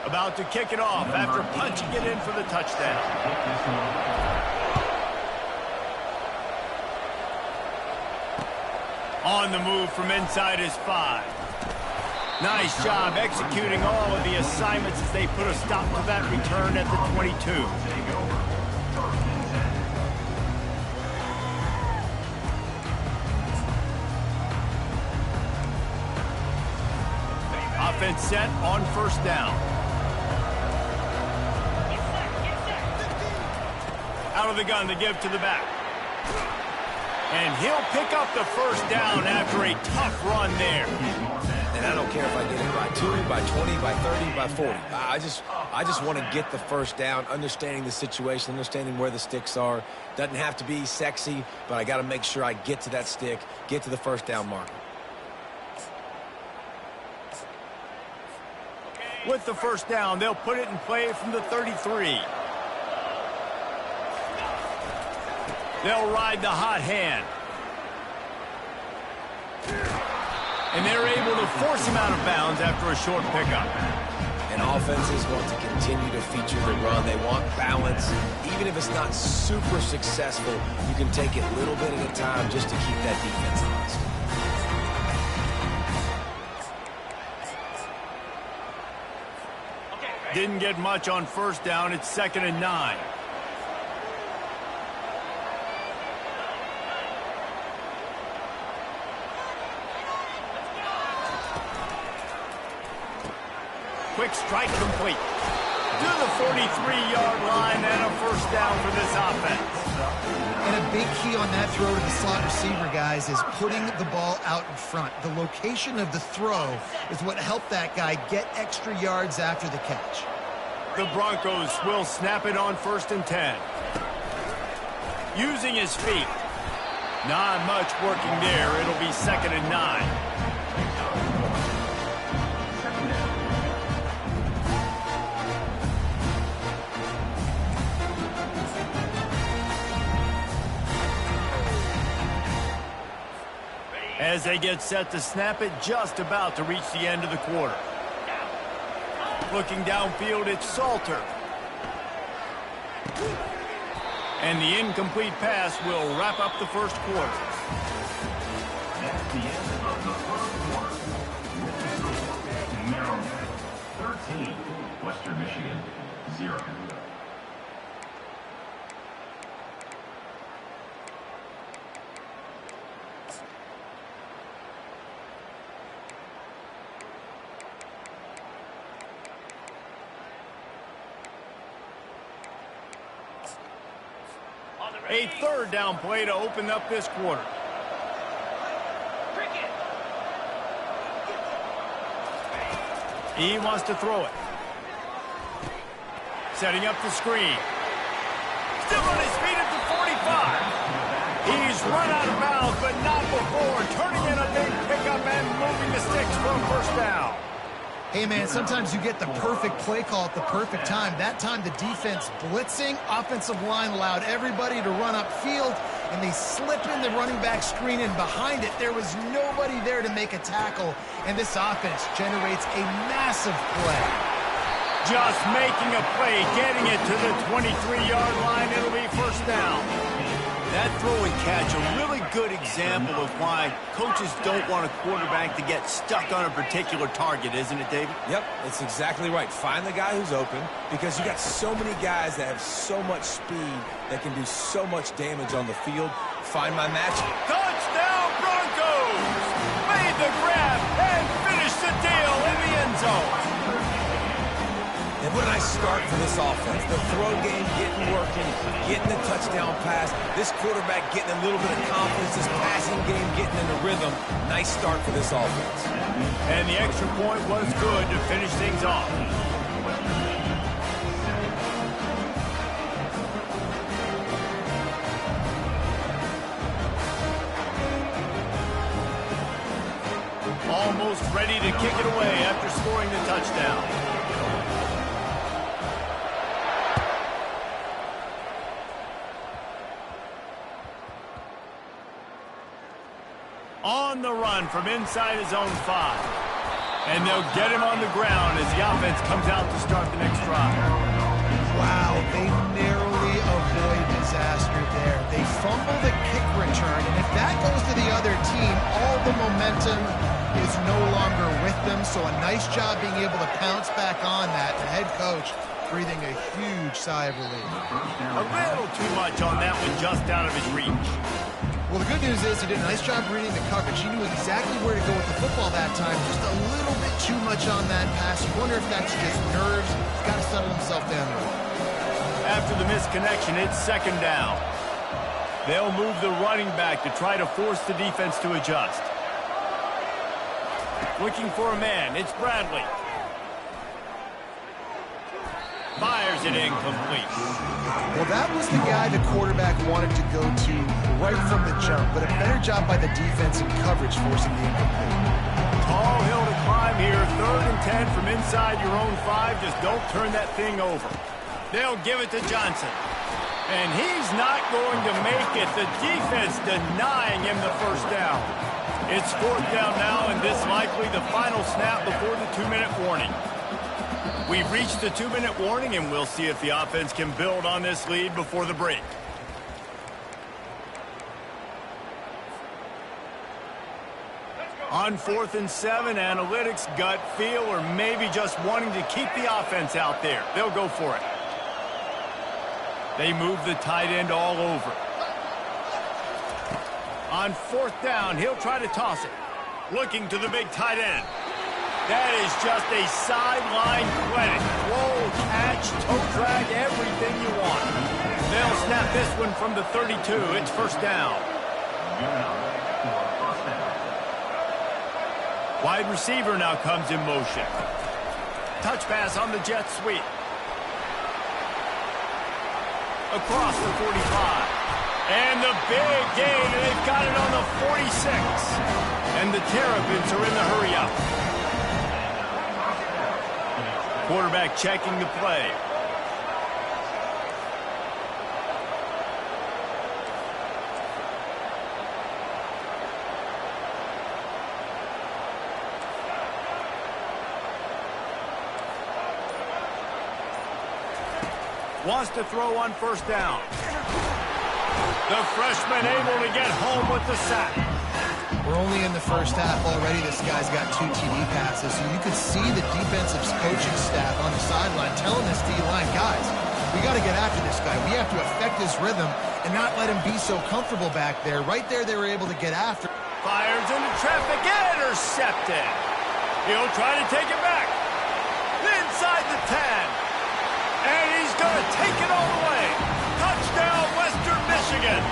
About to kick it off after punching it in for the touchdown. On the move from inside his 5. Nice job executing all of the assignments as they put a stop to that return at the 22. Offense set on first down. Out of the gun to give to the back. And he'll pick up the first down after a tough run there. And I don't care if I get it by 2, by 20, by 30, by 40. I just want to get the first down, understanding the situation, understanding where the sticks are. Doesn't have to be sexy, but I got to make sure I get to that stick, get to the first down marker. With the first down, they'll put it in play from the 33. They'll ride the hot hand. And they're able to force him out of bounds after a short pickup. And offenses want to continue to feature the run. They want balance. Even if it's not super successful, you can take it little bit at a time just to keep that defense honest. Didn't get much on first down. It's 2nd and 9. Quick strike complete. To the 43-yard line and a first down for this offense. And a big key on that throw to the slot receiver, guys, is putting the ball out in front. The location of the throw is what helped that guy get extra yards after the catch. The Broncos will snap it on 1st and 10. Using his feet. Not much working there. It'll be 2nd and 9. As they get set to snap it, just about to reach the end of the quarter. Looking downfield, it's Salter. And the incomplete pass will wrap up the first quarter. That's the end of the first quarter. Mississippi, Maryland, 13. Western Michigan, 0. A 3rd down play to open up this quarter. He wants to throw it. Setting up the screen. Still on his feet at the 45. He's run out of bounds, but not before. Turning in a big pickup and moving the sticks for a first down. Hey, man, sometimes you get the perfect play call at the perfect time. That time the defense blitzing, offensive line allowed everybody to run upfield, and they slip in the running back screen, and behind it there was nobody there to make a tackle, and this offense generates a massive play. Just making a play, getting it to the 23-yard line. It'll be first down. That throw and catch, a really good example of why coaches don't want a quarterback to get stuck on a particular target, isn't it, David? Yep, that's exactly right. Find the guy who's open, because you got so many guys that have so much speed that can do so much damage on the field. Find my match. Touchdown, Broncos! Made the grab and finished the deal in the end zone. And what a nice start for this offense. The throw game getting working, getting the touchdown pass. This quarterback getting a little bit of confidence. This passing game getting in the rhythm. Nice start for this offense. And the extra point was good to finish things off. Almost ready to kick it away after scoring the touchdown. On the run from inside his own 5. And they'll get him on the ground as the offense comes out to start the next drive. Wow, they narrowly avoid disaster there. They fumble the kick return, and if that goes to the other team, all the momentum is no longer with them. So a nice job being able to pounce back on that. The head coach breathing a huge sigh of relief. A little too much on that one, just out of his reach. Well, the good news is he did a nice job reading the coverage. He knew exactly where to go with the football that time. Just a little bit too much on that pass. You wonder if that's just nerves. He's got to settle himself down a little. After the misconnection, it's second down. They'll move the running back to try to force the defense to adjust. Looking for a man. It's Bradley. Fires it incomplete. Well, that was the guy the quarterback wanted to go to right from the jump, but a better job by the defense in coverage forcing the incomplete. Tall hill to climb here. 3rd and 10 from inside your own 5. Just don't turn that thing over. They'll give it to Johnson. And he's not going to make it. The defense denying him the first down. It's 4th down now, and this likely the final snap before the 2-minute warning. We've reached the 2-minute warning, and we'll see if the offense can build on this lead before the break. On 4th and 7, analytics, gut feel, or maybe just wanting to keep the offense out there. They'll go for it. They move the tight end all over. On 4th down, he'll try to toss it. Looking to the big tight end. That is just a sideline clinic. Roll, catch, toe drag, everything you want. They'll snap this one from the 32. It's first down. Wide receiver now comes in motion. Touch pass on the jet sweep. Across the 45. And the big gain, and they've got it on the 46. And the Terrapins are in the hurry-up. Quarterback checking the play. Wants to throw on first down. The freshman able to get home with the sack. We're only in the first half already. This guy's got 2 TD passes. So you could see the defensive coaching staff on the sideline telling this D-line, guys, we got to get after this guy. We have to affect his rhythm and not let him be so comfortable back there. Right there, they were able to get after. Fires into traffic, intercepted. He'll try to take it back. Inside the 10. And he's going to take it all the way. Touchdown, Western Michigan.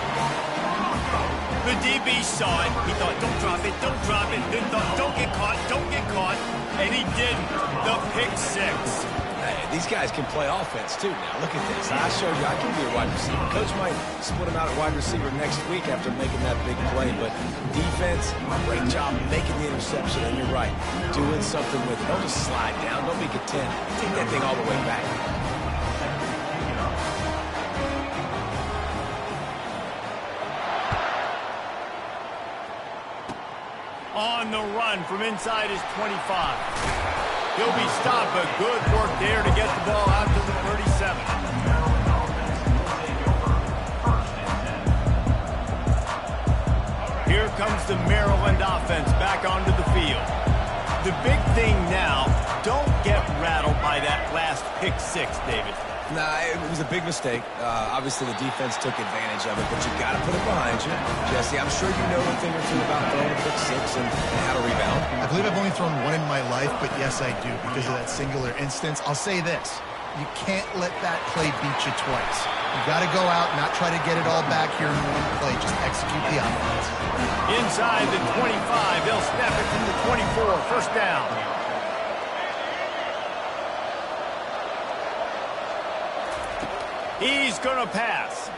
The DB saw it. He thought, don't drop it, don't drop it. Then thought, don't get caught, don't get caught. And he didn't. The pick 6. Hey, these guys can play offense, too, now. Look at this. I showed you I can be a wide receiver. Coach might split him out at wide receiver next week after making that big play. But defense, great job making the interception. And you're right, doing something with it. Don't just slide down. Don't make it 10. Take that thing all the way back. On the run from inside his 25. He'll be stopped, but good work there to get the ball out to the 37. Here comes the Maryland offense back onto the field. The big thing now, don't get rattled by that last pick 6, David. Nah, it was a big mistake. Obviously, the defense took advantage of it, but you got to put it behind you. Jesse, I'm sure you know a thing or two about throwing a pick 6 and how to rebound. I believe I've only thrown 1 in my life, but yes, I do because of that singular instance. I'll say this. You can't let that play beat you twice. You got to go out, not try to get it all back here in one play. Just execute the offense. Inside the 25, they'll snap it from the 24. First down. He's going to pass.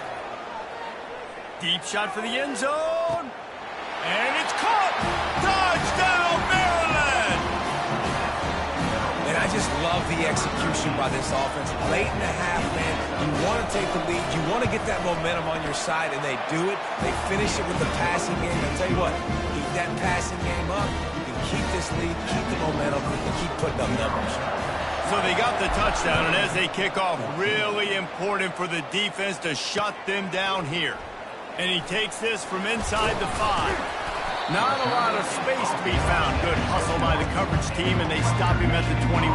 Deep shot for the end zone. And it's caught. Touchdown, Maryland! And I just love the execution by this offense. Late in the half, man, you want to take the lead. You want to get that momentum on your side, and they do it. They finish it with the passing game. I tell you what, keep that passing game up. You can keep this lead, keep the momentum, and keep putting up numbers. So they got the touchdown, and as they kick off, really important for the defense to shut them down here. And he takes this from inside the 5. Not a lot of space to be found. Good hustle by the coverage team, and they stop him at the 21.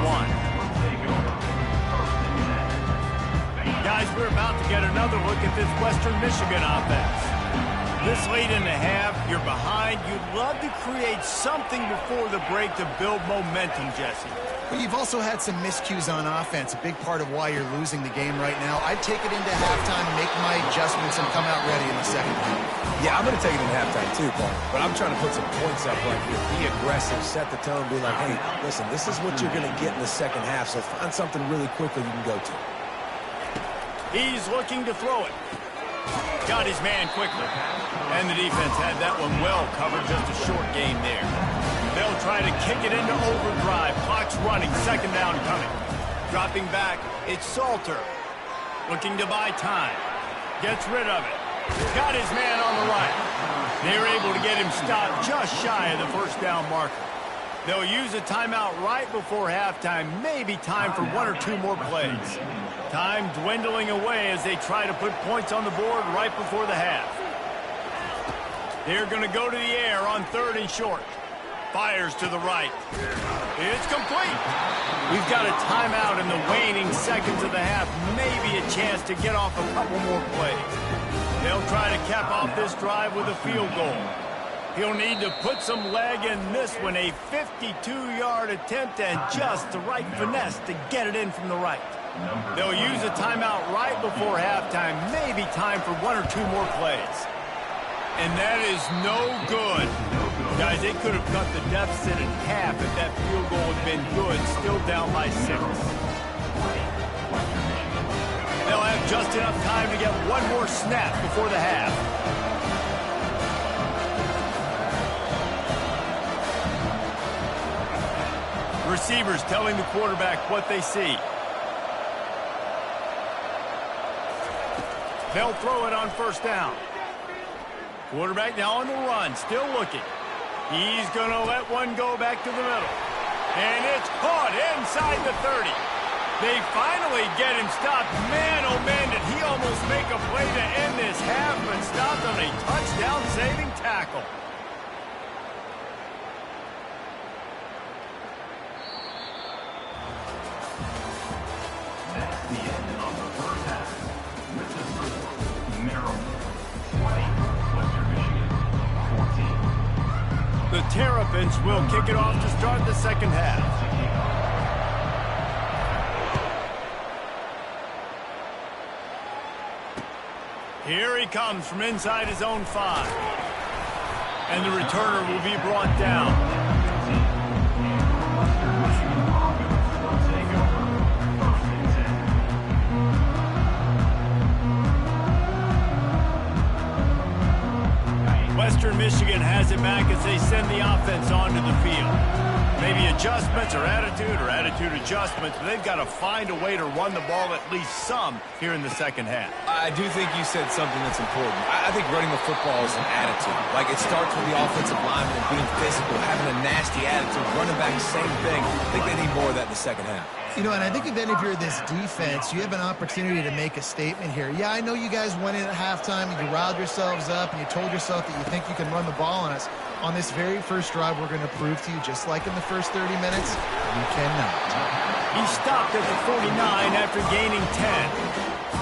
Guys, we're about to get another look at this Western Michigan offense. This late in the half, you're behind. You'd love to create something before the break to build momentum, Jesse. But you've also had some miscues on offense, a big part of why you're losing the game right now. I'd take it into halftime, make my adjustments, and come out ready in the second half. Yeah, I'm going to take it into halftime too, Paul. But I'm trying to put some points up right here. Be aggressive, set the tone, be like, hey, listen, this is what you're going to get in the second half, so find something really quickly you can go to. He's looking to throw it. Got his man quickly. And the defense had that one well covered, just a short game there. They'll try to kick it into overdrive. Clock's running, second down coming. Dropping back, it's Salter. Looking to buy time. Gets rid of it. Got his man on the right. They're able to get him stopped just shy of the first down marker. They'll use a timeout right before halftime. Maybe time for one or two more plays. Time dwindling away as they try to put points on the board right before the half. They're going to go to the air on 3rd and short. Fires to the right. It's complete. We've got a timeout in the waning seconds of the half. Maybe a chance to get off a couple more plays. They'll try to cap off this drive with a field goal. He'll need to put some leg in this one. A 52-yard attempt and just the right finesse to get it in from the right. They'll use a timeout right before halftime. Maybe time for one or two more plays. And that is no good. Guys, they could have cut the deficit in half if that field goal had been good. Still down by 6. They'll have just enough time to get one more snap before the half. Receivers telling the quarterback what they see. They'll throw it on 1st down. Quarterback now on the run, still looking. He's going to let one go back to the middle. And it's caught inside the 30. They finally get him stopped. Man, oh man, did he almost make a play to end this half, but stopped on a touchdown-saving tackle. That's the end of the first half. With the score, Maryland 20, Western Michigan 14. The Terrapins will kick it off to start the second half. Here he comes from inside his own 5. And the returner will be brought down. Western Michigan has it back as they send the offense onto the field. Maybe adjustments or attitude adjustments, but they've got to find a way to run the ball at least some here in the second half. I do think you said something that's important. I think running the football is an attitude. Like, it starts with the offensive lineman and being physical, having a nasty attitude. Running back, same thing. I think they need more of that in the second half. You know, and I think if any of you are this defense, you have an opportunity to make a statement here. Yeah, I know you guys went in at halftime and you riled yourselves up and you told yourself that you think you can run the ball on us. On this very first drive, we're going to prove to you, just like in the first 30 minutes, you cannot. He stopped at the 49 after gaining 10.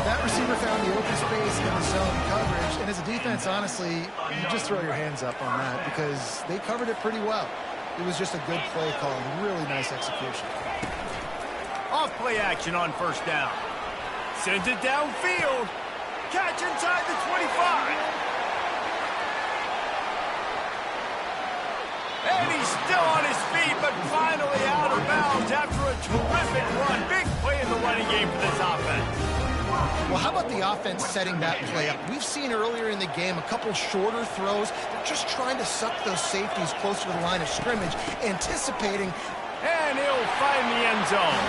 That receiver found the open space in the zone coverage, and as a defense, honestly, you just throw your hands up on that because they covered it pretty well. It was just a good play call and really nice execution. Off play action on 1st down. Sends it downfield. Catch inside the 25. And he's still on his feet, but finally out of bounds after a terrific run. Big play in the running game for this offense. Well, how about the offense setting that play up? We've seen earlier in the game a couple shorter throws. They're just trying to suck those safeties closer to the line of scrimmage, anticipating. And he'll find the end zone.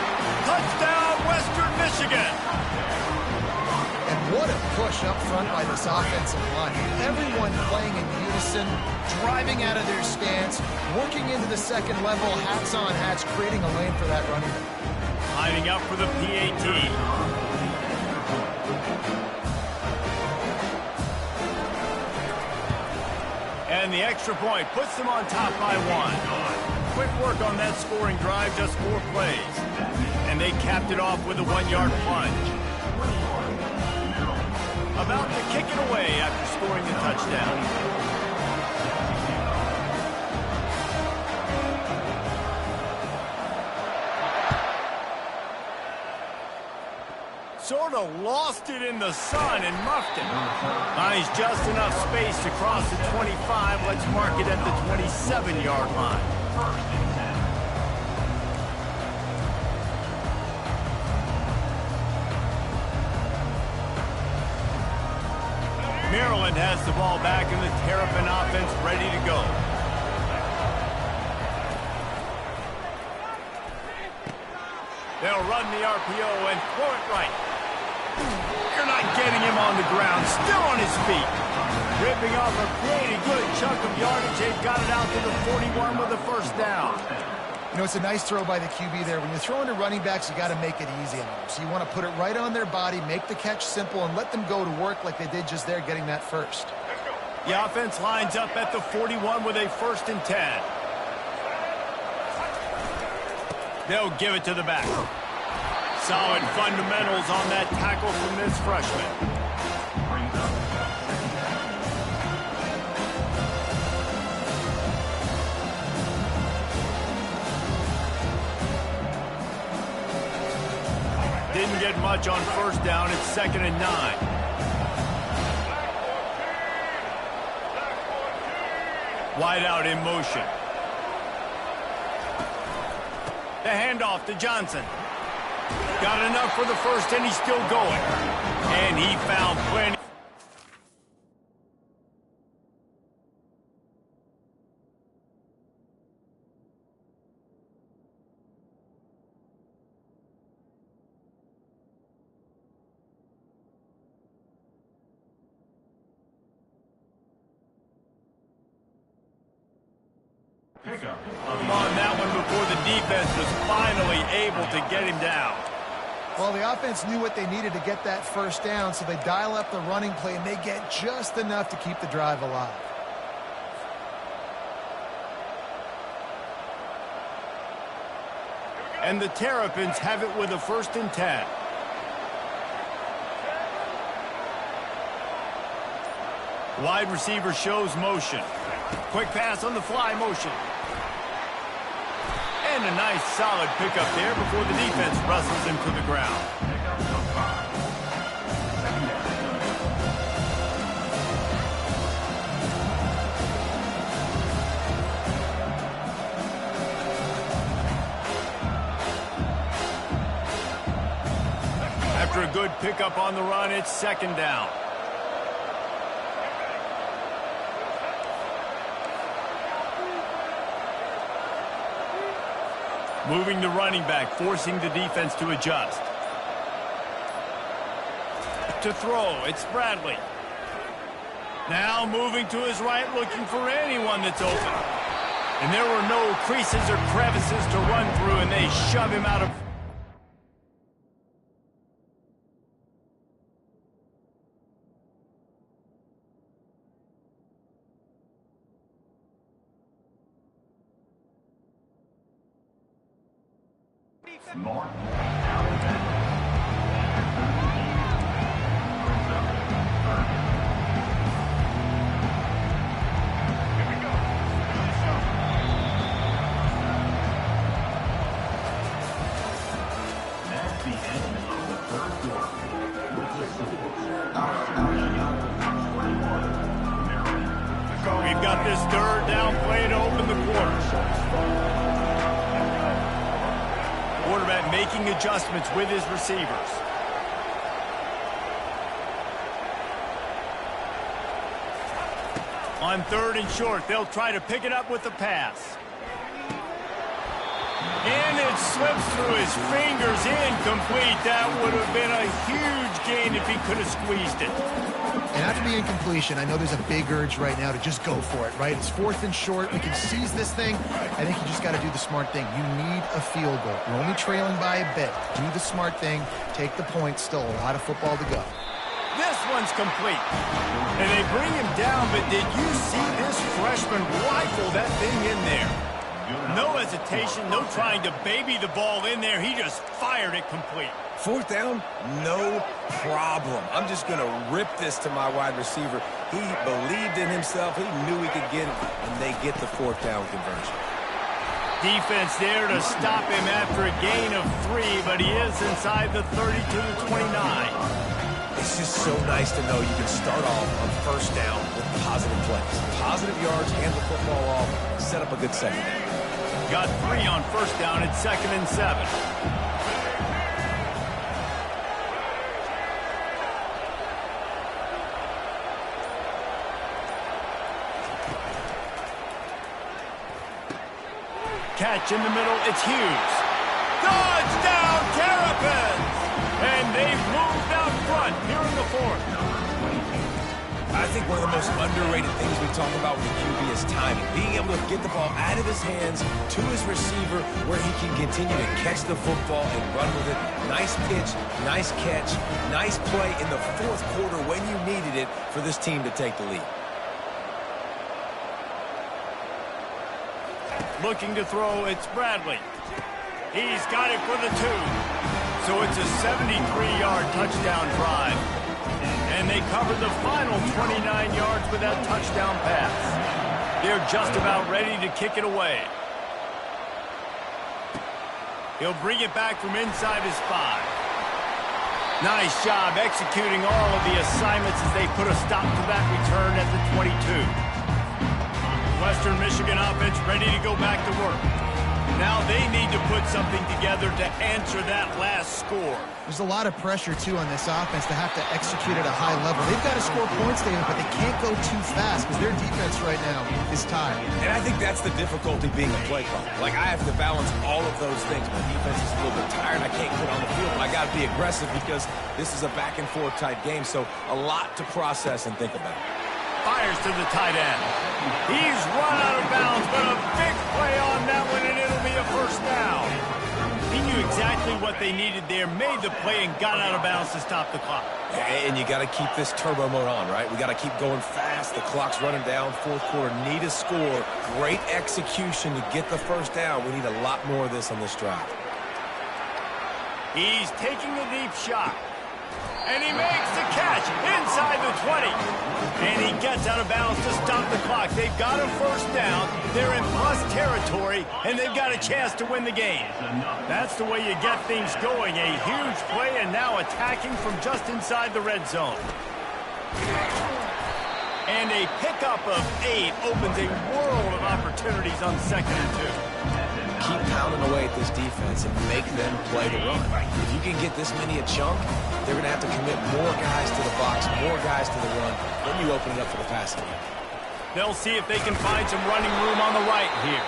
Touchdown, Western Michigan. And What a push up front by this offensive line. Everyone playing in unison, driving out of their stance, working into the second level, hats on hats, creating a lane for that running back. Lining up for the PAT. And the extra point puts them on top by 1. Quick work on that scoring drive, just 4 plays. And they capped it off with a 1-yard plunge. About to kick it away after scoring the touchdown. Sort of lost it in the sun and muffed it. Finds just enough space to cross the 25. Let's mark it at the 27-yard line. Maryland has the ball back and the Terrapin offense ready to go. They'll run the RPO and throw it right. They're not getting him on the ground, still on his feet. Ripping off a pretty good chunk of yardage. They've got it out to the 41 with a first down. You know, it's a nice throw by the QB there. When you're throwing to running backs, you got to make it easy on them. So you want to put it right on their body, make the catch simple, and let them go to work like they did just there, getting that first. The offense lines up at the 41 with a 1st and 10. They'll give it to the back. Solid fundamentals on that tackle from this freshman. Didn't get much on first down. It's 2nd and 9. Wide out in motion. The handoff to Johnson. Got enough for the first, and he's still going. And he found plenty. On that one before the defense was finally able to get him down. Well, the offense knew what they needed to get that first down, so they dial up the running play, and they get just enough to keep the drive alive. And the Terrapins have it with a 1st and 10. Wide receiver shows motion. Quick pass on the fly motion. And a nice solid pickup there before the defense wrestles him to the ground. After a good pickup on the run, it's 2nd down. Moving the running back, forcing the defense to adjust. To throw, it's Bradley. Now moving to his right, looking for anyone that's open. And there were no creases or crevices to run through, and they shove him out of... Martin. That's the end of the 3rd quarter. We've got this 3rd down play to open the quarter. Quarterback making adjustments with his receivers. On 3rd and short, they'll try to pick it up with the pass. And it slips through his fingers, incomplete. That would have been a huge gain if he could have squeezed it. And after the incompletion, I know there's a big urge right now to just go for it, right? It's 4th and short. We can seize this thing. I think you just got to do the smart thing. You need a field goal. You're only trailing by a bit. Do the smart thing. Take the point. Still a lot of football to go. This one's complete. And they bring him down, but did you see this freshman rifle that thing in there? No hesitation, no trying to baby the ball in there. He just fired it complete. 4th down, no problem. I'm just going to rip this to my wide receiver. He believed in himself. He knew he could get it, and they get the 4th down conversion. Defense there to stop him after a gain of 3, but he is inside the 30 to the 29. It's just so nice to know you can start off on 1st down with positive plays. Positive yards, hand the football off, set up a good second down. Got 3 on 1st down at 2nd and 7. Catch in the middle, it's Hughes. Touchdown, Terrapins! And they've moved out front here in the 4th. I think one of the most underrated things we talk about with the QB is timing. Being able to get the ball out of his hands to his receiver where he can continue to catch the football and run with it. Nice pitch, nice catch, nice play in the 4th quarter when you needed it for this team to take the lead. Looking to throw, it's Bradley. He's got it for the 2. So it's a 73-yard touchdown drive. And they covered the final 29 yards with that touchdown pass. They're just about ready to kick it away. He'll bring it back from inside his 5. Nice job executing all of the assignments as they put a stop to that return at the 22. Western Michigan offense ready to go back to work. Now they need to put something together to answer that last score. There's a lot of pressure, too, on this offense to have to execute at a high level. They've got to score points, David, but they can't go too fast because their defense right now is tired. And I think that's the difficulty being a play caller. Like, I have to balance all of those things. My defense is a little bit tired. I can't get on the field, but I got to be aggressive because this is a back-and-forth type game, so a lot to process and think about. Fires to the tight end. He's run out of bounds, but a big play on that one, and it'll be a 1st down. He knew exactly what they needed there, made the play, and got out of bounds to stop the clock. And you got to keep this turbo mode on, right? We got to keep going fast. The clock's running down. 4th quarter, need a score. Great execution to get the 1st down. We need a lot more of this on this drive. He's taking a deep shot. And he makes the catch inside the 20. And he gets out of bounds to stop the clock. They've got a 1st down. They're in plus territory, and they've got a chance to win the game. That's the way you get things going. A huge play, and now attacking from just inside the red zone. And a pickup of 8 opens a world of opportunities on 2nd and 2. Keep pounding away at this defense and make them play the run. If you can get this many a chunk, they're going to have to commit more guys to the box, more guys to the run. Then you open it up for the passing game. They'll see if they can find some running room on the right here.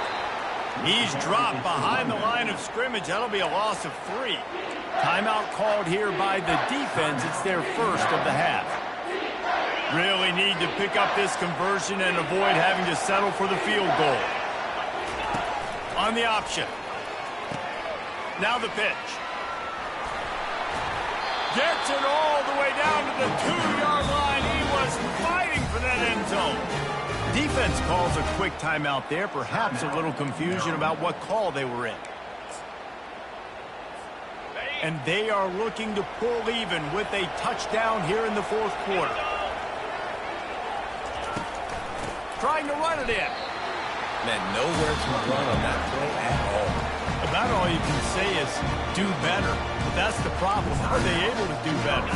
He's dropped behind the line of scrimmage. That'll be a loss of 3. Timeout called here by the defense. It's their 1st of the half. Really need to pick up this conversion and avoid having to settle for the field goal. On the option. Now the pitch. Gets it all the way down to the 2-yard line. He was fighting for that end zone. Defense calls a quick timeout there. Perhaps a little confusion about what call they were in. And they are looking to pull even with a touchdown here in the 4th quarter. Trying to run it in. Man, nowhere to run on that play at all. About all you can say is do better. But that's the problem. Are they able to do better?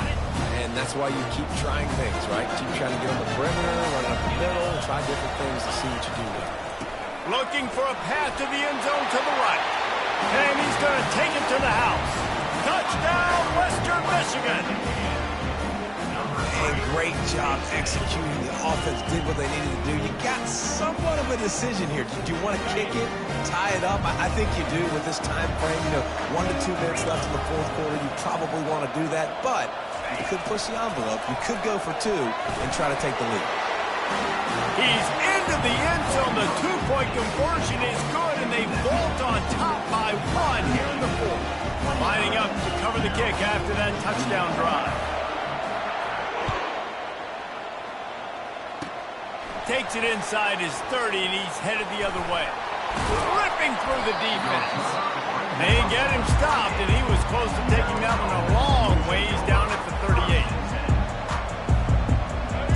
And that's why you keep trying things, right? Keep trying to get on the perimeter, run up the middle, try different things to see what you do well. Looking for a path to the end zone to the right. And he's going to take it to the house. Touchdown, Western Michigan. And great great job executing. The offense did what they needed to do. You got somewhat of a decision here. Do you want to kick it, tie it up? I think you do with this time frame. 1 to 2 minutes left in the fourth quarter. You probably want to do that, but you could push the envelope. You could go for 2 and try to take the lead. He's into the end zone. The two-point conversion is good, and they vault on top by 1 here in the fourth. Lining up to cover the kick after that touchdown drive. Takes it inside his 30, and he's headed the other way. Ripping through the defense. They didn't get him stopped, and he was close to taking that one a long ways down at the 38.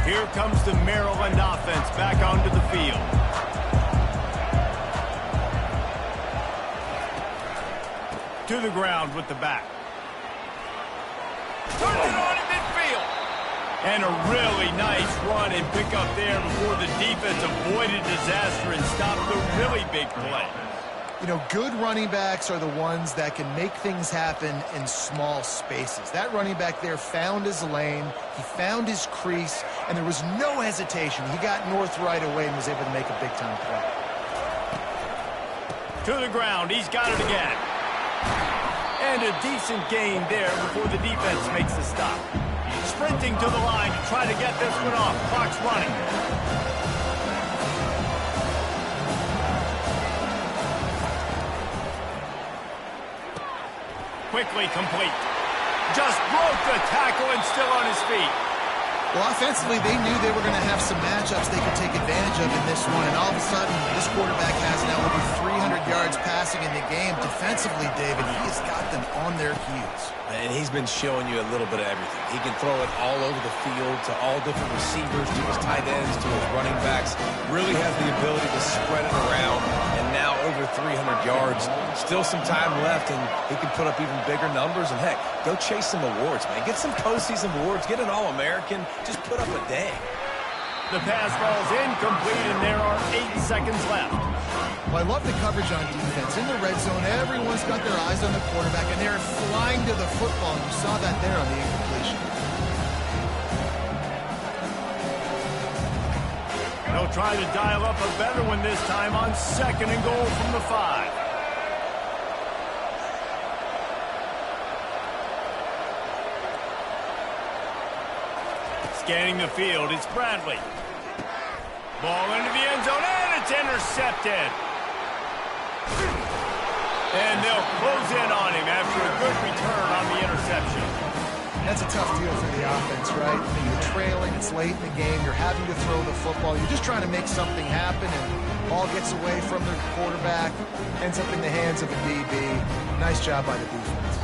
Here comes the Maryland offense back onto the field. To the ground with the back. Turns it on in midfield. And a really nice run and pick up there before the defense avoided disaster and stopped the really big play. Good running backs are the ones that can make things happen in small spaces. That running back there found his lane, he found his crease, and there was no hesitation. He got north right away and was able to make a big-time play. To the ground, he's got it again. And a decent gain there before the defense makes the stop. Sprinting to the line to try to get this one off. Clock's running. Quickly complete. Just broke the tackle and still on his feet. Well, offensively, they knew they were going to have some matchups they could take advantage of in this one, and all of a sudden, this quarterback has now over 300 yards passing in the game. Defensively, David, he has got them on their heels. And he's been showing you a little bit of everything. He can throw it all over the field to all different receivers, to his tight ends, to his running backs. Really has the ability to spread it around, and now over 300 yards. Still some time left, and he can put up even bigger numbers. And, heck, go chase some awards, man. Get some postseason awards. Get an All-American. Just put up a day. The pass ball's incomplete, and there are 8 seconds left. Well, I love the coverage on defense. In the red zone, everyone's got their eyes on the quarterback, and they're flying to the football. You saw that there on the incompletion. They'll try to dial up a better one this time on 2nd and goal from the 5. Scanning the field, it's Bradley. Ball into the end zone, and it's intercepted. And they'll close in on him after a good return on the interception. That's a tough deal for the offense, right? I mean, you're trailing, it's late in the game, you're having to throw the football, you're just trying to make something happen, and ball gets away from the quarterback, ends up in the hands of a DB. Nice job by the defense.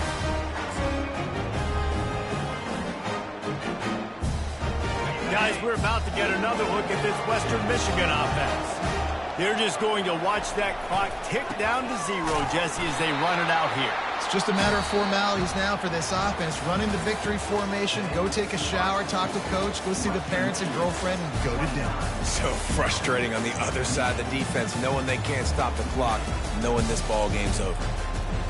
Guys, we're about to get another look at this Western Michigan offense. They're just going to watch that clock tick down to 0, Jesse, as they run it out here. It's just a matter of formalities now for this offense. Run into victory formation, go take a shower, talk to coach, go see the parents and girlfriend, and go to dinner. So frustrating on the other side of the defense, knowing they can't stop the clock, knowing this ball game's over.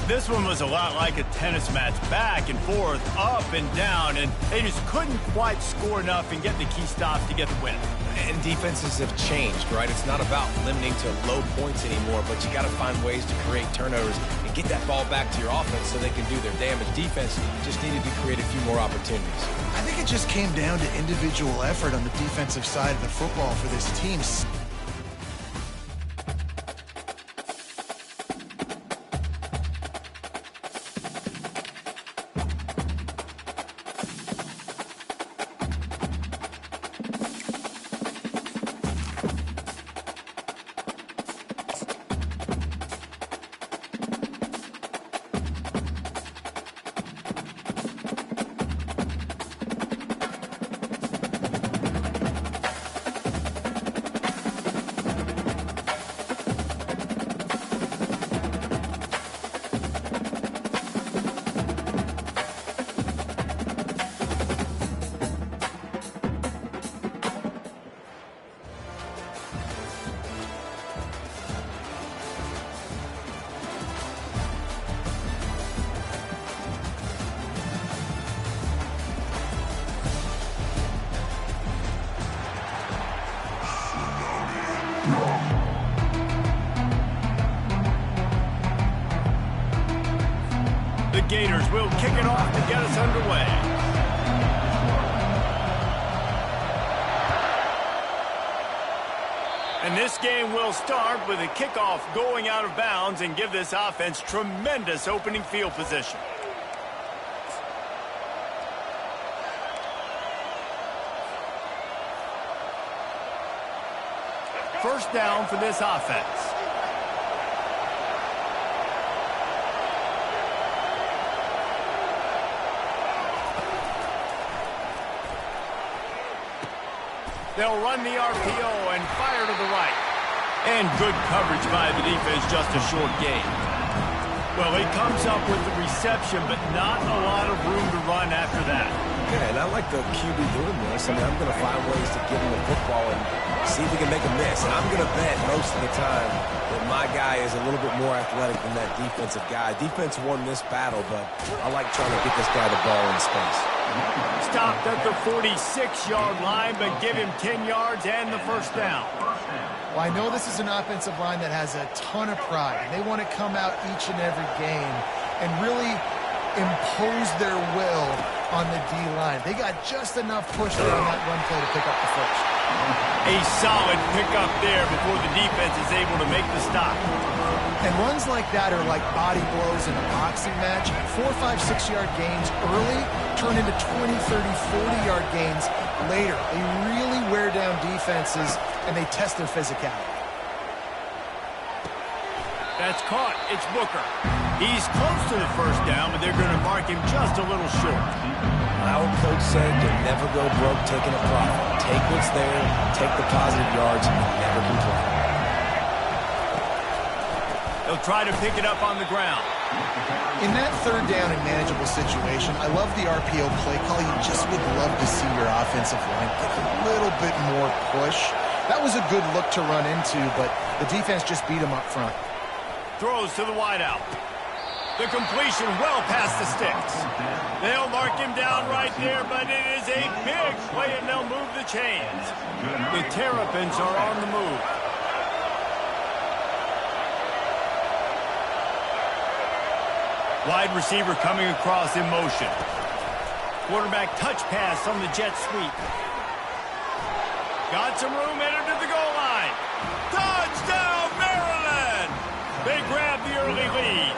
This one was a lot like a tennis match, back and forth, up and down, and they just couldn't quite score enough and get the key stops to get the win. And defenses have changed, right? It's not about limiting to low points anymore, but you got to find ways to create turnovers and get that ball back to your offense so they can do their damage. Defense just needed to create a few more opportunities. I think it just came down to individual effort on the defensive side of the football for this team. Gators will kick it off to get us underway. And this game will start with a kickoff going out of bounds and give this offense tremendous opening field position. First down for this offense. They'll run the RPO and fire to the right. And good coverage by the defense, just a short gain. Well, he comes up with the reception, but not a lot of room to run after that. Yeah, and I like the QB doing this. I mean, I'm going to find ways to give him the football and see if he can make a miss. And I'm going to bet most of the time that my guy is a little bit more athletic than that defensive guy. Defense won this battle, but I like trying to get this guy the ball in space. Stopped at the 46-yard line, but give him 10 yards and the first down. Well, I know this is an offensive line that has a ton of pride. They want to come out each and every game and really impose their will on the D-line. They got just enough push there on that run play to pick up the first. A solid pickup there before the defense is able to make the stop. And runs like that are like body blows in a boxing match. 4, 5, 6-yard gains early turn into 20, 30, 40-yard gains later. They really wear down defenses, and they test their physicality. That's caught. It's Booker. He's close to the first down, but they're going to mark him just a little short. Our coach said to never go broke taking a profit. Take what's there, take the positive yards, and never complain. They'll try to pick it up on the ground. In that third down and manageable situation, I love the RPO play call. You just would love to see your offensive line get a little bit more push. That was a good look to run into, but the defense just beat him up front. Throws to the wideout. The completion well past the sticks. They'll mark him down right there, but it is a big play, and they'll move the chains. The Terrapins are on the move. Wide receiver coming across in motion. Quarterback touch pass on the jet sweep. Got some room, entered to the goal line. Touchdown, Maryland! They grab the early lead.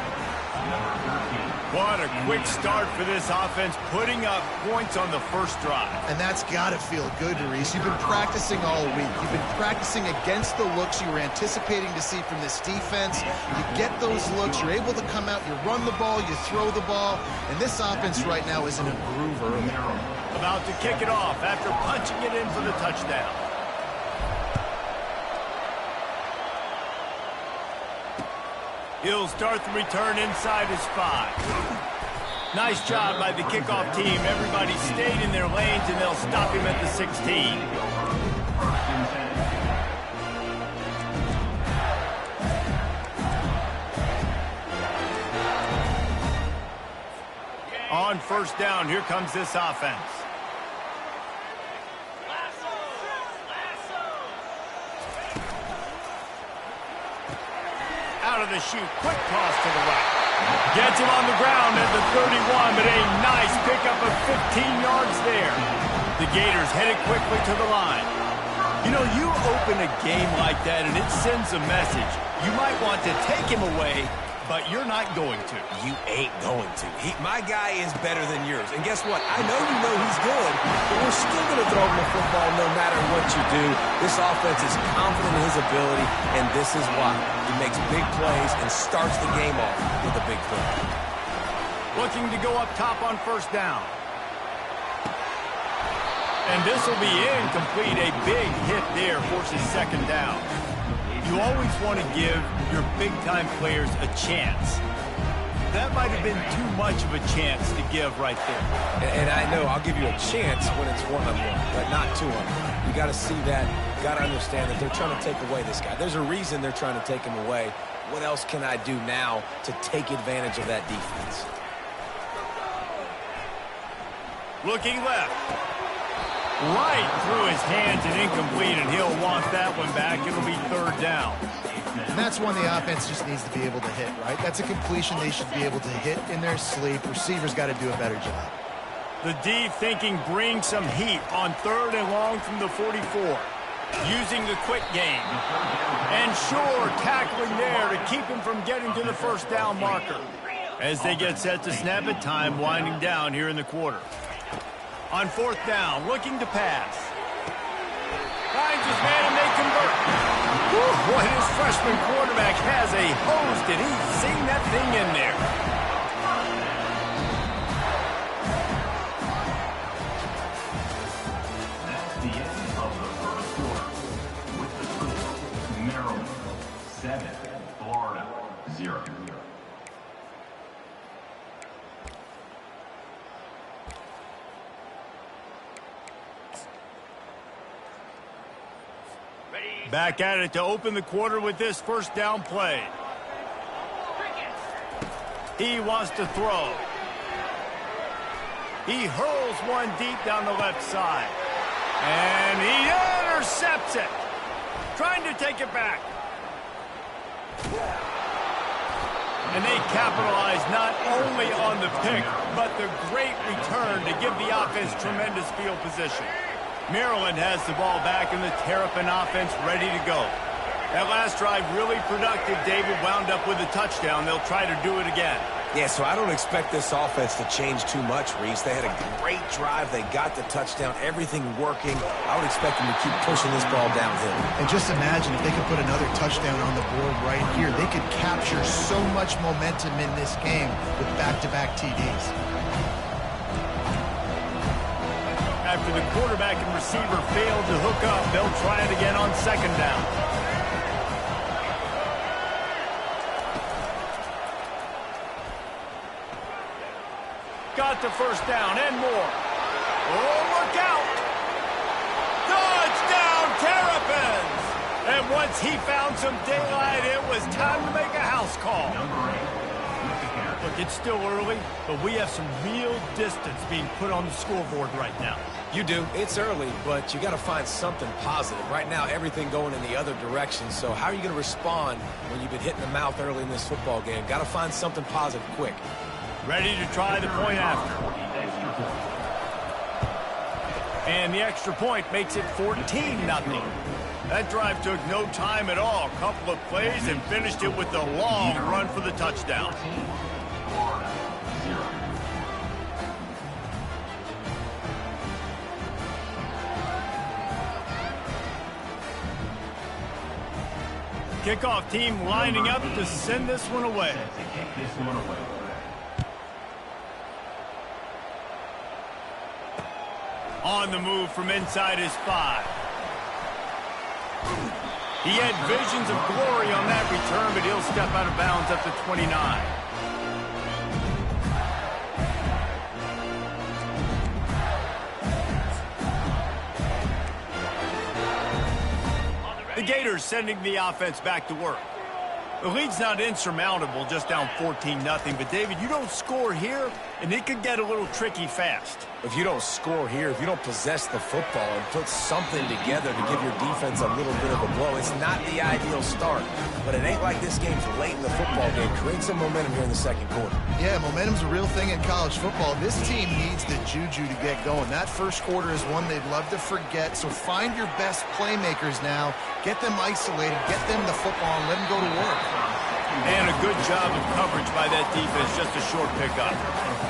What a quick start for this offense, putting up points on the first drive. And that's got to feel good, Reese. You've been practicing all week. You've been practicing against the looks you were anticipating to see from this defense. You get those looks, you're able to come out, you run the ball, you throw the ball, and this offense right now is in a groove early. About to kick it off after punching it in for the touchdown. He'll start the return inside his 5. Nice job by the kickoff team. Everybody stayed in their lanes, and they'll stop him at the 16. On first down, here comes this offense. Out of the chute, quick toss to the right. Gets him on the ground at the 31, but a nice pickup of 15 yards there. The Gators headed quickly to the line. You know, you open a game like that and it sends a message. You might want to take him away, but you're not going to. You ain't going to. My guy is better than yours. And guess what? I know you know he's good, but we're still going to throw him the football no matter what you do. This offense is confident in his ability, and this is why. He makes big plays and starts the game off with a big play. Looking to go up top on first down. And this will be incomplete. A big hit there forces second down. You always want to give your big-time players a chance. That might have been too much of a chance to give right there. And I know I'll give you a chance when it's one-on-one, but not two-on-one. You got to see that. You got to understand that they're trying to take away this guy. There's a reason they're trying to take him away. What else can I do now to take advantage of that defense? Looking left. Right through his hands and incomplete, and he'll want that one back. It'll be third down. And that's one the offense just needs to be able to hit, right? That's a completion they should be able to hit in their sleep. Receivers got to do a better job. The D thinking bring some heat on 3rd and long from the 44. Using the quick game. And sure, tackling there to keep him from getting to the first down marker. As they get set to snap it, time winding down here in the quarter. On 4th down, looking to pass. Finds his man and they convert. Whew, boy, his freshman quarterback has a hose. Did he sing that thing in there? That's the end of the first quarter. With the score, Maryland 7, Florida 0. Back at it to open the quarter with this first down play. He wants to throw. He hurls one deep down the left side. And he intercepts it. Trying to take it back. And they capitalize not only on the pick, but the great return to give the offense tremendous field position. Maryland has the ball back in the Terrapin offense ready to go. That last drive really productive. David wound up with a touchdown. They'll try to do it again. Yeah, so I don't expect this offense to change too much, Reese. They had a great drive. They got the touchdown. Everything working. I would expect them to keep pushing this ball downhill. And just imagine if they could put another touchdown on the board right here. They could capture so much momentum in this game with back-to-back TDs. After the quarterback and receiver failed to hook up, they'll try it again on 2nd down. Got the first down and more. Oh, look out! Touchdown, Terrapins! And once he found some daylight, it was time to make a house call. Look, it's still early, but we have some real distance being put on the scoreboard right now. You do. It's early, but you got to find something positive. Right now, everything going in the other direction. So how are you going to respond when you've been hit in the mouth early in this football game? Got to find something positive quick. Ready to try the point after. And the extra point makes it 14-0. That drive took no time at all. Couple of plays and finished it with a long run for the touchdown. Kickoff team lining up to send this one away. On the move from inside his 5. He had visions of glory on that return, but he'll step out of bounds at the 29. The Gators sending the offense back to work. The lead's not insurmountable, just down 14-0. But, David, you don't score here, and it could get a little tricky fast. If you don't score here, if you don't possess the football and put something together to give your defense a little bit of a blow, it's not the ideal start. But it ain't like this game's late in the football game. Create some momentum here in the second quarter. Yeah, momentum's a real thing in college football. This team needs the juju to get going. That first quarter is one they'd love to forget. So find your best playmakers now. Get them isolated. Get them the football and let them go to work. And a good job of coverage by that defense, just a short pickup.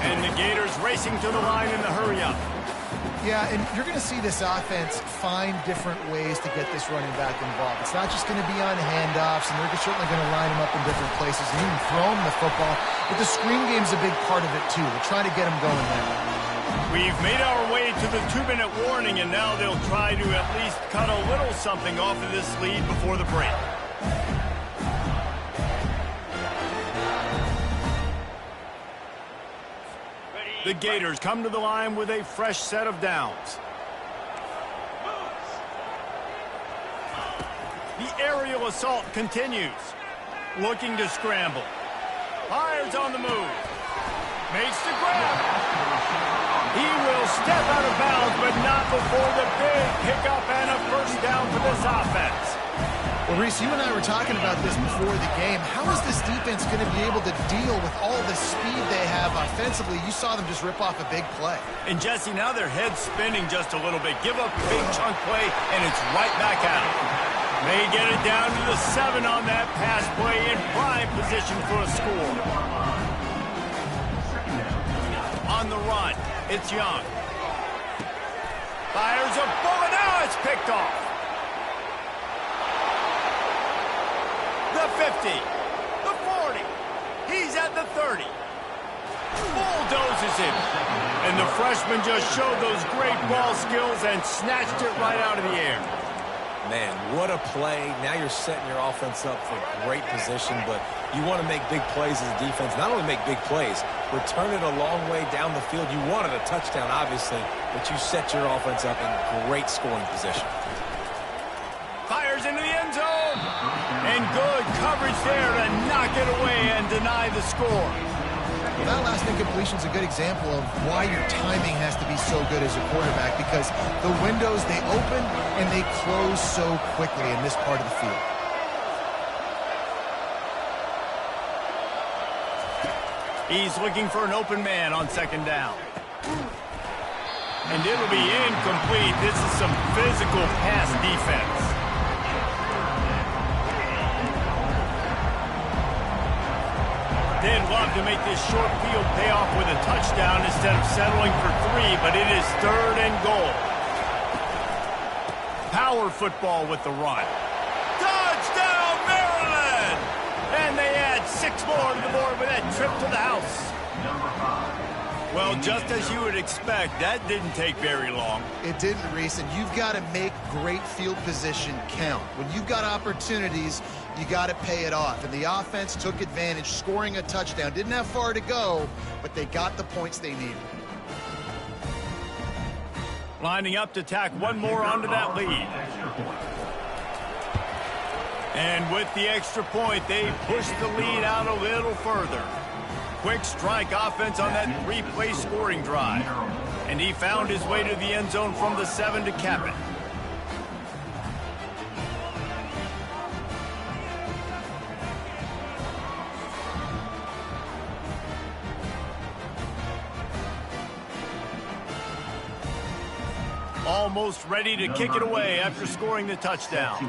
And the Gators racing to the line in the hurry-up. Yeah, and you're going to see this offense find different ways to get this running back involved. It's not just going to be on handoffs, and they're certainly going to line him up in different places and even throw him the football. But the screen game's a big part of it, too. We're trying to get him going there. We've made our way to the 2-minute warning, and now they'll try to at least cut a little something off of this lead before the break. The Gators come to the line with a fresh set of downs. The aerial assault continues. Looking to scramble. Fires on the move. Makes the grab. He will step out of bounds, but not before the big pickup and a first down for this offense. Well, Reese, you and I were talking about this before the game. How is this defense going to be able to deal with all the speed they have offensively? You saw them just rip off a big play. And, Jesse, now their head's spinning just a little bit. Give up a big chunk play, and it's right back out. They get it down to the 7 on that pass play in prime position for a score. On the run, it's Young. Fires a bullet. Now it's picked off. The 50, the 40, he's at the 30. Bulldozes him. And the freshman just showed those great ball skills and snatched it right out of the air. Man, what a play. Now you're setting your offense up for great position, but you want to make big plays as a defense. Not only make big plays, return it a long way down the field. You wanted a touchdown, obviously, but you set your offense up in great scoring position. Fires into the end zone. And good coverage there to knock it away and deny the score. Well, that last incompletion is a good example of why your timing has to be so good as a quarterback, because the windows, they open and they close so quickly in this part of the field. He's looking for an open man on second down. And it'll be incomplete. This is some physical pass defense. They'd love to make this short field pay off with a touchdown instead of settling for 3, but it is 3rd and goal. Power football with the run. Touchdown, Maryland! And they add 6 more to the board with that trip to the house. Well, just as you would expect, that didn't take very long. It didn't, Reese, and you've got to make great field position count. When you've got opportunities, you got to pay it off. And the offense took advantage, scoring a touchdown. Didn't have far to go, but they got the points they needed. Lining up to tack one more onto that lead. And with the extra point, they push the lead out a little further. Quick strike offense on that 3-play scoring drive. And he found his way to the end zone from the 7 to cap it. Almost ready to kick it away after scoring the touchdown.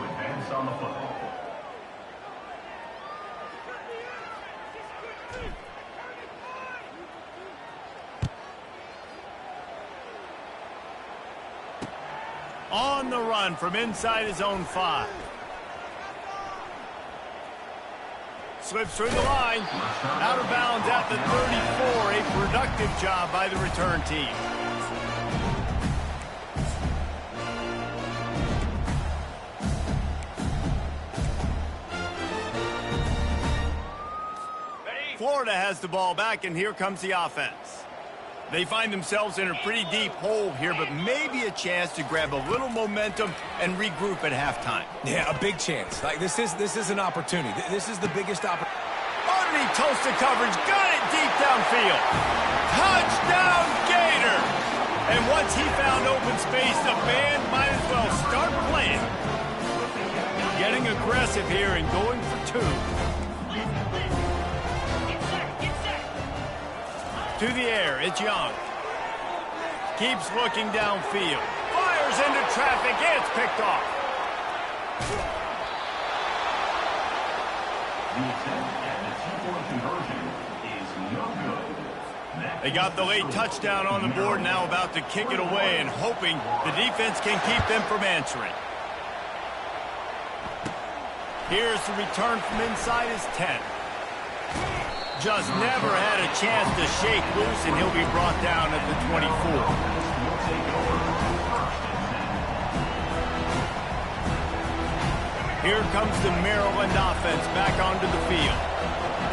On the run from inside his own 5. Slips through the line. Out of bounds at the 34. A productive job by the return team. Florida has the ball back, and here comes the offense. They find themselves in a pretty deep hole here, but maybe a chance to grab a little momentum and regroup at halftime. Yeah, a big chance. Like this is an opportunity. This is the biggest opportunity. Underneath toasted coverage, got it deep downfield. Touchdown, Gator! And once he found open space, the band might as well start playing. Getting aggressive here and going for 2. To the air, it's Young. Keeps looking downfield. Fires into traffic, it's picked off. The attempt at the 2-point conversion is no good. They got the late touchdown on the board, now about to kick it away and hoping the defense can keep them from answering. Here's the return from inside his 10. Just never had a chance to shake loose, and he'll be brought down at the 24. Here comes the Maryland offense back onto the field.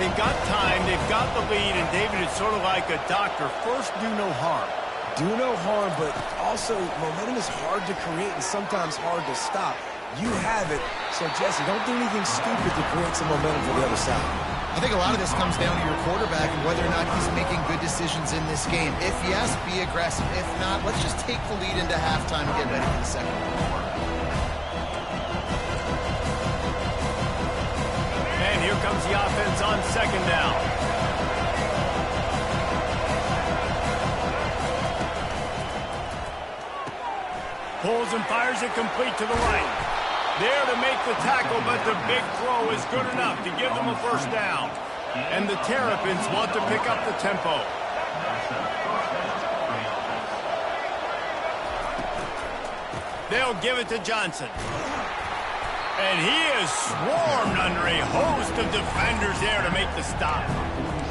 They've got time, they've got the lead, and David, it's sort of like a doctor. First, do no harm. Do no harm, but also momentum is hard to create and sometimes hard to stop. You have it, so Jesse, don't do anything stupid to create some momentum for the other side. I think a lot of this comes down to your quarterback and whether or not he's making good decisions in this game. If yes, be aggressive. If not, let's just take the lead into halftime and get ready for the second. here comes the offense on second down. Pulls and fires it complete to the right. There to make the tackle, but the big throw is good enough to give them a first down. And the Terrapins want to pick up the tempo. They'll give it to Johnson. And he is swarmed under a host of defenders there to make the stop.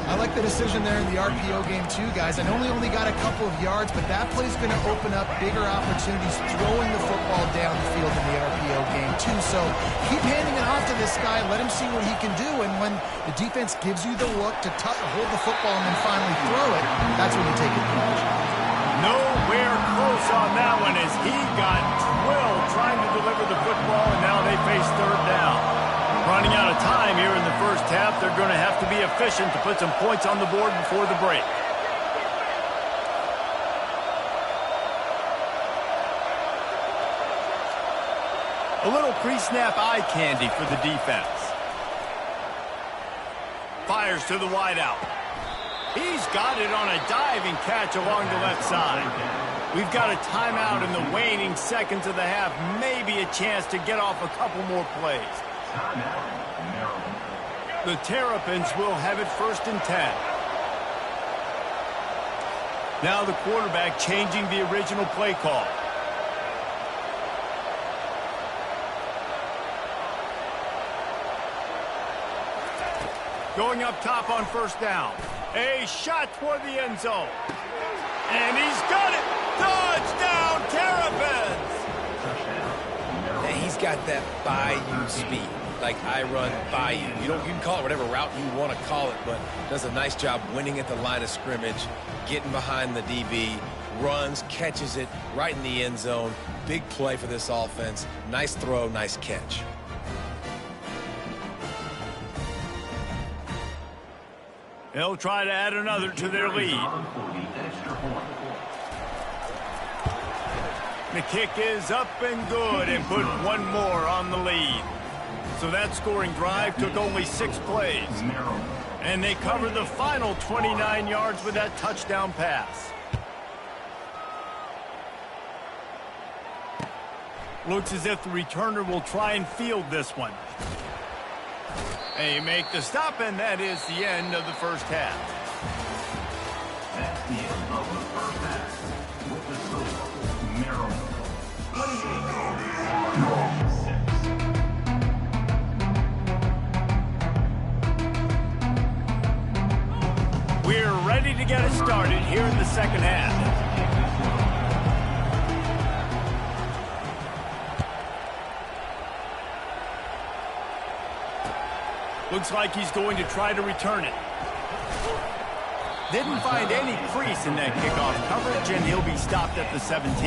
I like the decision there in the RPO game too, guys. I know we only got a couple of yards, but that play is going to open up bigger opportunities throwing the football down the field in the RPO game too. So keep handing it off to this guy. Let him see what he can do. And when the defense gives you the look to hold the football and then finally throw it, that's when you take advantage. Nowhere close on that one as he got drilled trying to deliver the football, and now they face third down. Running out of time here in the first half. They're going to have to be efficient to put some points on the board before the break. A little pre-snap eye candy for the defense. Fires to the wideout. He's got it on a diving catch along the left side. We've got a timeout in the waning seconds of the half. Maybe a chance to get off a couple more plays. The Terrapins will have it 1st and 10. Now the quarterback changing the original play call. Going up top on 1st down. A shot toward the end zone. And he's got it! Touchdown, Terrapins! And he's got that by-you speed. Like I run by you. You can call it whatever route you want to call it, but does a nice job winning at the line of scrimmage, getting behind the DB, runs, catches it right in the end zone. Big play for this offense. Nice throw, nice catch. They'll try to add another to their lead. The kick is up and good and put one more on the lead. So that scoring drive took only 6 plays. And they covered the final 29 yards with that touchdown pass. Looks as if the returner will try and field this one. They make the stop, and that is the end of the first half. That's the end of the first half. With the score, Maryland 28. We're ready to get it started here in the second half. Looks like he's going to try to return it. Didn't find any crease in that kickoff coverage, and he'll be stopped at the 17.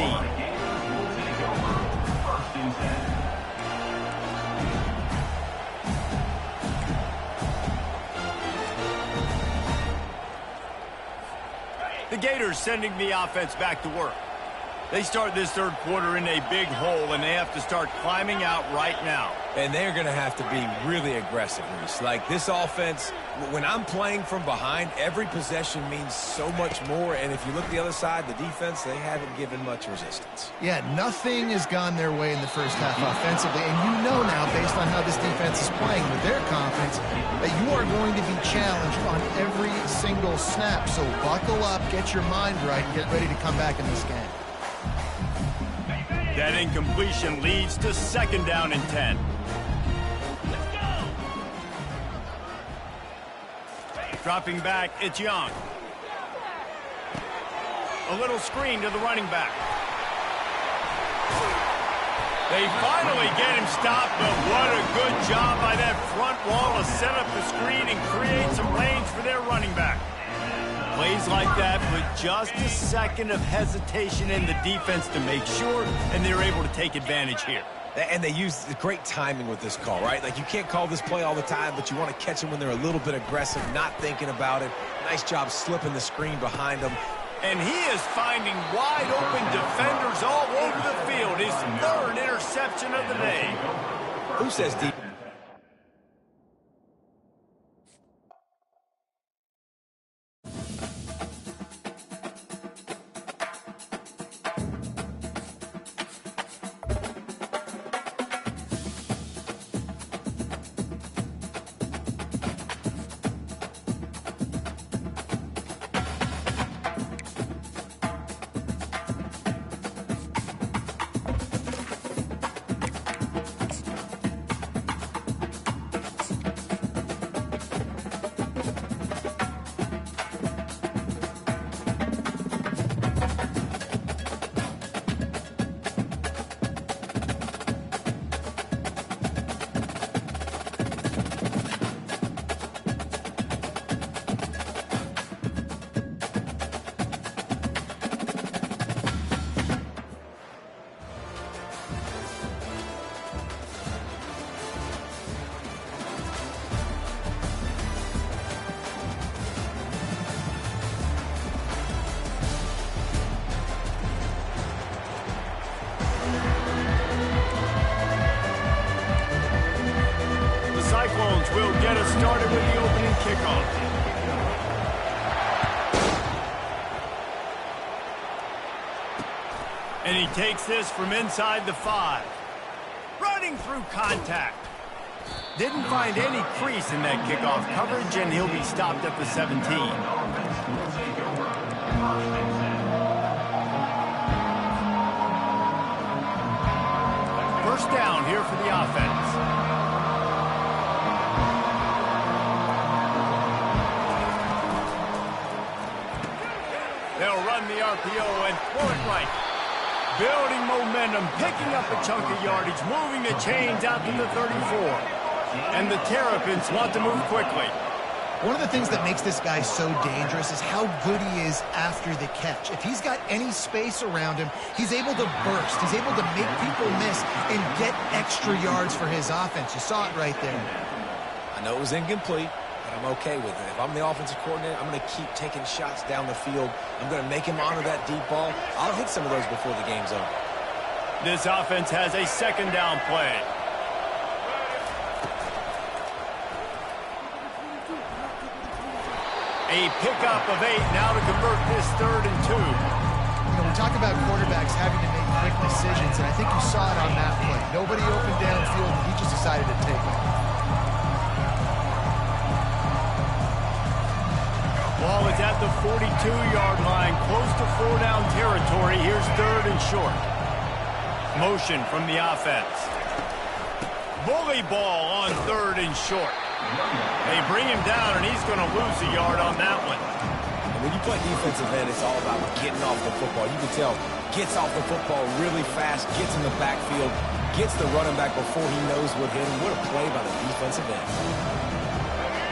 The Gators sending the offense back to work. They start this third quarter in a big hole, and they have to start climbing out right now. And they're going to have to be really aggressive, Reese. Like this offense, when I'm playing from behind, every possession means so much more. And if you look at the other side, the defense, they haven't given much resistance. Yeah, nothing has gone their way in the first half offensively. And you know now, based on how this defense is playing with their confidence, that you are going to be challenged on every single snap. So buckle up, get your mind right, and get ready to come back in this game. That incompletion leads to 2nd down and 10. Dropping back, it's Young. A little screen to the running back. They finally get him stopped, but what a good job by that front wall to set up the screen and create some lanes for their running back. Plays like that with just a second of hesitation in the defense to make sure, and they're able to take advantage here. And they use great timing with this call, right? Like you can't call this play all the time, but you want to catch them when they're a little bit aggressive, not thinking about it. Nice job slipping the screen behind them. And he is finding wide open defenders all over the field. His 3rd interception of the day. Who says deep? started with the opening kickoff. And he takes this from inside the 5. Running through contact. Didn't find any crease in that kickoff coverage, and he'll be stopped at the 17. First down here for the offense. They'll run the RPO and throw it right. Building momentum, picking up a chunk of yardage, moving the chains out to the 34. And the Terrapins want to move quickly. One of the things that makes this guy so dangerous is how good he is after the catch. If he's got any space around him, he's able to burst. He's able to make people miss and get extra yards for his offense. You saw it right there. I know it was incomplete, but I'm okay with it. If I'm the offensive coordinator, I'm going to keep taking shots down the field. I'm going to make him honor that deep ball. I'll hit some of those before the game's over. This offense has a second down play. A pickup of 8 now to convert this 3rd and 2. You know, we talk about quarterbacks having to make quick decisions, and I think you saw it on that play. Nobody opened downfield, and he just decided to take it. Ball is at the 42-yard line, close to 4-down territory. Here's 3rd and short. Motion from the offense. Bully ball on 3rd and short. They bring him down, and he's going to lose a yard on that one. And when you play defensive end, it's all about getting off the football. You can tell, gets off the football really fast, gets in the backfield, gets the running back before he knows what hit him. What a play by the defensive end.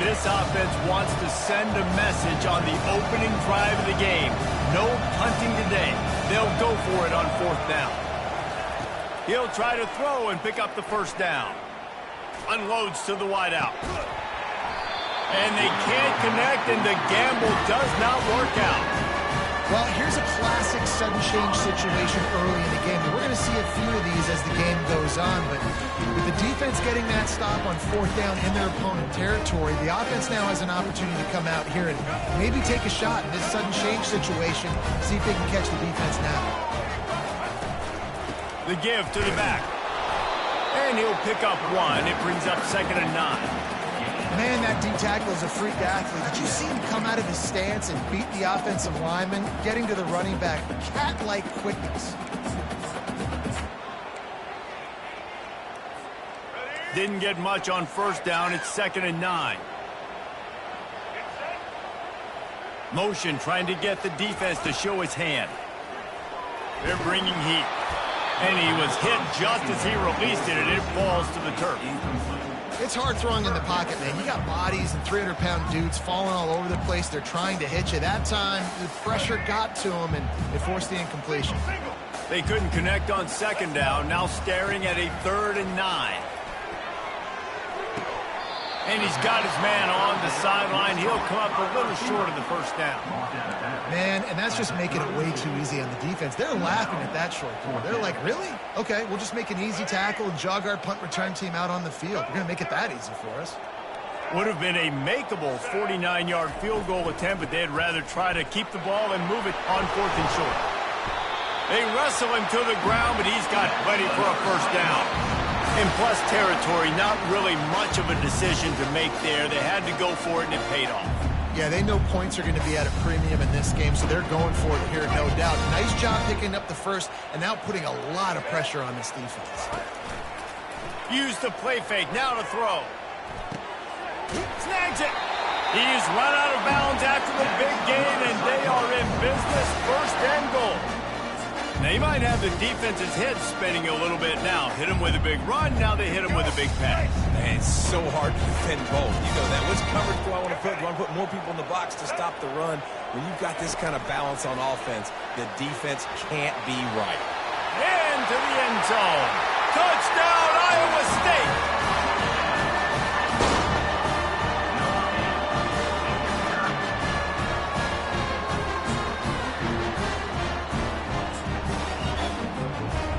This offense wants to send a message on the opening drive of the game. No punting today. They'll go for it on 4th down. He'll try to throw and pick up the first down. Unloads to the wideout. And they can't connect, and the gamble does not work out. Well, here's a classic sudden change situation early in the game. And we're going to see a few of these as the game goes on, but with the defense getting that stop on 4th down in their opponent territory, the offense now has an opportunity to come out here and maybe take a shot in this sudden change situation, see if they can catch the defense now. The give to the back. And he'll pick up 1. It brings up 2nd and 9. Man, that D-tackle is a freak athlete. Did you see him come out of his stance and beat the offensive lineman, getting to the running back? Cat-like quickness. Didn't get much on 1st down. It's 2nd and 9. Motion trying to get the defense to show his hand. They're bringing heat. And he was hit just as he released it, and it falls to the turf. It's hard throwing in the pocket, man. You got bodies and 300-pound dudes falling all over the place. They're trying to hit you. That time, the pressure got to him, and it forced the incompletion. They couldn't connect on 2nd down. Now staring at a 3rd and 9. And he's got his man on the sideline. He'll come up a little short of the first down. Man, and that's just making it way too easy on the defense. They're laughing at that short throw. They're like, really? Okay, we'll just make an easy tackle and jog our punt return team out on the field. We're going to make it that easy for us. Would have been a makeable 49-yard field goal attempt, but they'd rather try to keep the ball and move it on 4th and short. They wrestle him to the ground, but he's got plenty for a first down. In plus territory, not really much of a decision to make there. They had to go for it, and it paid off. Yeah, they know points are going to be at a premium in this game, so they're going for it here, no doubt. Nice job picking up the first, and now putting a lot of pressure on this defense. Use the play fake, now to throw. Snags it. He's run out of bounds after the big gain, and they are in business, 1st and goal. Now, you might have the defense's head spinning a little bit now. Hit him with a big run, now they hit him with a big pass. Man, it's so hard to defend both. You know that. Which coverage do I want to put? Do I want to put more people in the box to stop the run? When you've got this kind of balance on offense, the defense can't be right. Into the end zone. Touchdown, Iowa State!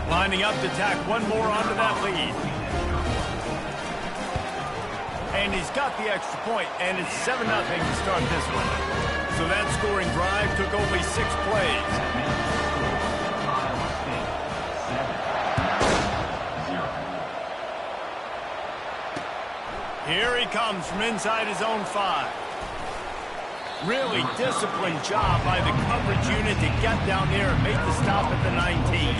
Lining up to tack one more onto that lead. And and he's got the extra point, and it's 7-0 to start this one. So that scoring drive took only 6 plays. Iowa State 7-0. Here he comes from inside his own 5. Really disciplined job by the coverage unit to get down there and make the stop at the 19.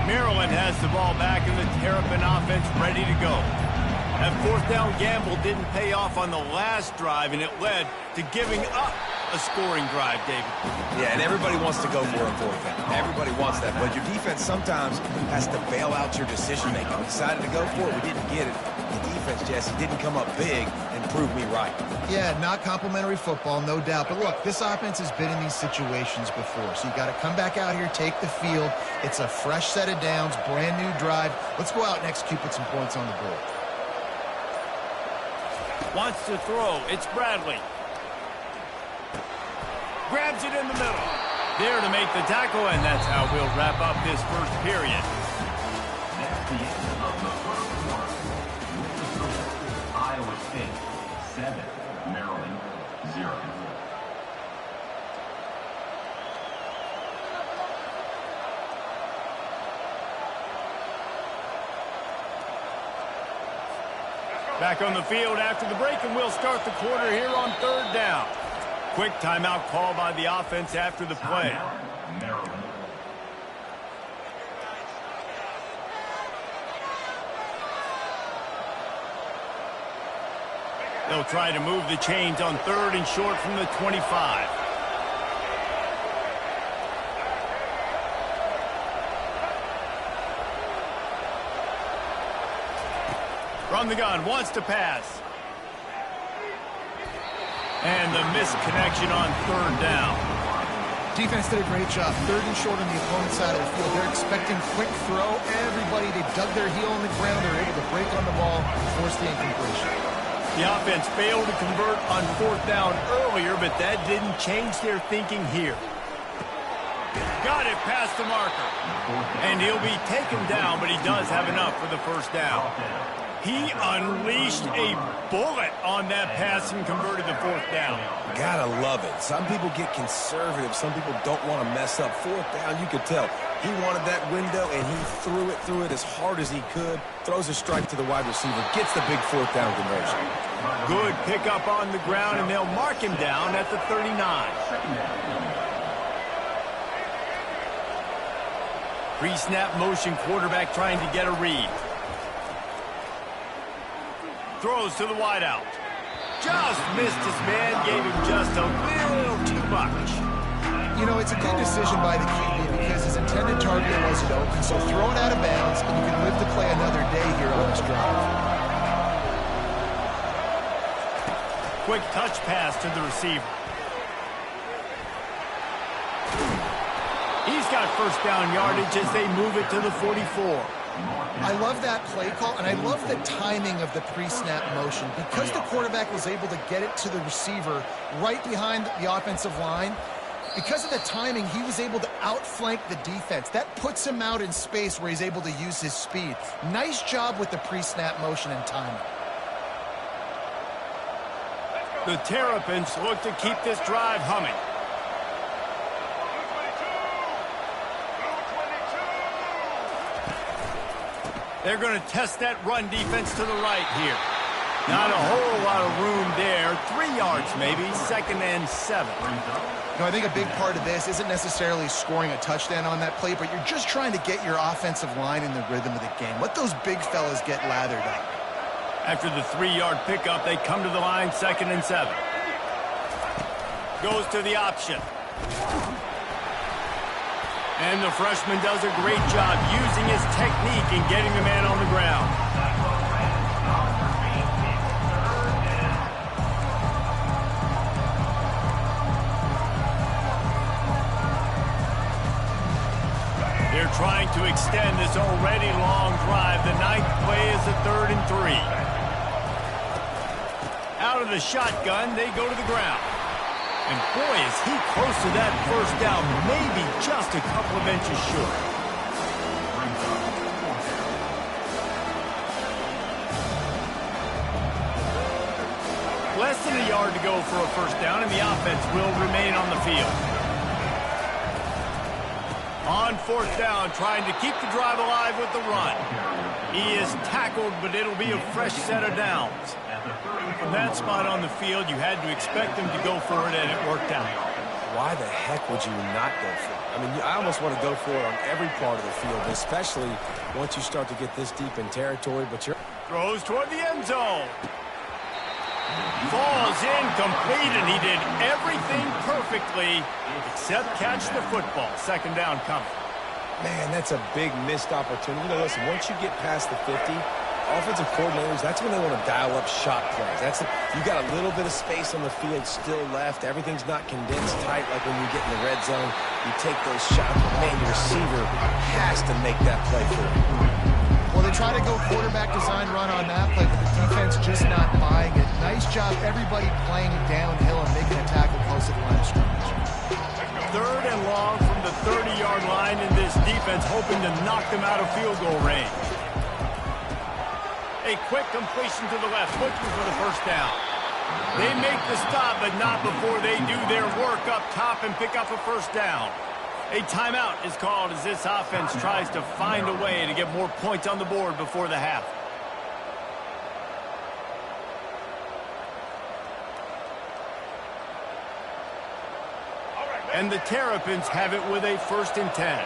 Maryland has the ball back in the Terrapin offense ready to go. That 4th down gamble didn't pay off on the last drive, and it led to giving up a scoring drive, David. Yeah, and everybody wants to go for a 4th down. Everybody wants that, but your defense sometimes has to bail out your decision-making. We decided to go for it. We didn't get it. The defense, Jesse, didn't come up big and prove me right. Yeah, not complimentary football, no doubt. But look, this offense has been in these situations before, so you got to come back out here, take the field. It's a fresh set of downs, brand new drive. Let's go out and execute, put some points on the board. Wants to throw. It's Bradley. Grabs it in the middle. There to make the tackle, and that's how we'll wrap up this first period. That's the end of the first quarter. With the score, Iowa State 7, Maryland 0. Back on the field after the break, and we'll start the quarter here on 3rd down. Quick timeout call by the offense after the play. Maryland. They'll try to move the chains on 3rd and short from the 25. From the gun, wants to pass. And the misconnection on 3rd down. Defense did a great job. 3rd and short on the opponent's side of the field. They're expecting quick throw. Everybody, they dug their heel on the ground. They're able to break on the ball, force the incompletion. The offense failed to convert on 4th down earlier, but that didn't change their thinking here. Got it past the marker. And he'll be taken down, but he does have enough for the 1st down. He unleashed a bullet on that pass and converted the 4th down. Gotta love it. Some people get conservative. Some people don't want to mess up. 4th down, you could tell. He wanted that window, and he threw it as hard as he could. Throws a strike to the wide receiver. Gets the big 4th down conversion. Good pickup on the ground, and they'll mark him down at the 39. Pre-snap motion quarterback trying to get a read. Throws to the wideout. Just missed his man, gave him just a little too much. You know, it's a good decision by the QB because his intended target wasn't open, so throw it out of bounds, and you can live to play another day here on this drive. Quick touch pass to the receiver. He's got 1st down yardage as they move it to the 44. I love that play call, and I love the timing of the pre-snap motion. Because the quarterback was able to get it to the receiver right behind the offensive line, because of the timing, he was able to outflank the defense. That puts him out in space where he's able to use his speed. Nice job with the pre-snap motion and timing. The Terrapins look to keep this drive humming. They're going to test that run defense to the right here. Not a whole lot of room there. 3 yards maybe, 2nd and 7. You know, I think a big part of this isn't necessarily scoring a touchdown on that play, but you're just trying to get your offensive line in the rhythm of the game. Let those big fellas get lathered up. After the 3-yard pickup, they come to the line, 2nd and 7. Goes to the option. And the freshman does a great job using his technique and getting the man on the ground. They're trying to extend this already long drive. The ninth play is a 3rd and 3. Out of the shotgun, they go to the ground. And boy, is he close to that first down, maybe just a couple of inches short. Less than a yard to go for a first down, and the offense will remain on the field. On 4th down, trying to keep the drive alive with the run. He is tackled, but it'll be a fresh set of downs. From that spot on the field, you had to expect him to go for it, and it worked out. Why the heck would you not go for it? I mean, I almost want to go for it on every part of the field, especially once you start to get this deep in territory. But you're throws toward the end zone. Falls incomplete, and he did everything perfectly except catch the football. 2nd down coming. Man, that's a big missed opportunity. You know, listen, once you get past the 50, offensive coordinators, that's when they want to dial up shot plays. You got a little bit of space on the field still left. Everything's not condensed tight like when you get in the red zone. You take those shots, but man, your receiver has to make that play for you. Well, they try to go quarterback design run on that play, but the defense just not buying it. Nice job, everybody playing downhill and making a tackle close to the line of scrimmage. 3rd and long from the 30-yard line, and this defense hoping to knock them out of field goal range. A quick completion to the left, looking for the first down. They make the stop, but not before they do their work up top and pick up a first down. A timeout is called as this offense tries to find a way to get more points on the board before the half. And the Terrapins have it with a 1st and 10.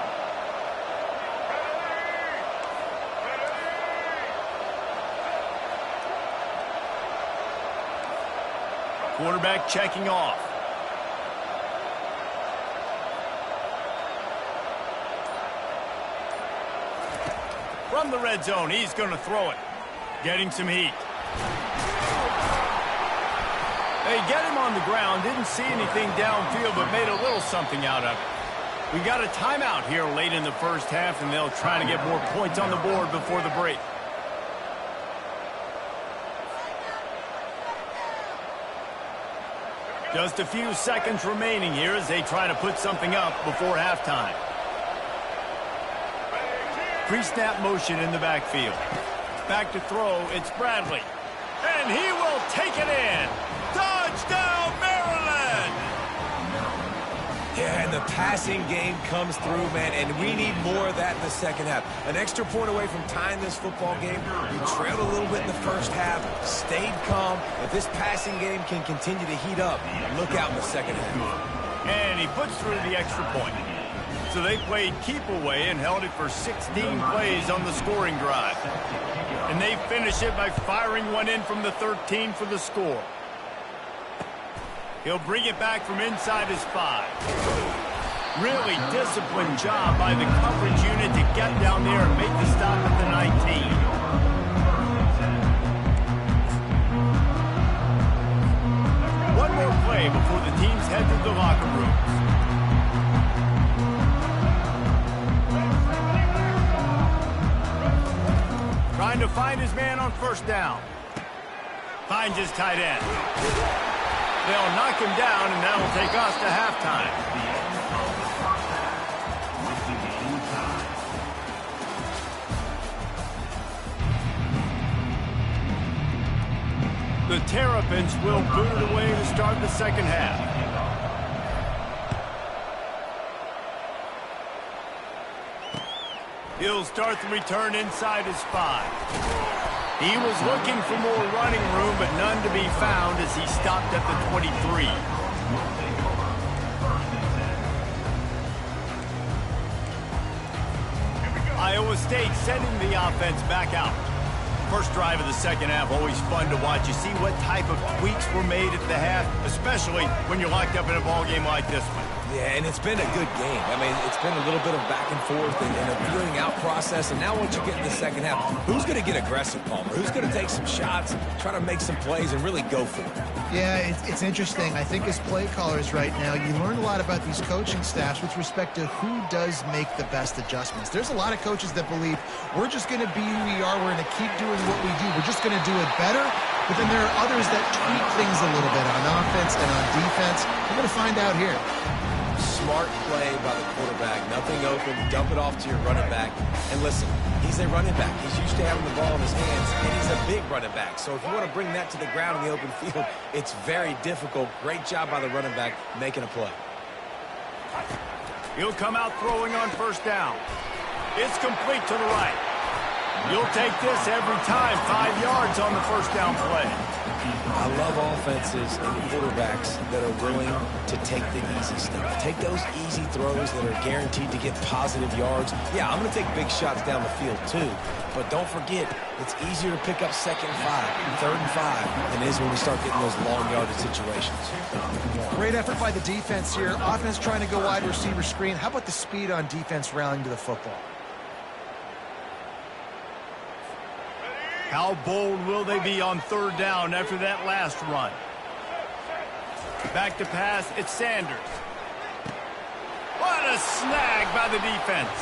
Quarterback checking off. From the red zone, he's going to throw it. Getting some heat. They get him on the ground, didn't see anything downfield, but made a little something out of it. We got a timeout here late in the first half, and they'll try to get more points on the board before the break. Just a few seconds remaining here as they try to put something up before halftime. Pre-snap motion in the backfield. Back to throw, it's Bradley. And he will take it in. Touchdown, Maryland! Yeah, and the passing game comes through, man, and we need more of that in the second half. An extra point away from tying this football game. We trailed a little bit in the first half, stayed calm. If this passing game can continue to heat up, look out in the second half. And he puts through the extra point. So they played keep away and held it for 16 plays on the scoring drive. And they finish it by firing one in from the 13 for the score. He'll bring it back from inside his 5. Really disciplined job by the coverage unit to get down there and make the stop at the 19. One more play before the teams head to the locker rooms. Trying to find his man on first down. Finds his tight end. They'll knock him down, and that'll take us to halftime. The Terrapins will boot it away to start the second half. He'll start the return inside his 5. He was looking for more running room, but none to be found as he stopped at the 23. Iowa State sending the offense back out. First drive of the second half, always fun to watch. You see what type of tweaks were made at the half, especially when you're locked up in a ball game like this one. Yeah, and it's been a good game. I mean, it's been a little bit of back and forth and a feeling out process. And now once you get in the second half, who's going to get aggressive, Palmer? Who's going to take some shots, try to make some plays, and really go for it? Yeah, it's interesting. I think as play callers right now, you learn a lot about these coaching staffs with respect to who does make the best adjustments. There's a lot of coaches that believe we're just going to be who we are. We're going to keep doing what we do. We're just going to do it better. But then there are others that tweak things a little bit on offense and on defense. We're going to find out here. Smart play by the quarterback. Nothing open. Dump it off to your running back. And listen, he's a running back. He's used to having the ball in his hands, and he's a big running back. So if you want to bring that to the ground in the open field, it's very difficult. Great job by the running back making a play. He'll come out throwing on first down. It's complete to the right. You'll take this every time. 5 yards on the first down play. I love offenses and quarterbacks that are willing to take the easy stuff. Take those easy throws that are guaranteed to get positive yards. Yeah, I'm going to take big shots down the field too. But don't forget, it's easier to pick up 2nd and 5, 3rd and 5 than it is when we start getting those long yardage situations. Great effort by the defense here. Offense trying to go wide receiver screen. How about the speed on defense rallying to the football? How bold will they be on 3rd down after that last run? Back to pass, it's Sanders. What a snag by the defense.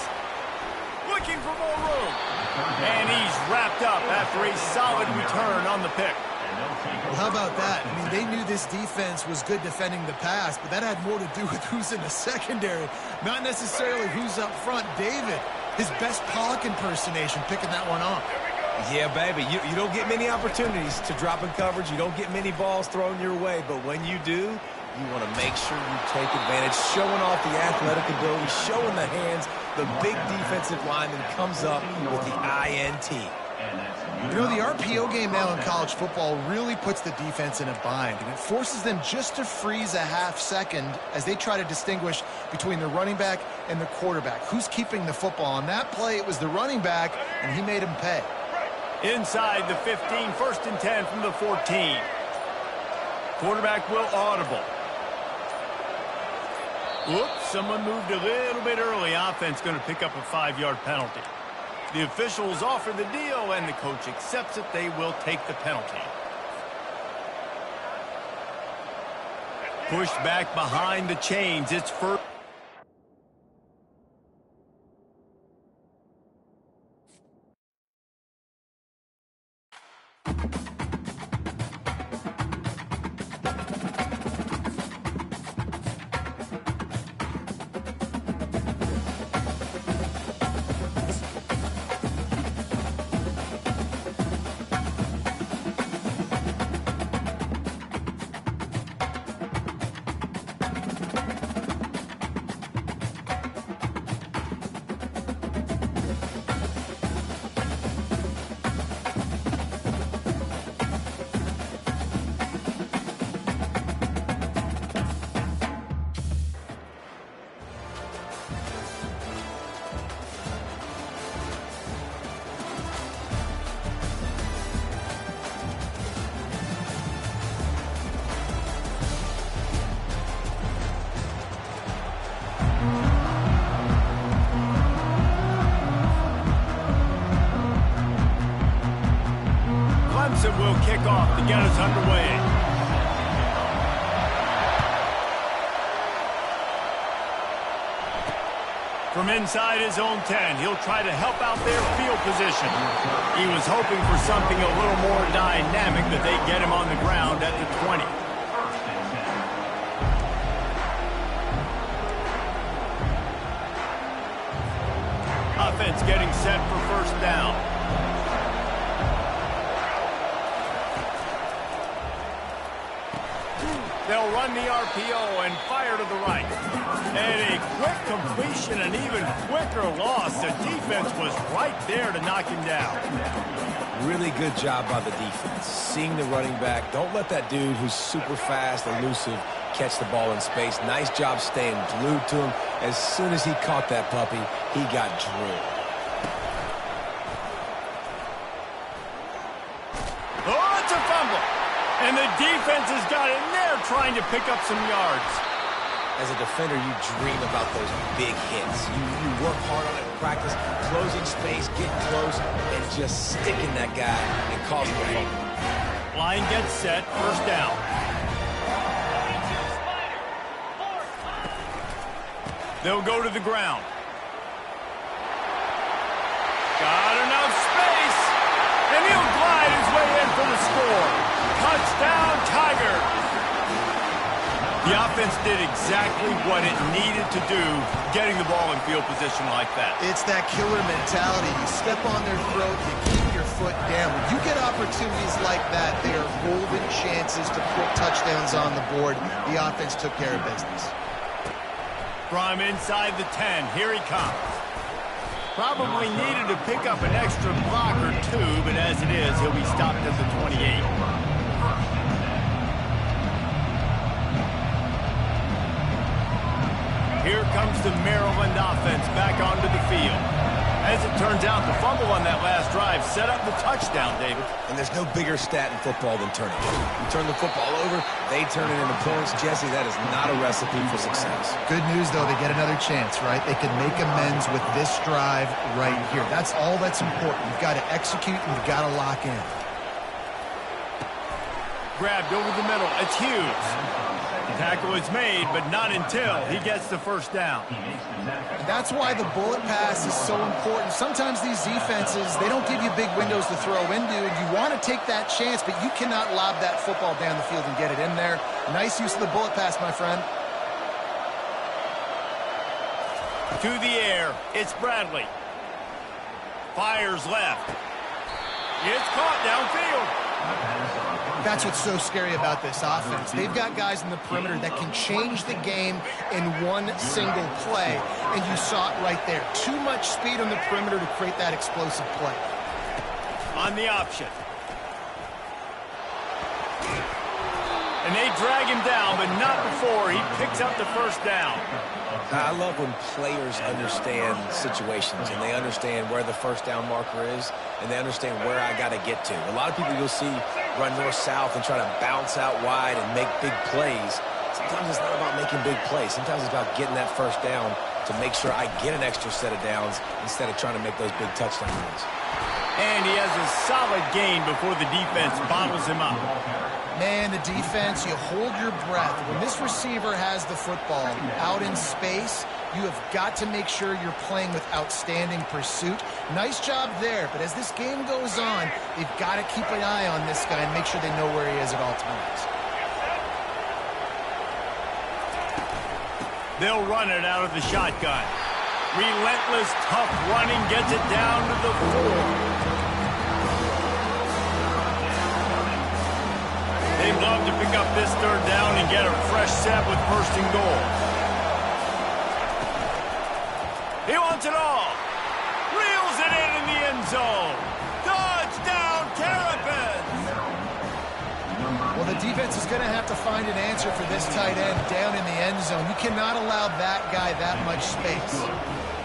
Looking for more room. And he's wrapped up after a solid return on the pick. Well, how about that? I mean, they knew this defense was good defending the pass, but that had more to do with who's in the secondary, not necessarily who's up front. David, his best Pollock impersonation, picking that one off. Yeah, baby, you don't get many opportunities to drop in coverage. You don't get many balls thrown your way, but when you do, you want to make sure you take advantage, showing off the athletic ability, showing the hands. The big defensive lineman comes up with the INT. You know, the RPO game now in college football really puts the defense in a bind, and it forces them just to freeze a half second as they try to distinguish between the running back and the quarterback. Who's keeping the football? On that play, it was the running back, and he made him pay. Inside the 15, 1st and 10 from the 14. Quarterback will audible. Whoops, someone moved a little bit early. Offense going to pick up a 5-yard penalty. The officials offer the deal, and the coach accepts it. They will take the penalty. Pushed back behind the chains. It's first. Will kick off to get us underway. From inside his own 10, he'll try to help out their field position. He was hoping for something a little more dynamic, that they get him on the ground at the 20. Offense getting set for 1st down. They'll run the RPO and fire to the right. And a quick completion, an even quicker loss. The defense was right there to knock him down. Really good job by the defense. Seeing the running back. Don't let that dude who's super fast, elusive, catch the ball in space. Nice job staying glued to him. As soon as he caught that puppy, he got drilled. Oh, it's a fumble. And the defense has got in there trying to pick up some yards. As a defender, you dream about those big hits. You work hard on it in practice, closing space, getting close, and just sticking that guy and causing the fumble. Line gets set, first down. They'll go to the ground. Got enough space, and he'll glide his way in for the score. Touchdown, Tiger. The offense did exactly what it needed to do, getting the ball in field position like that. It's that killer mentality. You step on their throat, you keep your foot down. When you get opportunities like that, they are golden chances to put touchdowns on the board. The offense took care of business. From inside the 10, here he comes. Probably needed to pick up an extra block or two, but as it is, he'll be stopped at the 28. Here comes the Maryland offense back onto the field. As it turns out, the fumble on that last drive set up the touchdown, David. And there's no bigger stat in football than turnovers. You turn the football over, they turn it into points. Jesse, that is not a recipe for success. Good news, though, they get another chance, right? They can make amends with this drive right here. That's all that's important. You've got to execute and you've got to lock in. Grabbed over the middle. It's Hughes. The tackle is made, but not until he gets the first down. That's why the bullet pass is so important. Sometimes these defenses, they don't give you big windows to throw into, and you want to take that chance, but you cannot lob that football down the field and get it in there. Nice use of the bullet pass, my friend. To the air, it's Bradley. Fires left. It's caught downfield. That's what's so scary about this offense. They've got guys in the perimeter that can change the game in one single play, and you saw it right there. Too much speed on the perimeter to create that explosive play. On the option. And they drag him down, but not before he picks up the first down. I love when players understand situations and they understand where the first down marker is and they understand where I got to get to. A lot of people you'll see run north-south and try to bounce out wide and make big plays. Sometimes it's not about making big plays. Sometimes it's about getting that first down to make sure I get an extra set of downs instead of trying to make those big touchdown runs. And he has a solid gain before the defense bottles him up. Man, the defense, you hold your breath. When this receiver has the football out in space, you have got to make sure you're playing with outstanding pursuit. Nice job there, but as this game goes on, they've got to keep an eye on this guy and make sure they know where he is at all times. They'll run it out of the shotgun. Relentless, tough running gets it down to the 4. They'd love to pick up this third down and get a fresh set with first and goal. He wants it all. Reels it in the end zone. Touchdown, Terrapins! Well, the defense is going to have to find an answer for this tight end down in the end zone. You cannot allow that guy that much space.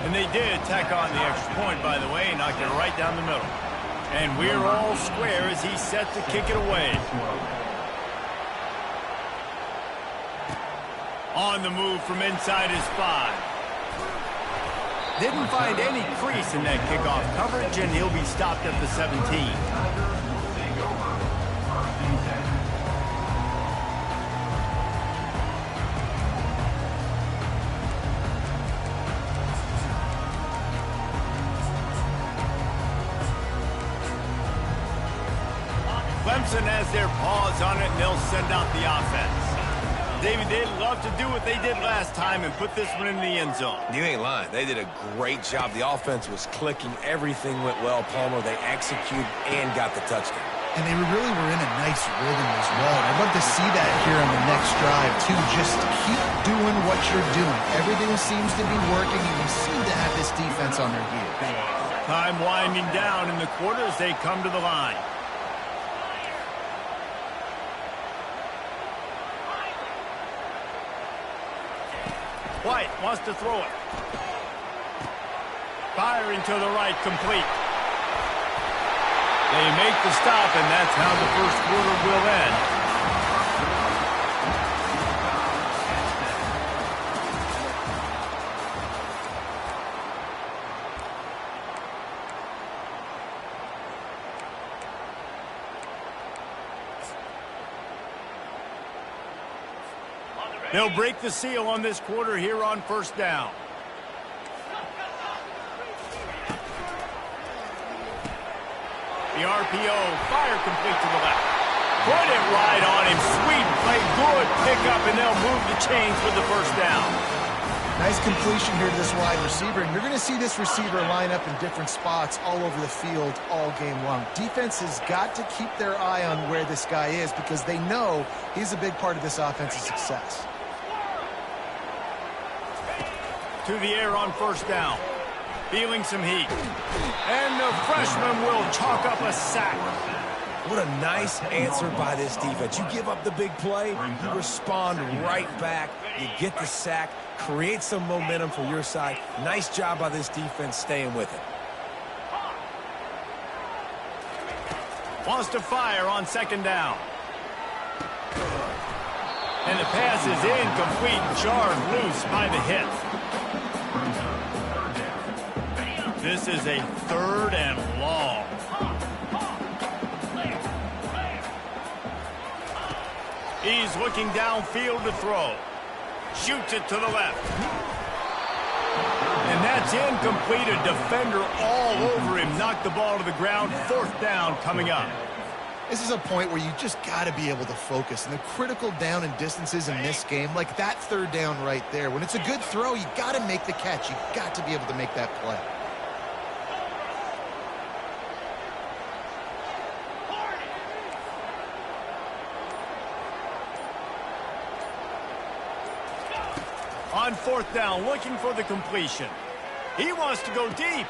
And they did tack on the extra point, by the way, and knocked it right down the middle. And we're all square as he's set to kick it away. On the move from inside his 5. Didn't find any crease in that kickoff coverage, and he'll be stopped at the 17. Clemson has their paws on it, and they'll send out the offense. David, they'd love to do what they did last time and put this one in the end zone. You ain't lying. They did a great job. The offense was clicking. Everything went well, Palmer. They executed and got the touchdown. And they really were in a nice rhythm as well. I'd love to see that here on the next drive, too. Just keep doing what you're doing. Everything seems to be working, and you seem to have this defense on their heels. Time winding down in the quarter as they come to the line. White wants to throw it. Firing to the right, complete. They make the stop, and that's how the first quarter will end. They'll break the seal on this quarter here on first down. The RPO, fire complete to the left. Put it right on him. Sweet play, good pickup, and they'll move the chains with the first down. Nice completion here to this wide receiver, and you're going to see this receiver line up in different spots all over the field all game long. Defense has got to keep their eye on where this guy is because they know he's a big part of this offense's success. To the air on first down. Feeling some heat. And the freshman will chalk up a sack. What a nice answer by this defense. You give up the big play, you respond right back, you get the sack, create some momentum for your side. Nice job by this defense staying with it. Wants to fire on second down. And the pass is incomplete, jarred loose by the hit. This is a 3rd and long. He's looking downfield to throw. Shoots it to the left. And that's incomplete. A defender all over him. Knocked the ball to the ground. 4th down coming up. This is a point where you just got to be able to focus. And the critical down and distances in this game, like that 3rd down right there. When it's a good throw, you got to make the catch. You got to be able to make that play. On 4th down, looking for the completion. He wants to go deep.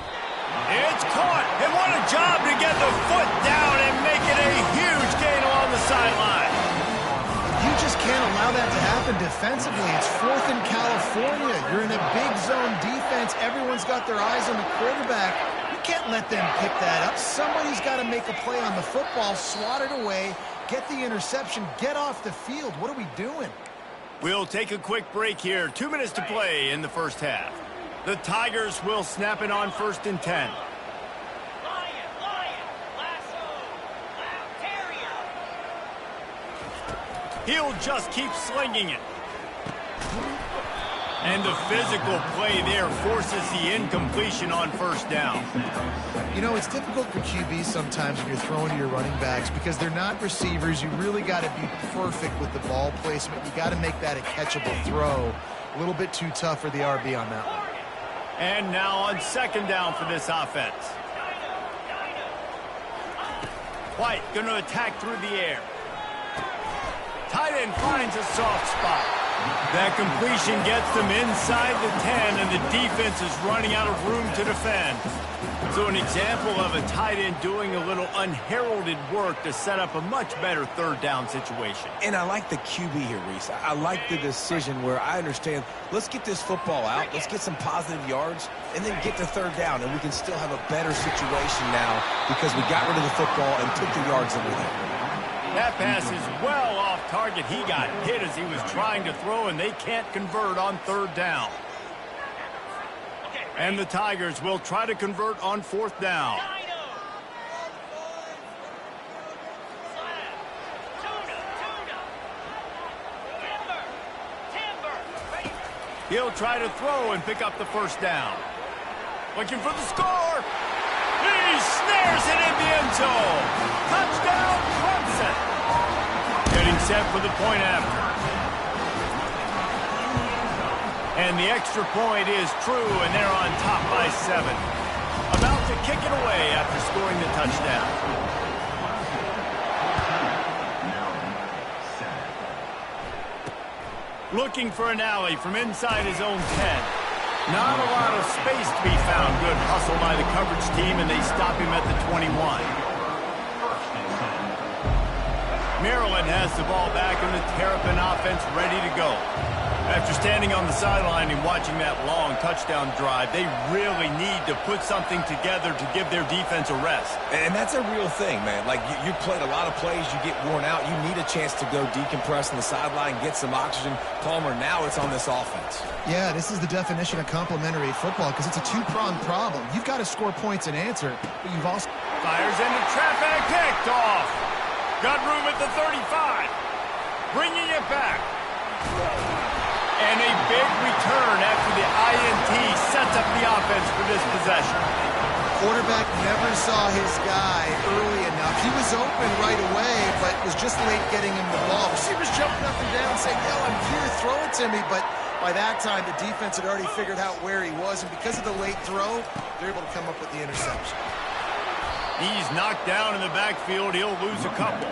It's caught. And what a job to get the foot down and make it a huge gain along the sideline. You just can't allow that to happen defensively. It's 4th in California. You're in a big zone defense. Everyone's got their eyes on the quarterback. You can't let them pick that up. Somebody's got to make a play on the football, swat it away, get the interception, get off the field. What are we doing? We'll take a quick break here. 2 minutes to play in the first half. The Tigers will snap it on 1st and 10. He'll just keep slinging it. And the physical play there forces the incompletion on 1st down. You know, it's difficult for QBs sometimes when you're throwing to your running backs because they're not receivers. You really got to be perfect with the ball placement. You got to make that a catchable throw. A little bit too tough for the RB on that one. And now on 2nd down for this offense. White going to attack through the air. Tight end finds a soft spot. That completion gets them inside the 10, and the defense is running out of room to defend. So an example of a tight end doing a little unheralded work to set up a much better 3rd down situation. And I like the QB here, Reese. I like the decision where I understand, let's get this football out, let's get some positive yards, and then get to 3rd down, and we can still have a better situation now because we got rid of the football and took the yards that we had. That pass is well off target. He got hit as he was trying to throw, and they can't convert on 3rd down. And the Tigers will try to convert on 4th down. He'll try to throw and pick up the 1st down. Looking for the score. He snares it in the end zone. Touchdown, Clemson. Getting set for the point after. And the extra point is true, and they're on top by 7. About to kick it away after scoring the touchdown. Looking for an alley from inside his own 10. Not a lot of space to be found. Good hustle by the coverage team, and they stop him at the 21. Maryland has the ball back, and the Terrapin offense ready to go. After standing on the sideline and watching that long touchdown drive, they really need to put something together to give their defense a rest. And that's a real thing, man. Like, you played a lot of plays, you get worn out, you need a chance to go decompress on the sideline, get some oxygen. Palmer, now it's on this offense. Yeah, this is the definition of complementary football because it's a two-pronged problem. You've got to score points and answer, but you've also... Fires into traffic, picked off. Got room at the 35. Bringing it back. big return after the INT sets up the offense for this possession. Quarterback never saw his guy early enough. He was open right away, but was just late getting him the ball. Receivers jumping up and down saying, yo, I'm here, throw it to me. But by that time, the defense had already figured out where he was, and because of the late throw, they're able to come up with the interception. He's knocked down in the backfield. He'll lose a couple.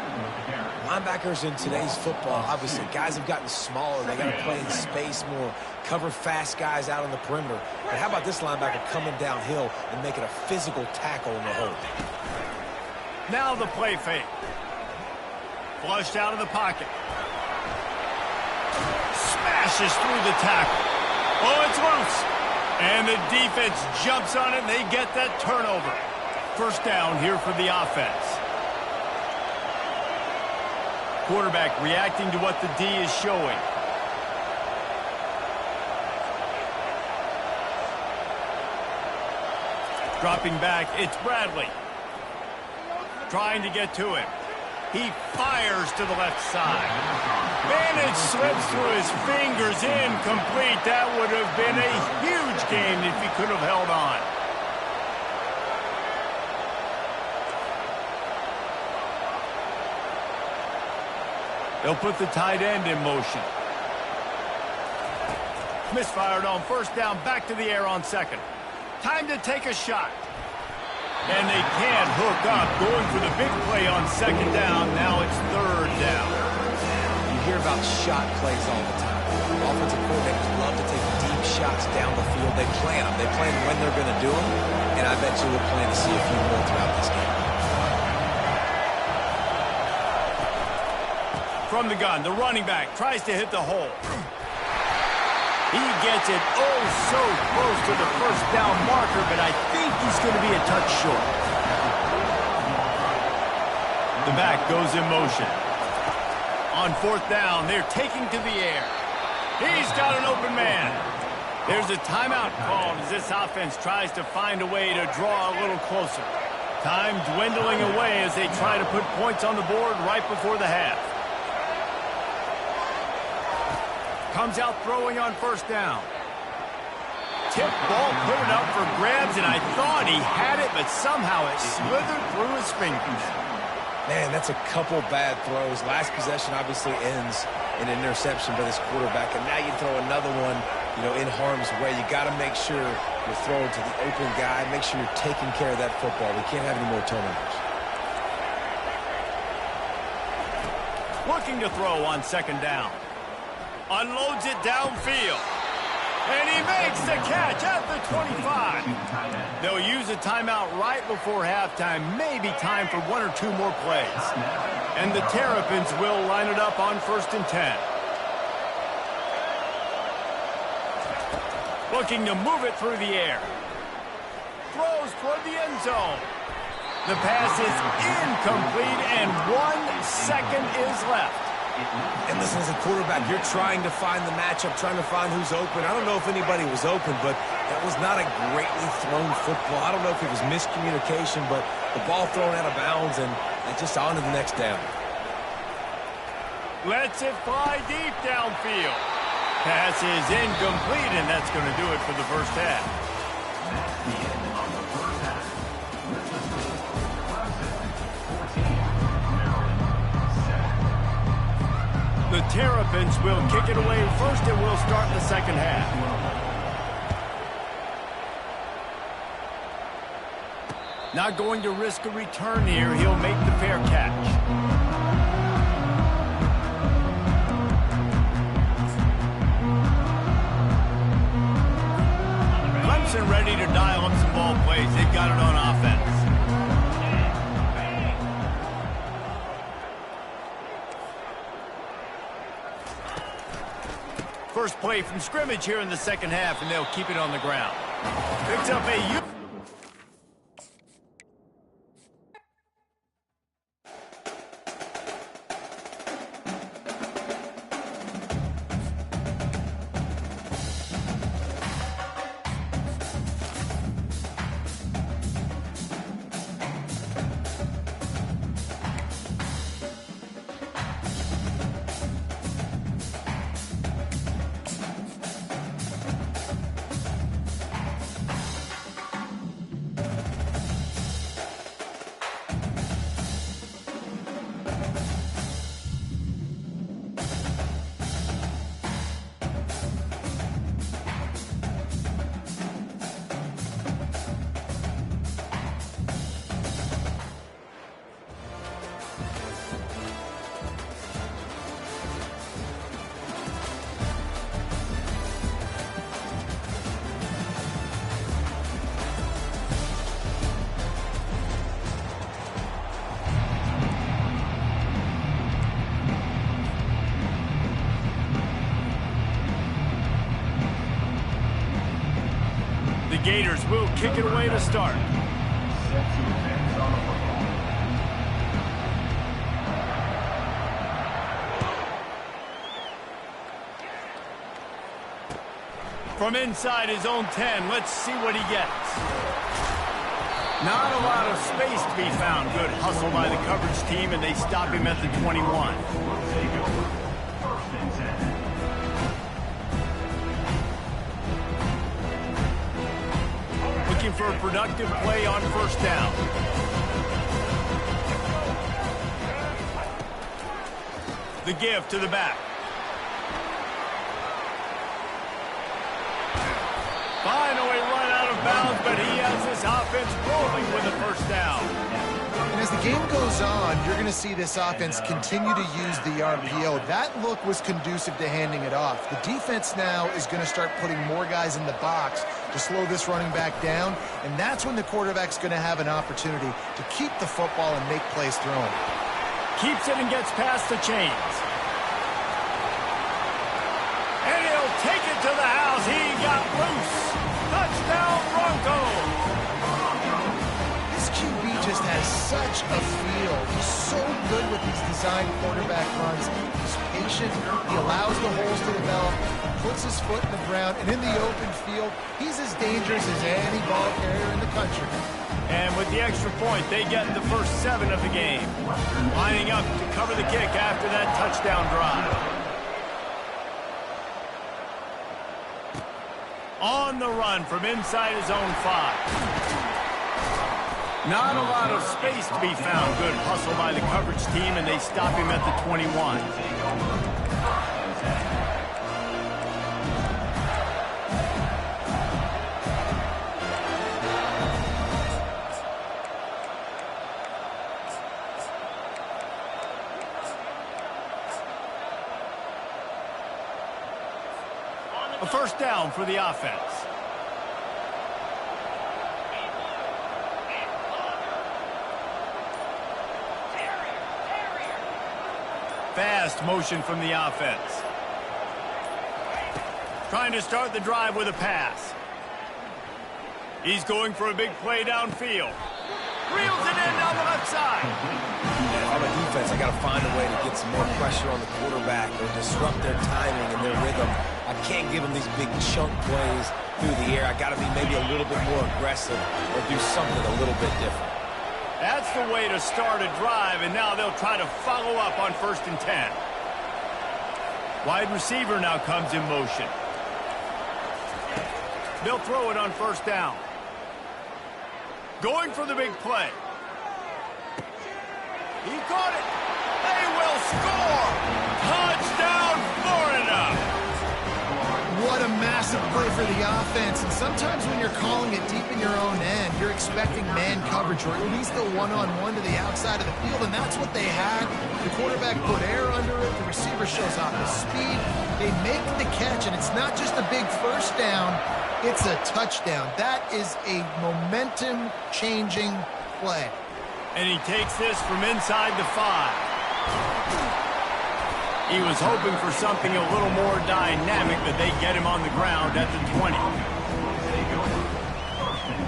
Linebackers in today's football, obviously, guys have gotten smaller. They got to play in space more, cover fast guys out on the perimeter. But how about this linebacker coming downhill and making a physical tackle in the hole? Now the play fake. Flushed out of the pocket. Smashes through the tackle. Oh, it's loose. And the defense jumps on it, and they get that turnover. First down here for the offense. Quarterback reacting to what the D is showing. Dropping back, it's Bradley. Trying to get to him. He fires to the left side. And it slips through his fingers, incomplete. That would have been a huge gain if he could have held on. They'll put the tight end in motion. Misfired on first down, back to the air on second. Time to take a shot. And they can't hook up, going for the big play on second down. Now it's third down. You hear about shot plays all the time. Offensive coordinators love to take deep shots down the field. They plan them. They plan when they're going to do them. And I bet you we'll plan to see a few more throughout this game. From the gun, the running back tries to hit the hole. He gets it oh so close to the first down marker, but I think he's going to be a touch short. The back goes in motion. On fourth down, they're taking to the air. He's got an open man. There's a timeout called as this offense tries to find a way to draw a little closer. Time dwindling away as they try to put points on the board right before the half. Comes out throwing on first down. Tip ball, put it up for grabs, and I thought he had it, but somehow it slithered through his fingers. Man, that's a couple bad throws. Last possession obviously ends in an interception by this quarterback, and now you throw another one, in harm's way. You got to make sure you're throwing to the open guy. Make sure you're taking care of that football. We can't have any more turnovers. Looking to throw on second down. Unloads it downfield. And he makes the catch at the 25. They'll use a timeout right before halftime. Maybe time for one or two more plays. And the Terrapins will line it up on 1st and 10. Looking to move it through the air. Throws toward the end zone. The pass is incomplete, and 1 second is left. And listen, as a quarterback, you're trying to find the matchup, trying to find who's open. I don't know if anybody was open, but that was not a greatly thrown football. I don't know if it was miscommunication, but the ball thrown out of bounds and just on to the next down. Lets it fly deep downfield. Pass is incomplete, and that's going to do it for the first half. The Terrapins will kick it away first, and we'll start the second half. Not going to risk a return here. He'll make the fair catch. Clemson ready to dial up some ball plays. They've got it on offense. First play from scrimmage here in the second half, and they'll keep it on the ground. Picks up a... Gators will kick it away to start. Set to advance on the football. From inside his own 10, let's see what he gets. Not a lot of space to be found. Good hustle by the coverage team, and they stop him at the 21. Take over. First and 10. Looking for a productive play on first down. The give to the back. Finally run out of bounds, but he has this offense rolling with a first down. And as the game goes on, you're going to see this offense continue to use the RPO. That look was conducive to handing it off. The defense now is going to start putting more guys in the box to slow this running back down, and that's when the quarterback's going to have an opportunity to keep the football and make plays thrown. Keeps it and gets past the chains. And he'll take it to the house. He got loose. Touchdown, Broncos. This QB just has such a feel. He's so good with these design quarterback runs. He's patient. He allows the holes to develop, puts his foot in the ground, and in the open field, he's as dangerous as any ball carrier in the country. And with the extra point, they get the first 7 of the game. Lining up to cover the kick after that touchdown drive. On the run from inside his own 5. Not a lot of space to be found. Good hustle by the coverage team, and they stop him at the 21. A first down for the offense. Fast motion from the offense. Trying to start the drive with a pass. He's going for a big play downfield. Reels it in down the left side. If I'm a defense, I got to find a way to get some more pressure on the quarterback or disrupt their timing and their rhythm. I can't give them these big chunk plays through the air. I got to be maybe a little bit more aggressive or do something a little bit different. That's the way to start a drive, and now they'll try to follow up on 1st and 10. Wide receiver now comes in motion. They'll throw it on first down. Going for the big play. He caught it. They will score. Touchdown, Florida. What a massive play for the offense. And sometimes when you're calling it deep in your own end, you're expecting man coverage or at least a one-on-one to the outside of the field, and that's what they had. The quarterback put air under it. The receiver shows off his speed. They make the catch, and it's not just a big first down. It's a touchdown. That is a momentum-changing play. And he takes this from inside the 5. He was hoping for something a little more dynamic, but they get him on the ground at the 20. Take over. First and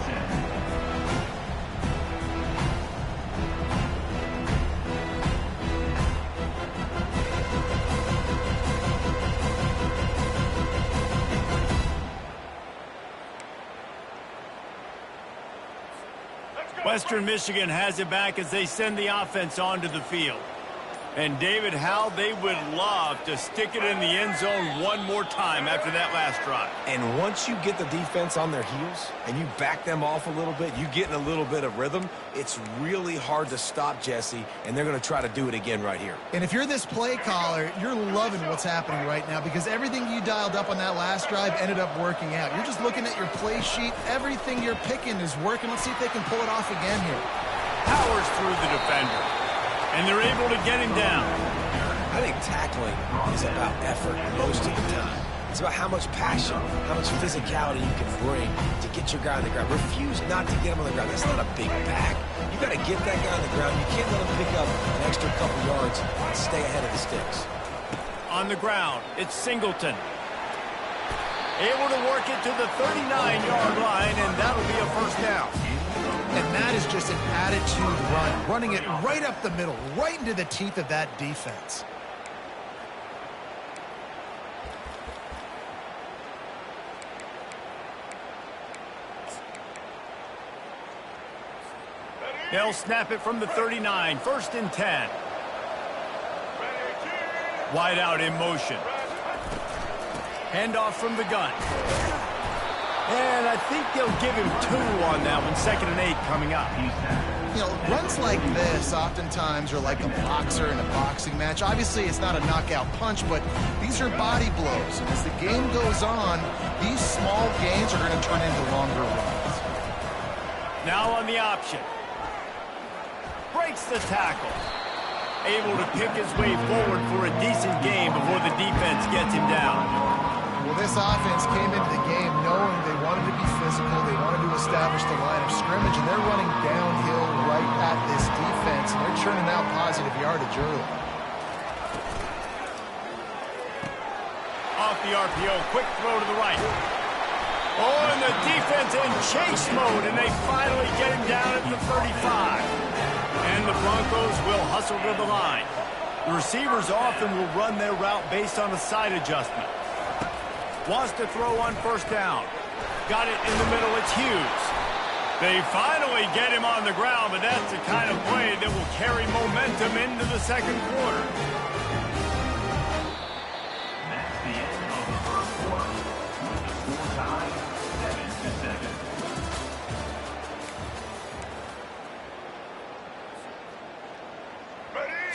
10. Western Michigan has it back as they send the offense onto the field. And David, how they would love to stick it in the end zone one more time after that last drive. And once you get the defense on their heels and you back them off a little bit, you get in a little bit of rhythm, it's really hard to stop Jesse, and they're going to try to do it again right here. And if you're this play caller, you're loving what's happening right now because everything you dialed up on that last drive ended up working out. You're just looking at your play sheet. Everything you're picking is working. Let's see if they can pull it off again here. Powers through the defender. And they're able to get him down. I think tackling is about effort most of the time. It's about how much passion, how much physicality you can bring to get your guy on the ground. Refuse not to get him on the ground. That's not a big pack. You got to get that guy on the ground. You can't let him pick up an extra couple yards and stay ahead of the sticks. On the ground, it's Singleton. Able to work it to the 39-yard line, and that'll be a first down. And that is just an attitude run, running it right up the middle, right into the teeth of that defense. They'll snap it from the 39, 1st and 10. Wide out in motion. Handoff from the gun. And I think they'll give him 2 on that one, 2nd and 8 coming up. You know, runs like this oftentimes are like a boxer in a boxing match. Obviously, it's not a knockout punch, but these are body blows. And as the game goes on, these small gains are going to turn into longer runs. Now on the option. Breaks the tackle. Able to pick his way forward for a decent game before the defense gets him down. Well, this offense came into the game knowing they wanted to be physical, they wanted to establish the line of scrimmage, and they're running downhill right at this defense, and they're churning out positive yardage early. Off the RPO, quick throw to the right. Oh, and the defense in chase mode, and they finally get him down at the 35. And the Broncos will hustle to the line. The receivers often will run their route based on a side adjustment. Wants to throw on 1st down. Got it in the middle, it's Hughes. They finally get him on the ground, but that's the kind of play that will carry momentum into the 2nd quarter. That's the end of the 1st quarter. With the score tied 7-7.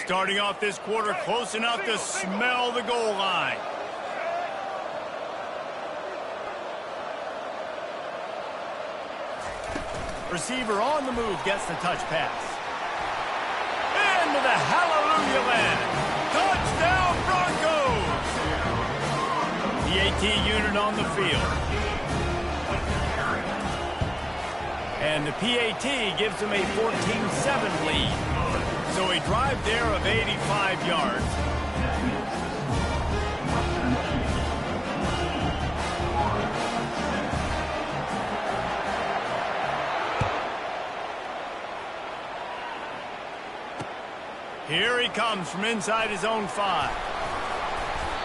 Starting off this quarter close enough to smell the goal line. Receiver on the move gets the touch pass. Into the hallelujah land. Touchdown Broncos! The AT unit on the field. And the PAT gives them a 14-7 lead. So a drive there of 85 yards. Here he comes from inside his own 5.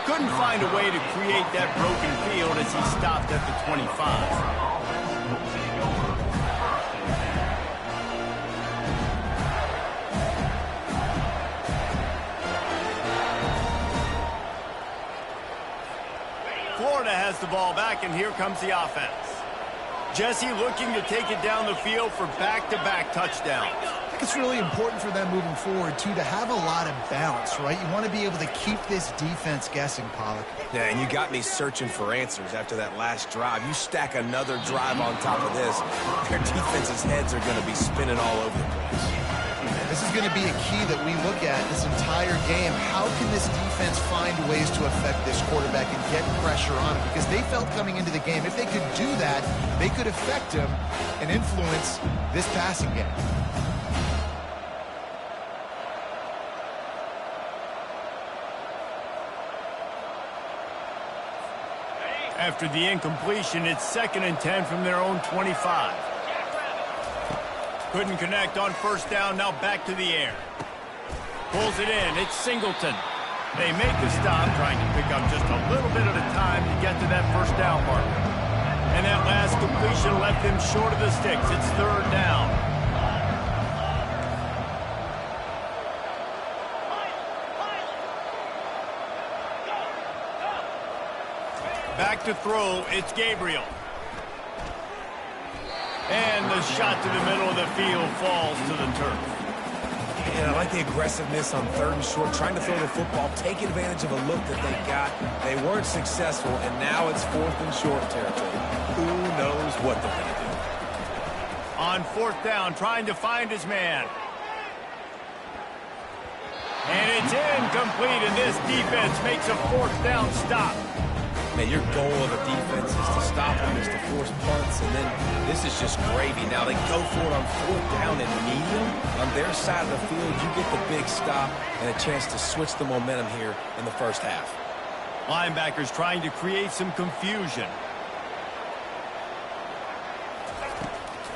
Couldn't find a way to create that broken field as he stopped at the 25. Florida has the ball back, and here comes the offense. Jesse looking to take it down the field for back-to-back touchdowns. I think it's really important for them moving forward, too, to have a lot of balance, right? You want to be able to keep this defense guessing, Pollock. Yeah, and you got me searching for answers after that last drive. You stack another drive on top of this, their defense's heads are going to be spinning all over the place. This is going to be a key that we look at this entire game. How can this defense find ways to affect this quarterback and get pressure on him? Because they felt coming into the game, if they could do that, they could affect him and influence this passing game. After the incompletion, it's 2nd and 10 from their own 25. Couldn't connect on 1st down, now back to the air. Pulls it in, it's Singleton. They make the stop, trying to pick up just a little bit at a time to get to that 1st down marker. And that last completion left them short of the sticks. It's 3rd down. Back to throw, it's Gabriel. And the shot to the middle of the field falls to the turf. And I like the aggressiveness on 3rd and short, trying to throw the football, take advantage of a look that they got. They weren't successful, and now it's 4th and short territory. Who knows what they're going to do? On 4th down, trying to find his man. And it's incomplete, and this defense makes a 4th down stop. Man, your goal of a defense is to stop them, is to force punts, and then this is just gravy. Now they go for it on 4th down and medium. On their side of the field, you get the big stop and a chance to switch the momentum here in the 1st half. Linebackers trying to create some confusion.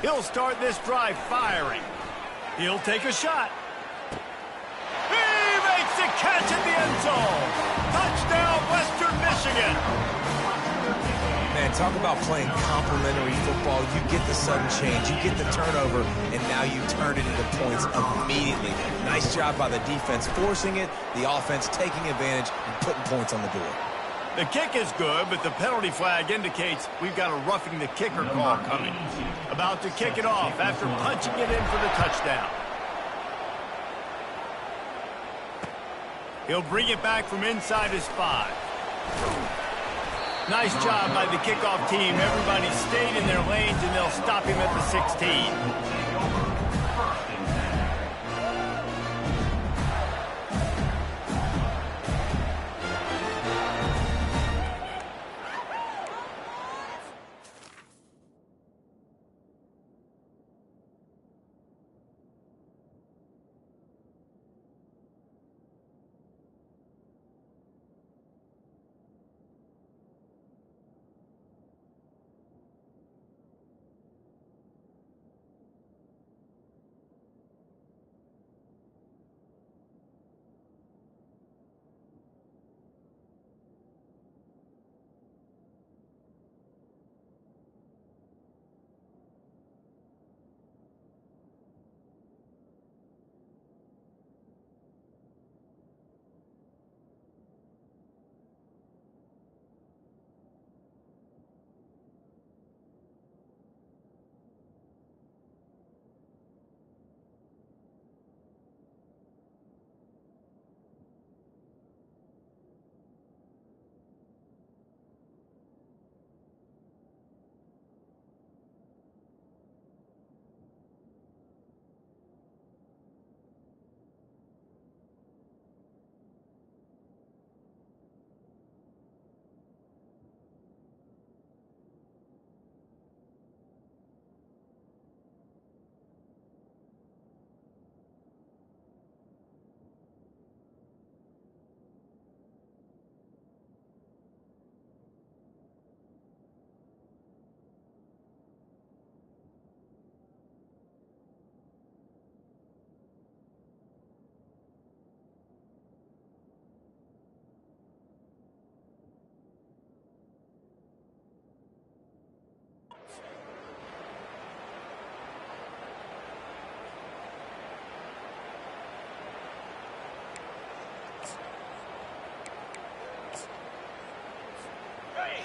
He'll start this drive firing. He'll take a shot. He makes the catch in the end zone. Touchdown, Western Michigan. Man, talk about playing complementary football. You get the sudden change, you get the turnover, and now you turn it into points immediately. Nice job by the defense forcing it, the offense taking advantage and putting points on the board. The kick is good, but the penalty flag indicates we've got a roughing the kicker call coming. About to kick it off after punching it in for the touchdown. He'll bring it back from inside his 5. Nice job by the kickoff team. Everybody stayed in their lanes, and they'll stop him at the 16.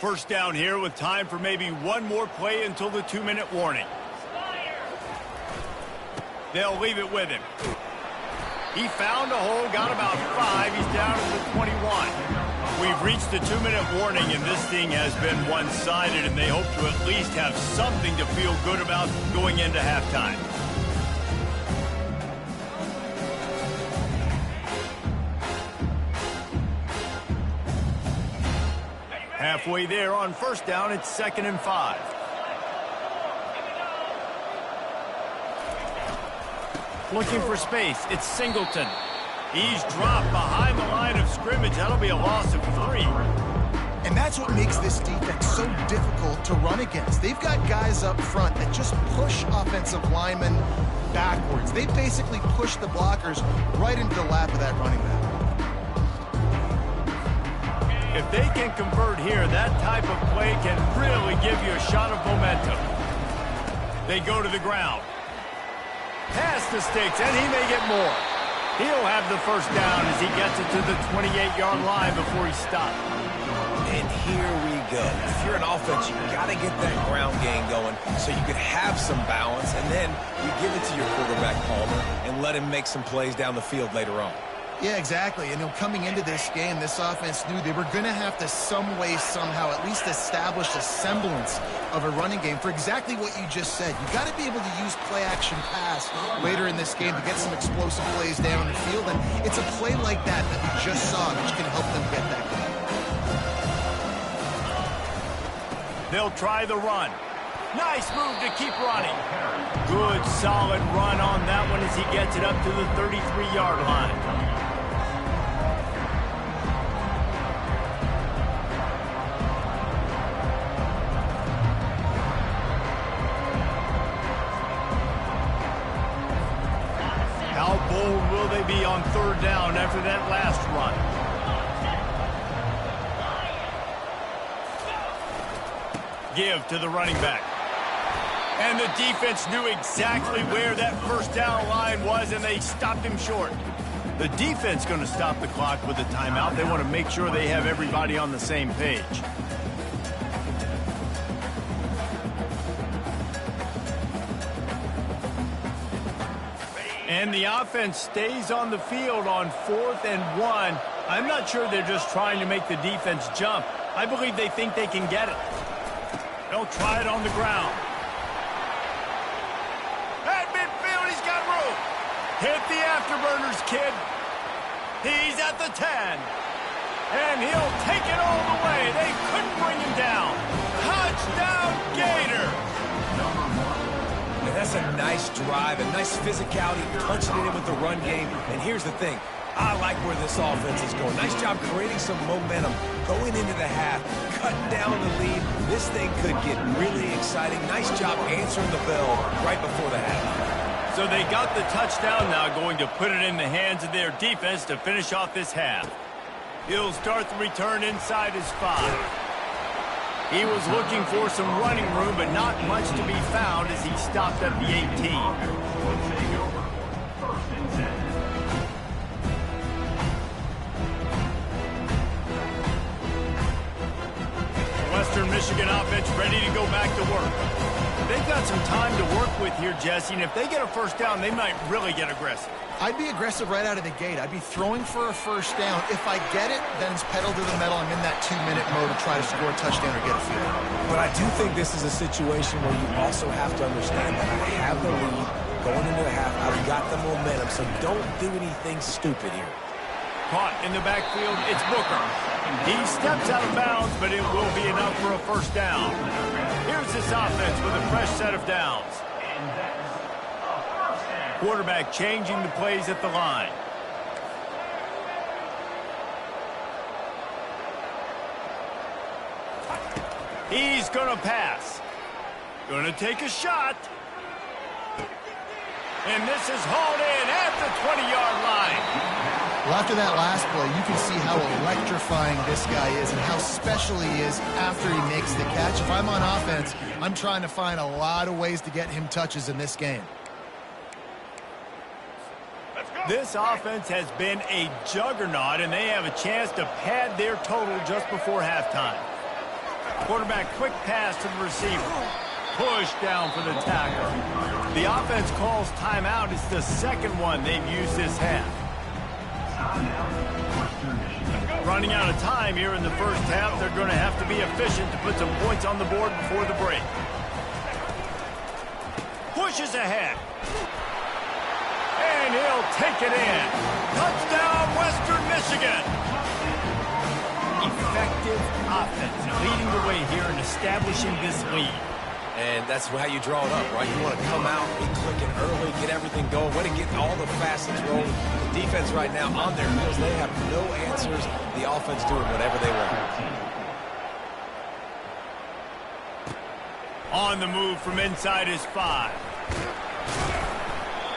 First down here with time for maybe one more play until the 2-minute warning. They'll leave it with him. He found a hole, got about 5. He's down to the 21. We've reached the 2-minute warning, and this thing has been one-sided, and they hope to at least have something to feel good about going into halftime. Halfway there on first down, it's 2nd and 5. Looking for space, it's Singleton. He's dropped behind the line of scrimmage. That'll be a loss of 3. And that's what makes this defense so difficult to run against. They've got guys up front that just push offensive linemen backwards. They basically push the blockers right into the lap of that running back. If they can convert here, that type of play can really give you a shot of momentum. They go to the ground. Past the sticks, and he may get more. He'll have the first down as he gets it to the 28-yard line before he stopped. And here we go. If you're an offense, you got to get that ground game going so you can have some balance, and then you give it to your quarterback, Palmer, and let him make some plays down the field later on. Yeah, exactly. And coming into this game, this offense knew they were going to have to some way, somehow, at least establish a semblance of a running game for exactly what you just said. You got to be able to use play-action pass later in this game to get some explosive plays down the field. And it's a play like that that we just saw which can help them get that going. They'll try the run. Nice move to keep running. Good, solid run on that one as he gets it up to the 33-yard line. be on third down after that last run. Give to the running back. And the defense knew exactly where that first down line was, and they stopped him short. The defense going to stop the clock with a timeout. They want to make sure they have everybody on the same page. And the offense stays on the field on 4th and 1. I'm not sure they're just trying to make the defense jump. I believe they think they can get it. They'll try it on the ground. At midfield, he's got room. Hit the afterburners, kid. He's at the 10. And he'll take it all the way. They couldn't bring him down. Touchdown, Gator. And that's a nice drive, a nice physicality, punching it in with the run game. And here's the thing. I like where this offense is going. Nice job creating some momentum going into the half, cutting down the lead. This thing could get really exciting. Nice job answering the bell right before the half. So they got the touchdown, now going to put it in the hands of their defense to finish off this half. He'll start the return inside his 5. He was looking for some running room, but not much to be found as he stopped at the 18. Western Michigan offense ready to go back to work. They've got some time to work with here, Jesse, and if they get a first down, they might really get aggressive. I'd be aggressive right out of the gate. I'd be throwing for a first down. If I get it, then it's pedal to the metal. I'm in that 2-minute mode to try to score a touchdown or get a field. But I do think this is a situation where you also have to understand that I have the lead going into the half. I've got the momentum, so don't do anything stupid here. Caught in the backfield, it's Booker. He steps out of bounds, but it will be enough for a first down. Here's this offense with a fresh set of downs. Quarterback changing the plays at the line. He's going to pass. Going to take a shot. And this is hauled in at the 20-yard line. Well, after that last play, you can see how electrifying this guy is and how special he is after he makes the catch. If I'm on offense, I'm trying to find a lot of ways to get him touches in this game. This offense has been a juggernaut, and they have a chance to pad their total just before halftime. Quarterback quick pass to the receiver. Push down for the tackle. The offense calls timeout. It's the second one they've used this half. Running out of time here in the first half. They're going to have to be efficient to put some points on the board before the break. Pushes ahead. And he'll take it in. Touchdown, Western Michigan. Effective offense leading the way here and establishing this lead. And that's how you draw it up, right? You want to come out, be clicking early, get everything going, want to get all the facets rolling. The defense right now on their heels, they have no answers. The offense doing whatever they want. On the move from inside his 5.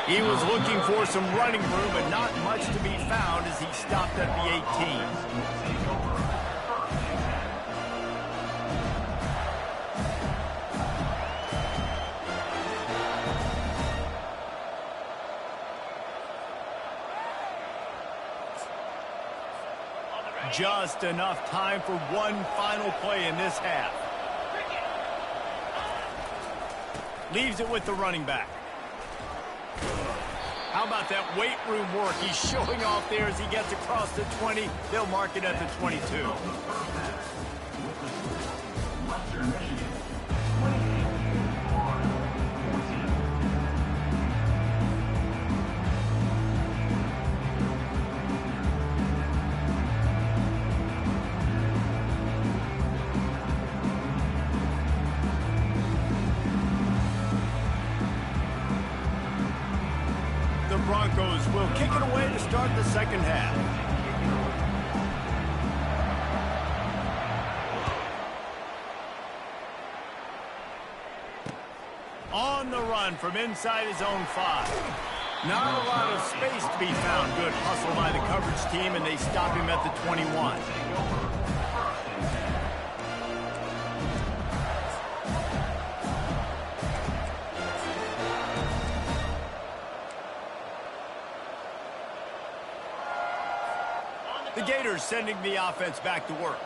He was looking for some running room, but not much to be found as he stopped at the 18. Just enough time for one final play in this half. Leaves it with the running back. How about that weight room work? He's showing off there as he gets across the 20. They'll mark it at the 22. Western Michigan. Broncos will kick it away to start the second half. On the run from inside his own 5. Not a lot of space to be found. Good hustle by the coverage team, and they stop him at the 21. The Gators sending the offense back to work.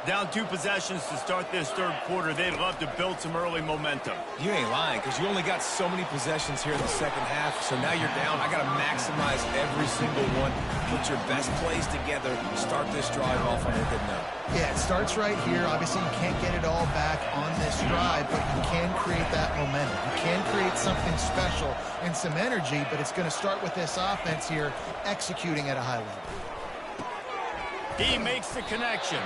Down 2 possessions to start this third quarter. They'd love to build some early momentum. You ain't lying, because you only got so many possessions here in the second half, so now you're down. I got to maximize every single one. Put your best plays together. Start this drive off on a good note. Yeah, it starts right here. Obviously, you can't get it all back on this drive, but you can create that momentum. You can create something special and some energy, but it's going to start with this offense here executing at a high level. He makes the connection.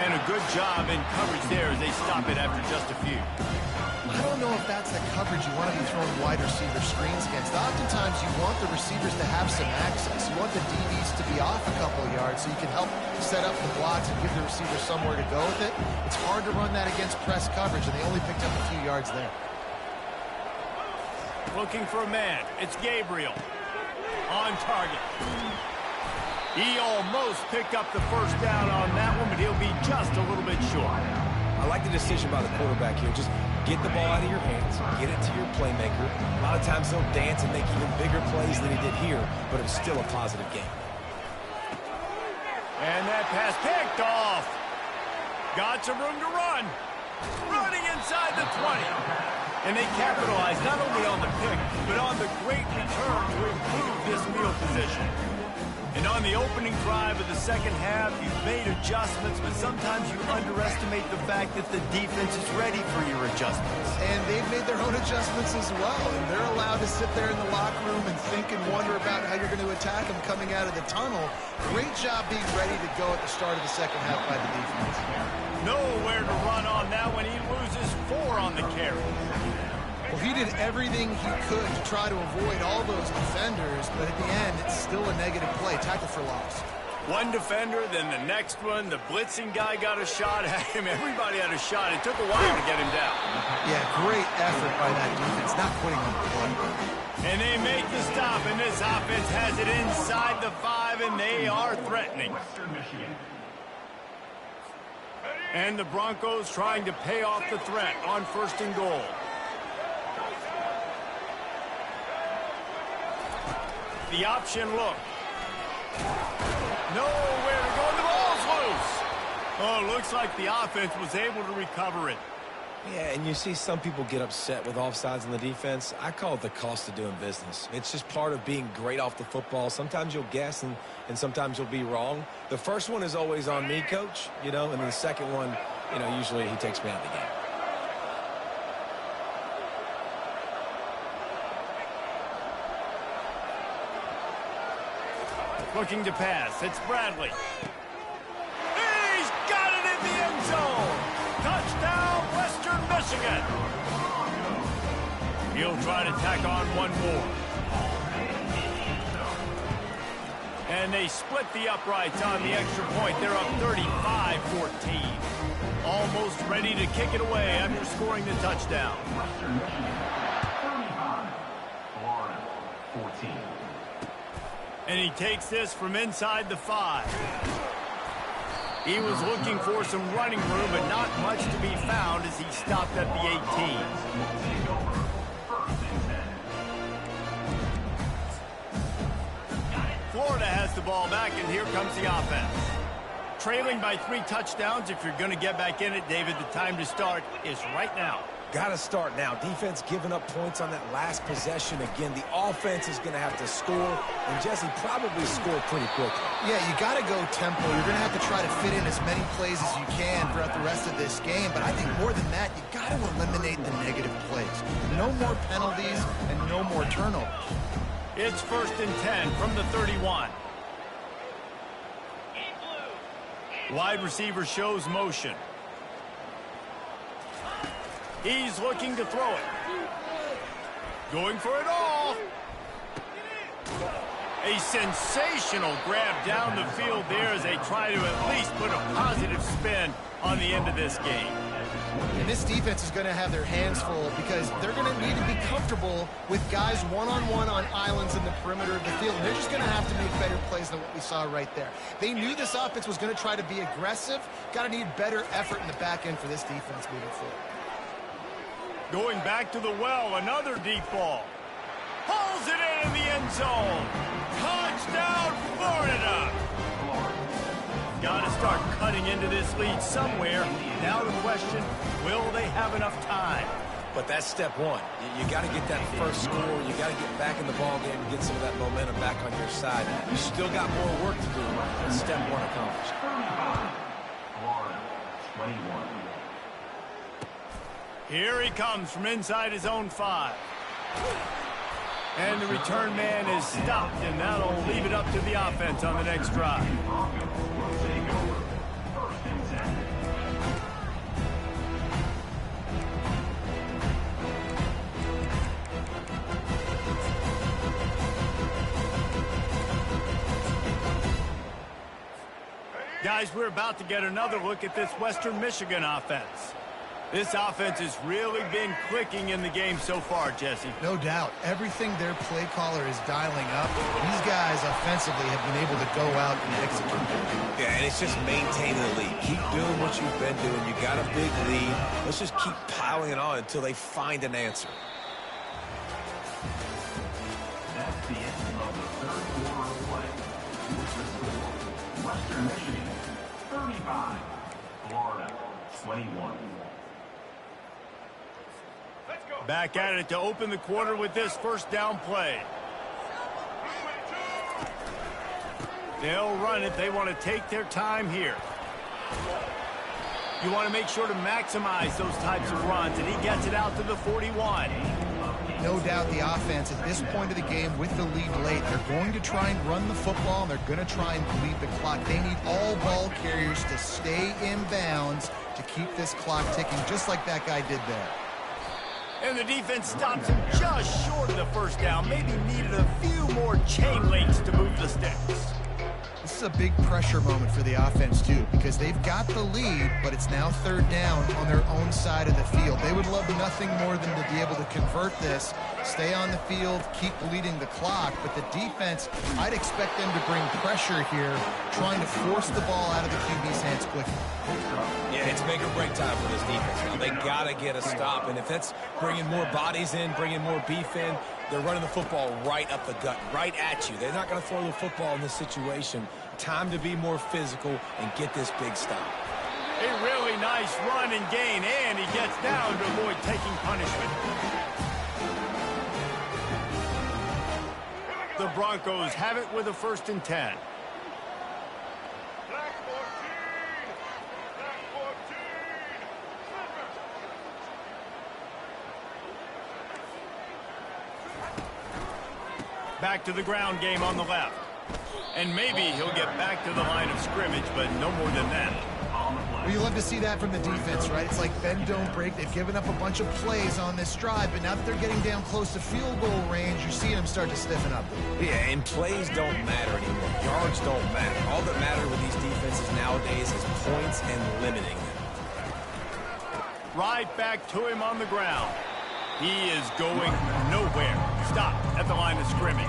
And a good job in coverage there as they stop it after just a few. I don't know if that's the coverage you want to be throwing wide receiver screens against. Oftentimes, you want the receivers to have some access. You want the DBs to be off a couple of yards so you can help set up the blocks and give the receiver somewhere to go with it. It's hard to run that against press coverage, and they only picked up a few yards there. Looking for a man. It's Gabriel. On target. He almost picked up the first down on that one, but he'll be just a little bit short. I like the decision by the quarterback here. Just get the ball out of your hands, get it to your playmaker. A lot of times he'll dance and make even bigger plays than he did here, but it's still a positive game. And that pass picked off. Got some room to run. Running inside the 20. And they capitalize not only on the pick, but on the great return to improve this field position. And on the opening drive of the second half, you've made adjustments, but sometimes you underestimate the fact that the defense is ready for your adjustments. And they've made their own adjustments as well. And they're allowed to sit there in the locker room and think and wonder about how you're going to attack them coming out of the tunnel. Great job being ready to go at the start of the second half by the defense. Nowhere to run on that when he loses 4 on the carry. Well, he did everything he could to try to avoid all those defenders, but at the end, it's still a negative play. Tackle for loss. One defender, then the next one. The blitzing guy got a shot at him. Everybody had a shot. It took a while to get him down. Yeah, great effort by that defense, not quitting on the play. And they make the stop, and this offense has it inside the 5, and they are threatening. And the Broncos trying to pay off the threat on 1st and goal. The option look. Nowhere to go. The ball's loose. Oh, looks like the offense was able to recover it. Yeah, and you see some people get upset with offsides in the defense. I call it the cost of doing business. It's just part of being great off the football. Sometimes you'll guess and sometimes you'll be wrong. The first one is always on me, Coach, and then the second one, usually he takes me out of the game. Looking to pass. It's Bradley. He's got it in the end zone. Touchdown, Western Michigan. He'll try to tack on one more. And they split the uprights on the extra point. They're up 35-14. Almost ready to kick it away after scoring the touchdown. Western Michigan, 35, Florida, 14. And he takes this from inside the 5. He was looking for some running room, but not much to be found as he stopped at the 18. Florida has the ball back, and here comes the offense. Trailing by 3 touchdowns. If you're going to get back in it, David, the time to start is right now. Got to start now. Defense giving up points on that last possession. Again, the offense is going to have to score, and Jesse probably scored pretty quickly. Yeah, you got to go tempo. You're going to have to try to fit in as many plays as you can throughout the rest of this game, but I think more than that, you got to eliminate the negative plays. No more penalties and no more turnovers. It's 1st and 10 from the 31. Wide receiver shows motion. He's looking to throw it. Going for it all. A sensational grab down the field there as they try to at least put a positive spin on the end of this game. And this defense is going to have their hands full because they're going to need to be comfortable with guys one-on-one on islands in the perimeter of the field. And they're just going to have to make better plays than what we saw right there. They knew this offense was going to try to be aggressive. Got to need better effort in the back end for this defense moving forward. Going back to the well, another deep ball. Pulls it into the end zone. Touchdown, Florida! Got to start cutting into this lead somewhere. Now the question, will they have enough time? But that's step one. You got to get that first score. You got to get back in the ball game and get some of that momentum back on your side. You still got more work to do, but step one accomplished. Florida, 21. Here he comes from inside his own 5. And the return man is stopped, and that'll leave it up to the offense on the next drive. Guys, we're about to get another look at this Western Michigan offense. This offense has really been clicking in the game so far, Jesse. No doubt. Everything their play caller is dialing up, these guys offensively have been able to go out and execute. Yeah, and it's just maintaining the lead. Keep doing what you've been doing. You got a big lead. Let's just keep piling it on until they find an answer. That's the end of the third quarter of play. With the score, Western Michigan, 35. Florida, 21. Back at it to open the quarter with this first down play. They'll run it. They want to take their time here. You want to make sure to maximize those types of runs, and he gets it out to the 41. No doubt the offense at this point of the game with the lead late, they're going to try and run the football, and they're going to try and bleed the clock. They need all ball carriers to stay in bounds to keep this clock ticking, just like that guy did there. And the defense stops him just short of the first down. Maybe needed a few more chain links to move the sticks. This is a big pressure moment for the offense, too, because they've got the lead, but it's now third down on their own side of the field. They would love nothing more than to be able to convert this, stay on the field, keep bleeding the clock. But the defense, I'd expect them to bring pressure here, trying to force the ball out of the QB's hands quickly. Yeah, it's make or break time for this defense now. They got to get a stop, and if that's bringing more bodies in, bringing more beef in, they're running the football right up the gut, right at you. They're not going to throw the football in this situation. Time to be more physical and get this big stop. A really nice run and gain, and he gets down to avoid taking punishment. The Broncos have it with a 1st and 10. Back to the ground game on the left. And maybe he'll get back to the line of scrimmage, but no more than that. Well, you love to see that from the defense, right? It's like bend, don't break. They've given up a bunch of plays on this drive, but now that they're getting down close to field goal range, you're seeing them start to stiffen up. Yeah, and plays don't matter anymore. Yards don't matter. All that matters with these defenses nowadays is points and limiting them. Right back to him on the ground. He is going nowhere. Stop at the line of scrimmage.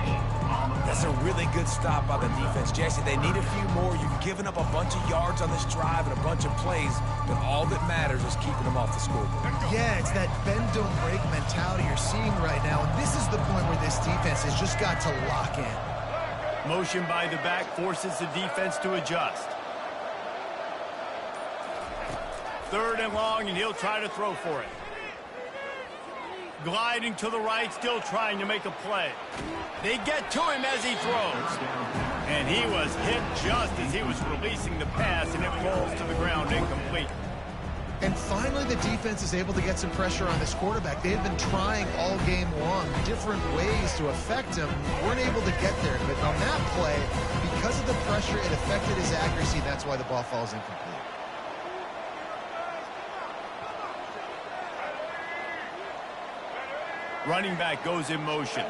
That's a really good stop by the defense, Jesse. They need a few more. You've given up a bunch of yards on this drive and a bunch of plays, but all that matters is keeping them off the scoreboard. Yeah, it's that bend, don't break mentality you're seeing right now, and this is the point where this defense has just got to lock in. Motion by the back forces the defense to adjust. 3rd and long, and he'll try to throw for it. Gliding to the right, still trying to make a play. They get to him as he throws. And he was hit just as he was releasing the pass, and it falls to the ground incomplete. And finally, the defense is able to get some pressure on this quarterback. They had been trying all game long different ways to affect him. Weren't able to get there. But on that play, because of the pressure, it affected his accuracy. That's why the ball falls incomplete. Running back goes in motion.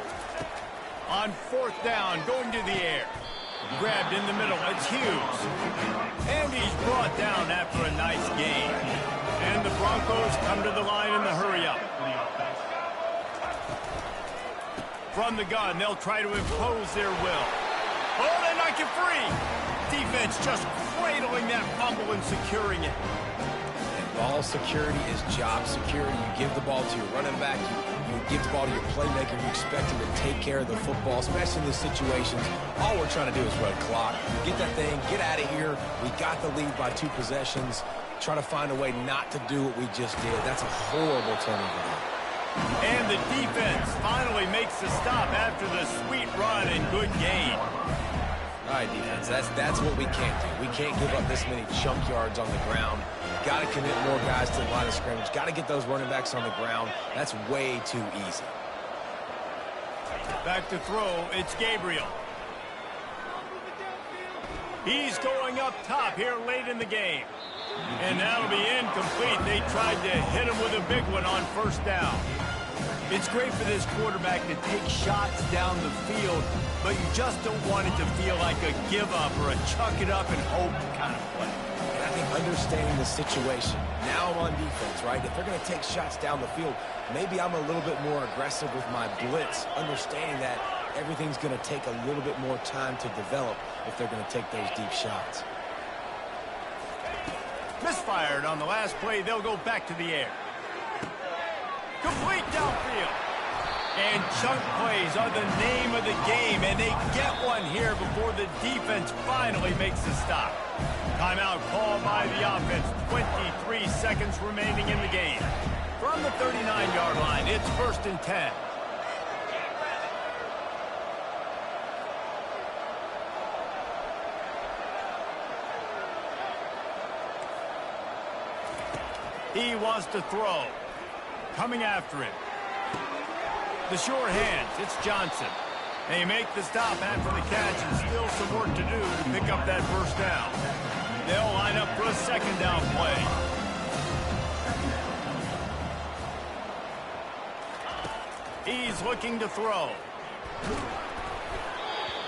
On 4th down, going to the air. Grabbed in the middle, it's Hughes. And he's brought down after a nice gain. And the Broncos come to the line in the hurry-up. From the gun, they'll try to impose their will. Oh, they knock it free. Defense just cradling that fumble and securing it. And ball security is job security. You give the ball to your running back. You give the ball to your playmaker. You expect him to take care of the football, especially in these situations. All we're trying to do is run clock. Get that thing. Get out of here. We got the lead by 2 possessions. Try to find a way not to do what we just did. That's a horrible turnover. And the defense finally makes the stop after the sweet run and good gain. All right, defense, that's what we can't do. We can't give up this many chunk yards on the ground. Got to commit more guys to the line of scrimmage. Got to get those running backs on the ground. That's way too easy. Back to throw, it's Gabriel. He's going up top here late in the game. And that'll be incomplete. They tried to hit him with a big one on first down. It's great for this quarterback to take shots down the field, but you just don't want it to feel like a give-up or a chuck it up and hope kind of play. And I think understanding the situation, now I'm on defense, right? If they're going to take shots down the field, maybe I'm a little bit more aggressive with my blitz, understanding that everything's going to take a little bit more time to develop if they're going to take those deep shots. Misfired on the last play. They'll go back to the air. Complete downfield. And chunk plays are the name of the game, and they get one here before the defense finally makes the stop. Timeout called by the offense. 23 seconds remaining in the game. From the 39-yard line, it's 1st and 10. He wants to throw. Coming after him. The sure hands, it's Johnson. They make the stop after the catch, and still some work to do to pick up that first down. They'll line up for a 2nd down play. He's looking to throw.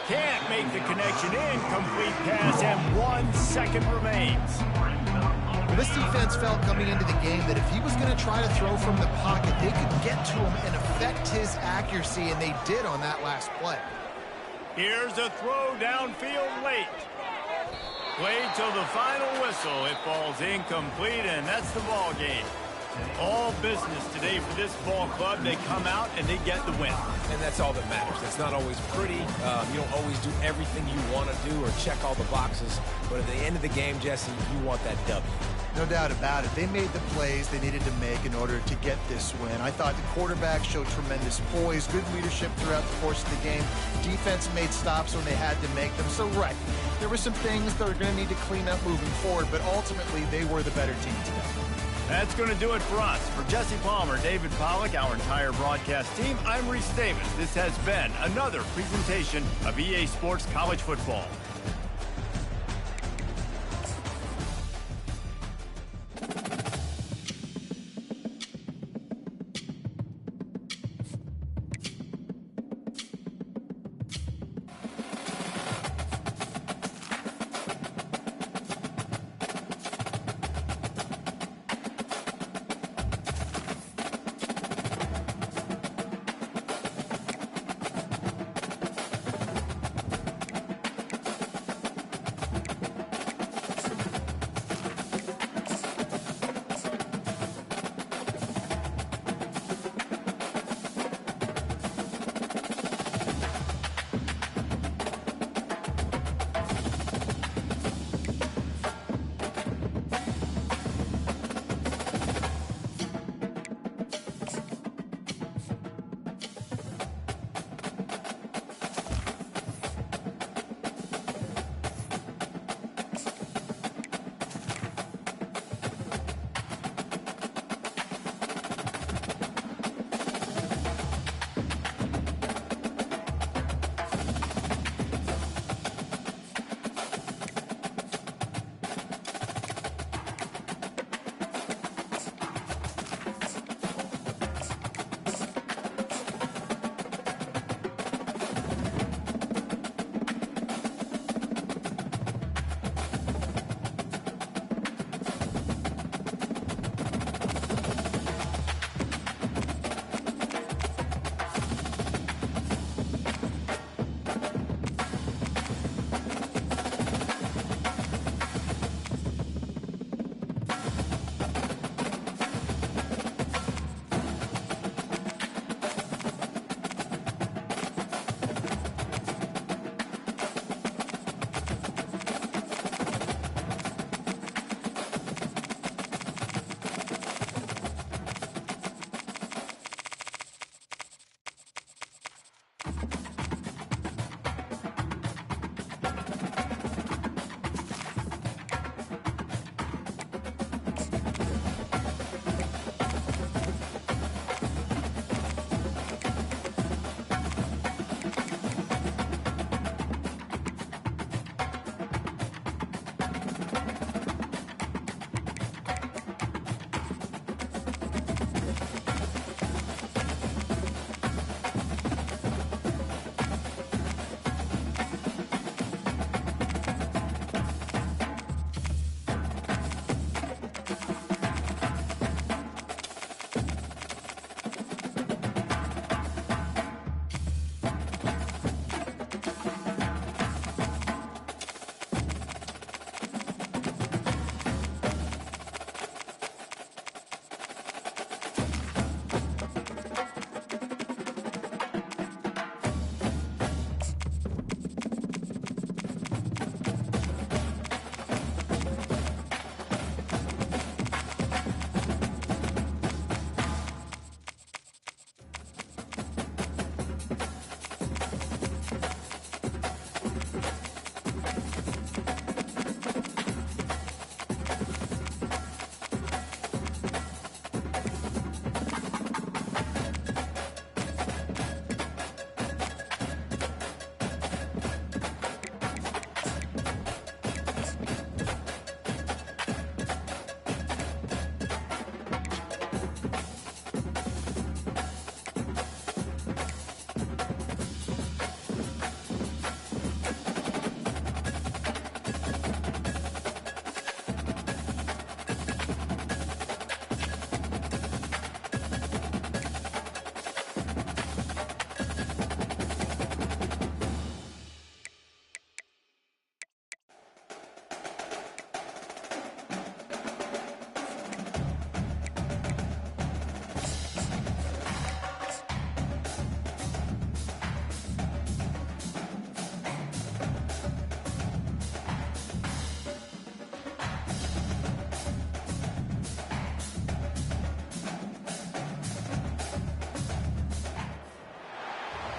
Can't make the connection. Incomplete pass, and 1 second remains. Well, this defense felt coming into the game that if he was going to try to throw from the pocket, they could get to him and affect his accuracy, and they did on that last play. Here's a throw downfield late. Played till the final whistle. It falls incomplete, and that's the ball game. All business today for this ball club. They come out and they get the win. And that's all that matters. It's not always pretty. You don't always do everything you want to do or check all the boxes. But at the end of the game, Jesse, you want that W. No doubt about it. They made the plays they needed to make in order to get this win. I thought the quarterback showed tremendous poise, good leadership throughout the course of the game. Defense made stops when they had to make them. So, right, there were some things that are going to need to clean up moving forward, but ultimately they were the better team today. That's going to do it for us. For Jesse Palmer, David Pollack, our entire broadcast team, I'm Reese Davis. This has been another presentation of EA Sports College Football.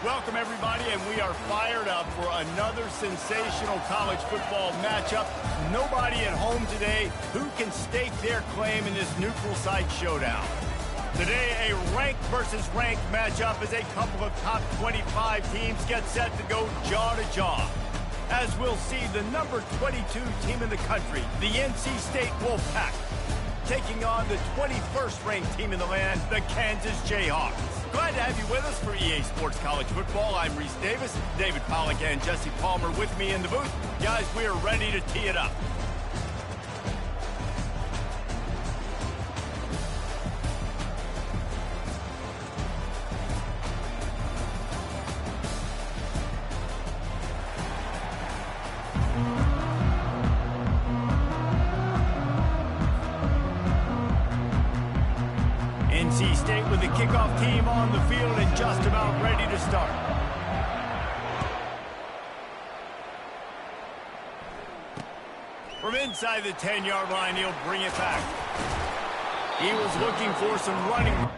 Welcome, everybody, and we are fired up for another sensational college football matchup. Nobody at home today who can stake their claim in this neutral site showdown. Today, a ranked versus ranked matchup as a couple of top 25 teams get set to go jaw to jaw. As we'll see, the number 22 team in the country, the NC State Wolfpack, taking on the 21st ranked team in the land, the Kansas Jayhawks. Glad to have you with us for EA Sports College Football. I'm Reese Davis, David Pollack and Jesse Palmer with me in the booth. Guys, we are ready to tee it up. NC State with the kickoff team on the field and just about ready to start. From inside the 10-yard line, he'll bring it back. He was looking for some running.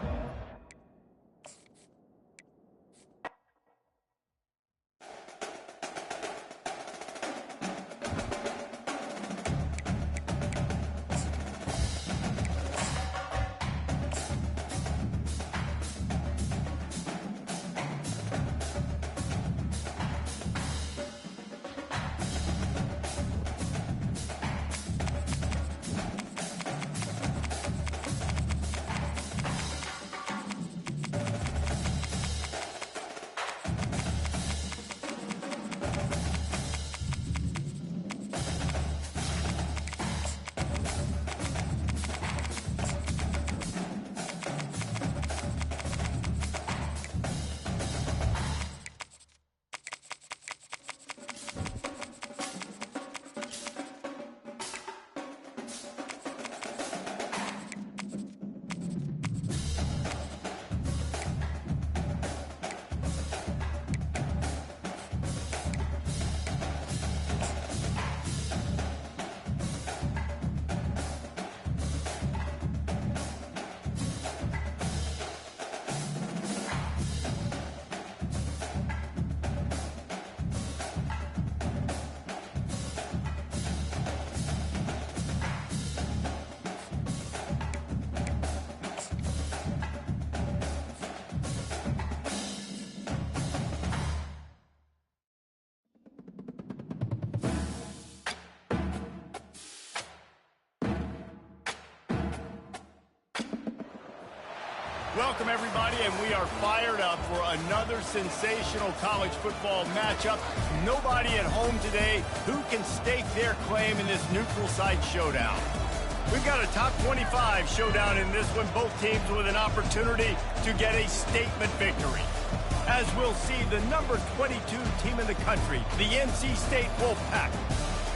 Welcome, everybody, and we are fired up for another sensational college football matchup. Nobody at home today who can stake their claim in this neutral site showdown. We've got a top 25 showdown in this one, both teams with an opportunity to get a statement victory. As we'll see, the number 22 team in the country, the NC State Wolfpack,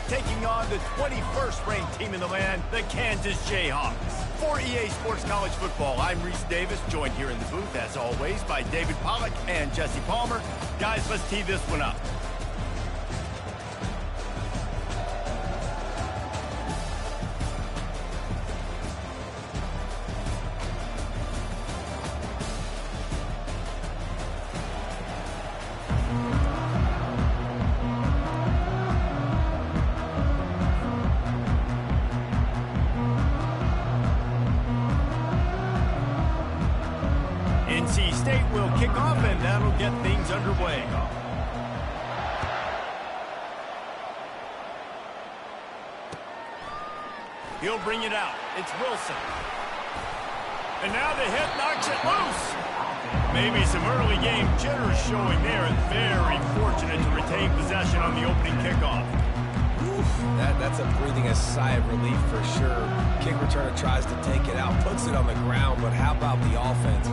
taking on the 21st ranked team in the land, the Kansas Jayhawks. For EA Sports College Football, I'm Reese Davis, joined here in the booth, as always, by David Pollack and Jesse Palmer. Guys, let's tee this one up. NC State will kick off, and that'll get things underway. He'll bring it out. It's Wilson. And now the hit knocks it loose. Maybe some early game jitters showing there, and very fortunate to retain possession on the opening kickoff. That's breathing a sigh of relief for sure. Kick returner tries to take it out, puts it on the ground, but how about the offense?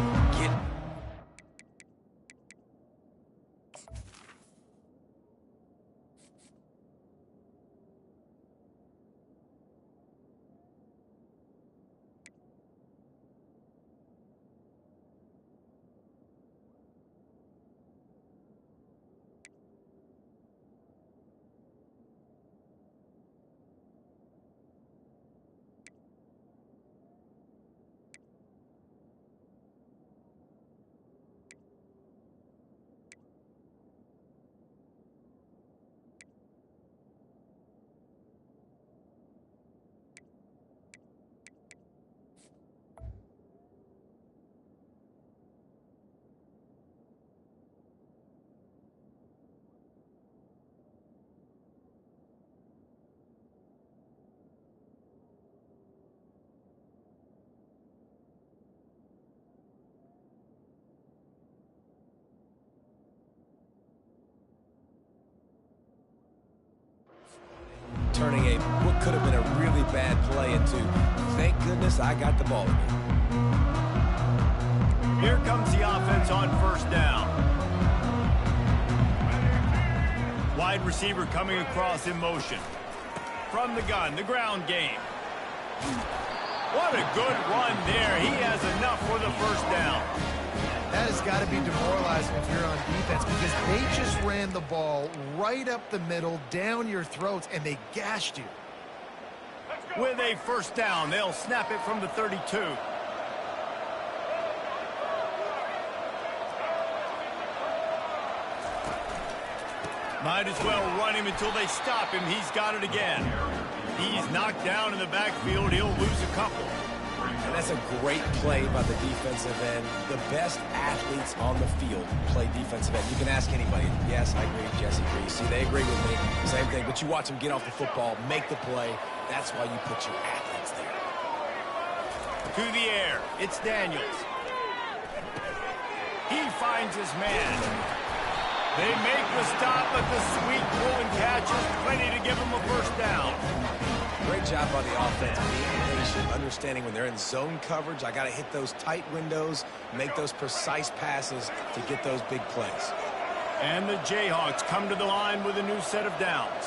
bad play into, thank goodness I got the ball again. Here comes the offense on first down. Wide receiver coming across in motion. From the gun, the ground game. What a good run there. He has enough for the first down. That has got to be demoralizing if you're on defense because they just ran the ball right up the middle, down your throats, and they gashed you. With a first down, they'll snap it from the 32. Might as well run him until they stop him. He's got it again. He's knocked down in the backfield. He'll lose a couple. And that's a great play by the defensive end. The best athletes on the field play defensive end. You can ask anybody. Yes, I agree. Jesse agrees. See, they agree with me. Same thing. But you watch them get off the football, make the play. That's why you put your athletes there. To the air. It's Daniels. He finds his man. They make the stop, but the sweet pull and catch is plenty to give him a first down. Great job by the offense, being patient, understanding when they're in zone coverage, I got to hit those tight windows, make those precise passes to get those big plays. And the Jayhawks come to the line with a new set of downs.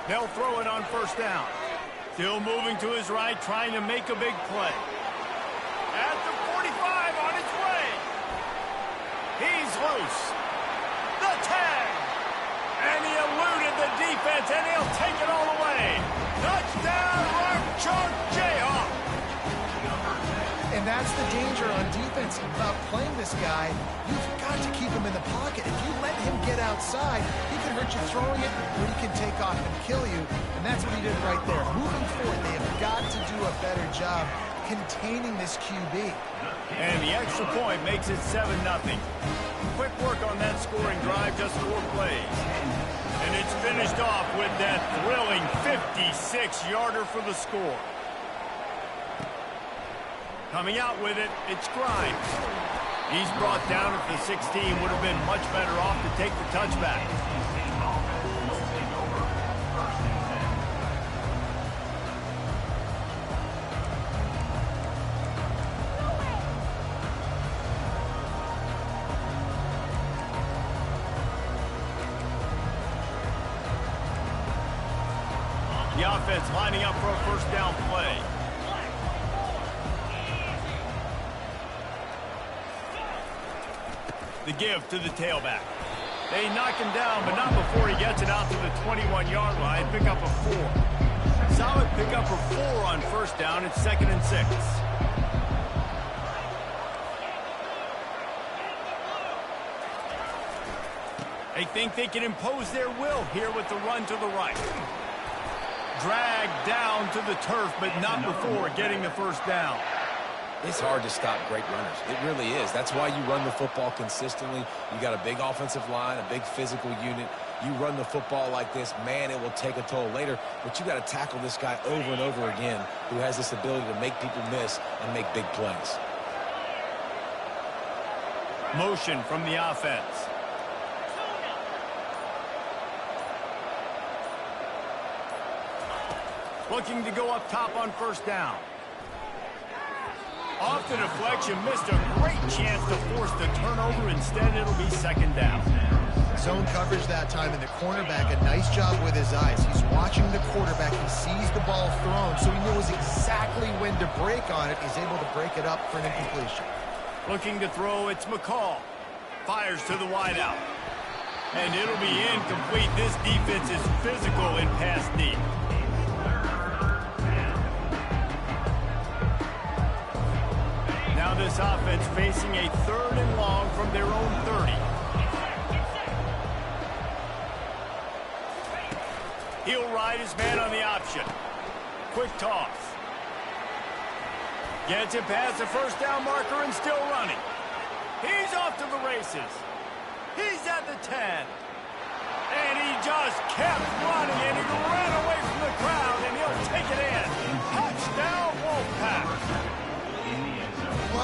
They'll throw it on first down. Still moving to his right, trying to make a big play. At the 45, on its way. He's loose. The tag. And he eluded the defense, and he'll take it all the way. Touchdown, Rock Chalk Jayhawk. And that's the danger on defense about playing this guy. You've got to keep him in the pocket. If you let him get outside, he can hurt you throwing it, or he can take off and kill you. And that's what he did right there. Moving forward, they have got to do a better job containing this QB. And the extra point makes it 7-0. Quick work on that scoring drive, just 4 plays. And it's finished off with that thrilling 56-yarder for the score. Coming out with it, it's Grimes. He's brought down at the 16, would have been much better off to take the touchback. The offense lining up for a first down play. The give to the tailback. They knock him down, but not before he gets it out to the 21-yard line. Pick up a 4. Solid pick up a 4 on first down. It's 2nd and 6. They think they can impose their will here with the run to the right. Dragged down to the turf, but not before getting the first down. It's hard to stop great runners. It really is. That's why you run the football consistently. You got a big offensive line, a big physical unit. You run the football like this, man, it will take a toll later. But you got to tackle this guy over and over again who has this ability to make people miss and make big plays. Motion from the offense. Looking to go up top on first down. Off the deflection, missed a great chance to force the turnover. Instead, it'll be 2nd down. Zone coverage that time, and the cornerback, a nice job with his eyes. He's watching the quarterback. He sees the ball thrown, so he knows exactly when to break on it. He's able to break it up for an incompletion. Looking to throw, it's McCall. Fires to the wideout. And it'll be incomplete. This defense is physical in pass deep. Now this offense facing a 3rd and long from their own 30. He'll ride his man on the option. Quick toss. Gets it past the first down marker and still running. He's off to the races. He's at the 10. And he just kept running, and he ran away from the crowd, and he'll take it in. Touchdown, Wolfpack.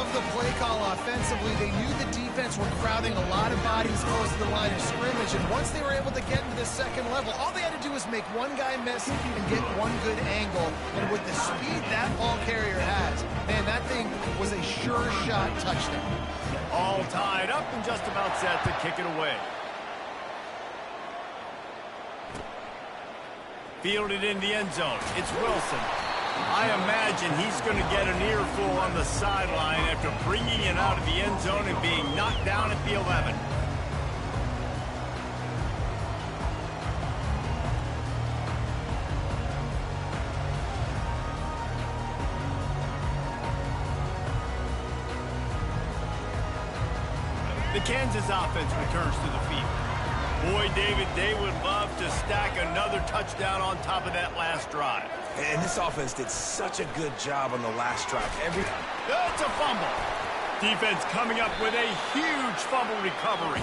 love the play call offensively. They knew the defense were crowding a lot of bodies close to the line of scrimmage, and once they were able to get into the second level, all they had to do was make one guy miss and get one good angle. And with the speed that ball carrier has, man, that thing was a sure shot touchdown. All tied up and just about set to kick it away. Fielded in the end zone. It's Wilson. I imagine he's going to get an earful on the sideline after bringing it out of the end zone and being knocked down at the 11. The Kansas offense returns to the field. Boy, David, they would love to stack another touchdown on top of that last drive. And this offense did such a good job on the last drive. It's a fumble. Defense coming up with a huge fumble recovery.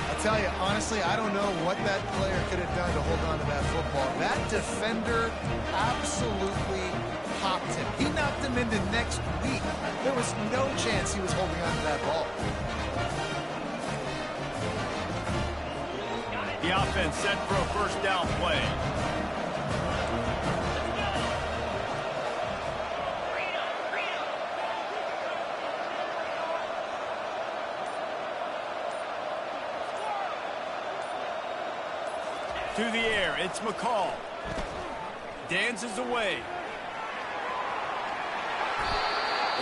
I'll tell you, honestly, I don't know what that player could have done to hold on to that football. That defender absolutely popped him. He knocked him into next week. There was no chance he was holding on to that ball. The offense set for a first down play. To the air, it's McCall. Dances away.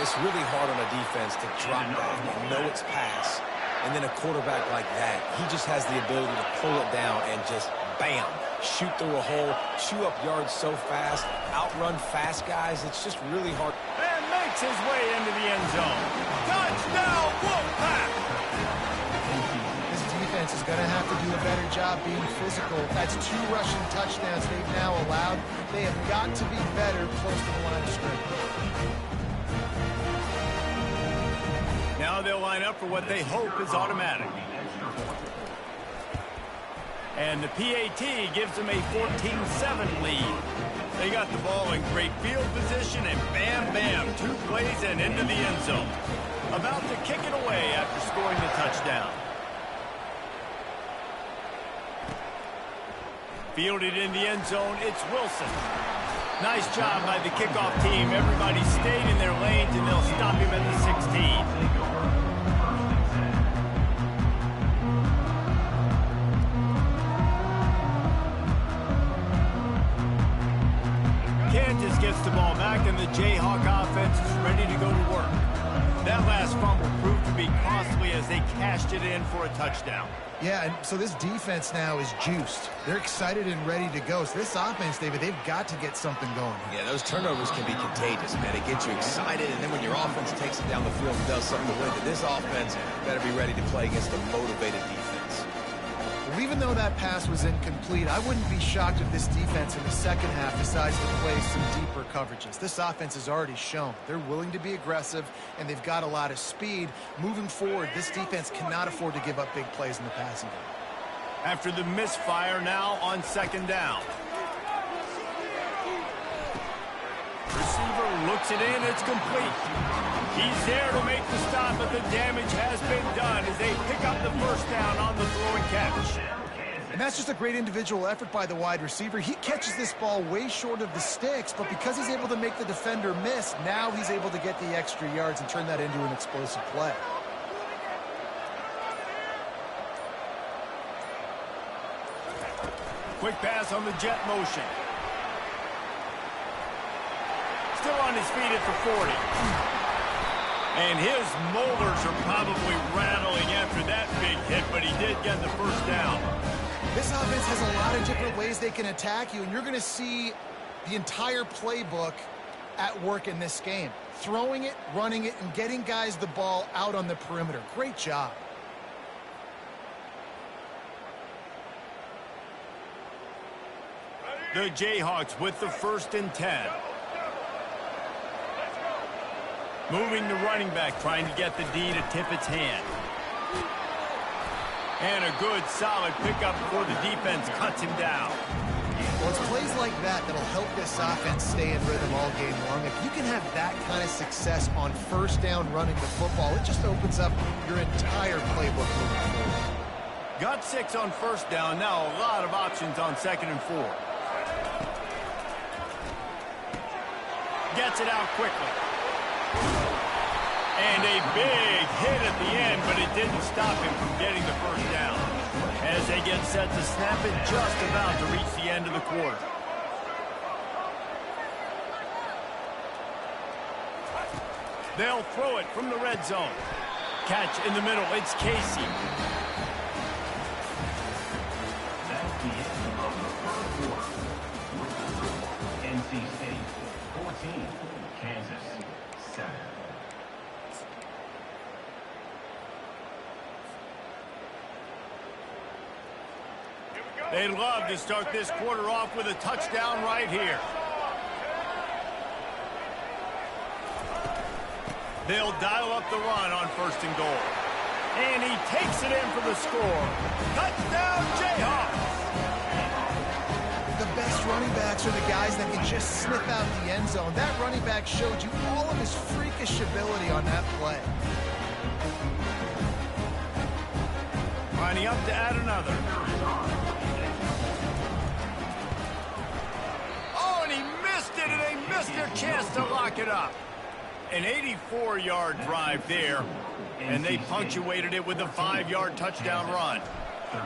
It's really hard on a defense to drop back and know it's pass. And then a quarterback like that, he just has the ability to pull it down and just, bam, shoot through a hole, chew up yards so fast, outrun fast guys. It's just really hard. And makes his way into the end zone. Touchdown, Wolfpack! This defense is going to have to do a better job being physical. That's 2 rushing touchdowns they've now allowed. They have got to be better close to the line of scrimmage. Now they'll line up for what they hope is automatic. And the PAT gives them a 14-7 lead. They got the ball in great field position, and bam, bam, 2 plays and into the end zone. About to kick it away after scoring the touchdown. Fielded in the end zone, it's Wilson. Nice job by the kickoff team. Everybody stayed in their lanes, and they'll stop him at the 16. Kansas gets the ball back, and the Jayhawk offense is ready to go to work. That last fumble proved to be costly as they cashed it in for a touchdown. Yeah, and so this defense now is juiced. They're excited and ready to go. So this offense, David, they've got to get something going. Yeah, those turnovers can be contagious, man. It gets you excited, and then when your offense takes it down the field and does something to win it, this offense better be ready to play against a motivated defense. Well, even though that pass was incomplete, I wouldn't be shocked if this defense in the second half decides to play some deeper coverages. This offense has already shown they're willing to be aggressive, and they've got a lot of speed. Moving forward, this defense cannot afford to give up big plays in the passing game. After the misfire, now on second down. Receiver looks it in, it's complete. He's there to make the stop, but the damage has been done as they pick up the first down on the throw and catch. And that's just a great individual effort by the wide receiver. He catches this ball way short of the sticks, but because he's able to make the defender miss, now he's able to get the extra yards and turn that into an explosive play. Quick pass on the jet motion. Still on his feet at the 40. And his molars are probably rattling after that big hit, but he did get the first down. This offense has a lot of different ways they can attack you, and you're going to see the entire playbook at work in this game. Throwing it, running it, and getting guys the ball out on the perimeter. Great job. The Jayhawks with the 1st and 10. Moving the running back, trying to get the D to tip its hand. And a good, solid pickup before the defense cuts him down. Well, it's plays like that that'll help this offense stay in rhythm all game long. If you can have that kind of success on first down running the football, it just opens up your entire playbook moving forward. Got 6 on first down. Now a lot of options on 2nd and 4. Gets it out quickly. And a big hit at the end, but it didn't stop him from getting the first down. As they get set to snap it, just about to reach the end of the quarter. They'll throw it from the red zone. Catch in the middle. It's Casey. That's the end of the first quarter. With the score, NC State 14, Kansas 7. They'd love to start this quarter off with a touchdown right here. They'll dial up the run on 1st and goal. And he takes it in for the score. Touchdown, Jayhawks! The best running backs are the guys that can just snip out the end zone. That running back showed you all of his freakish ability on that play. Lining up to add another. Oh, and he missed it, and they missed their chance to lock it up. An 84-yard drive there, and they punctuated it with a 5-yard touchdown run.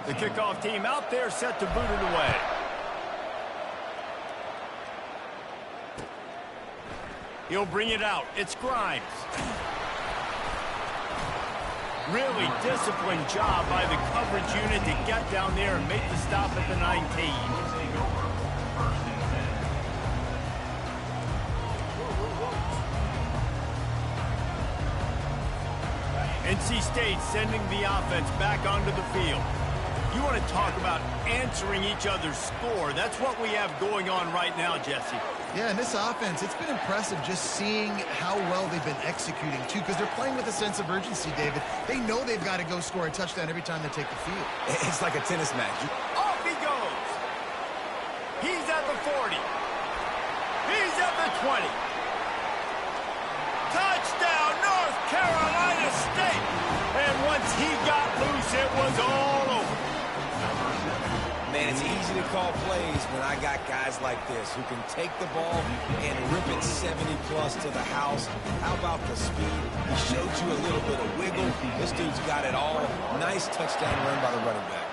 The kickoff team out there set to boot it away. He'll bring it out. It's Grimes. Really disciplined job by the coverage unit to get down there and make the stop at the 19. NC State sending the offense back onto the field. You want to talk about answering each other's score. That's what we have going on right now, Jesse. Yeah, and this offense, it's been impressive just seeing how well they've been executing, too, because they're playing with a sense of urgency, David. They know they've got to go score a touchdown every time they take the field. It's like a tennis match. Off he goes. He's at the 40. He's at the 20. Touchdown, North Carolina State. And once he got loose, it was all over. Man, it's easy to call plays when I got guys like this who can take the ball and rip it 70-plus to the house. How about the speed? He showed you a little bit of wiggle. This dude's got it all. Nice touchdown run by the running back.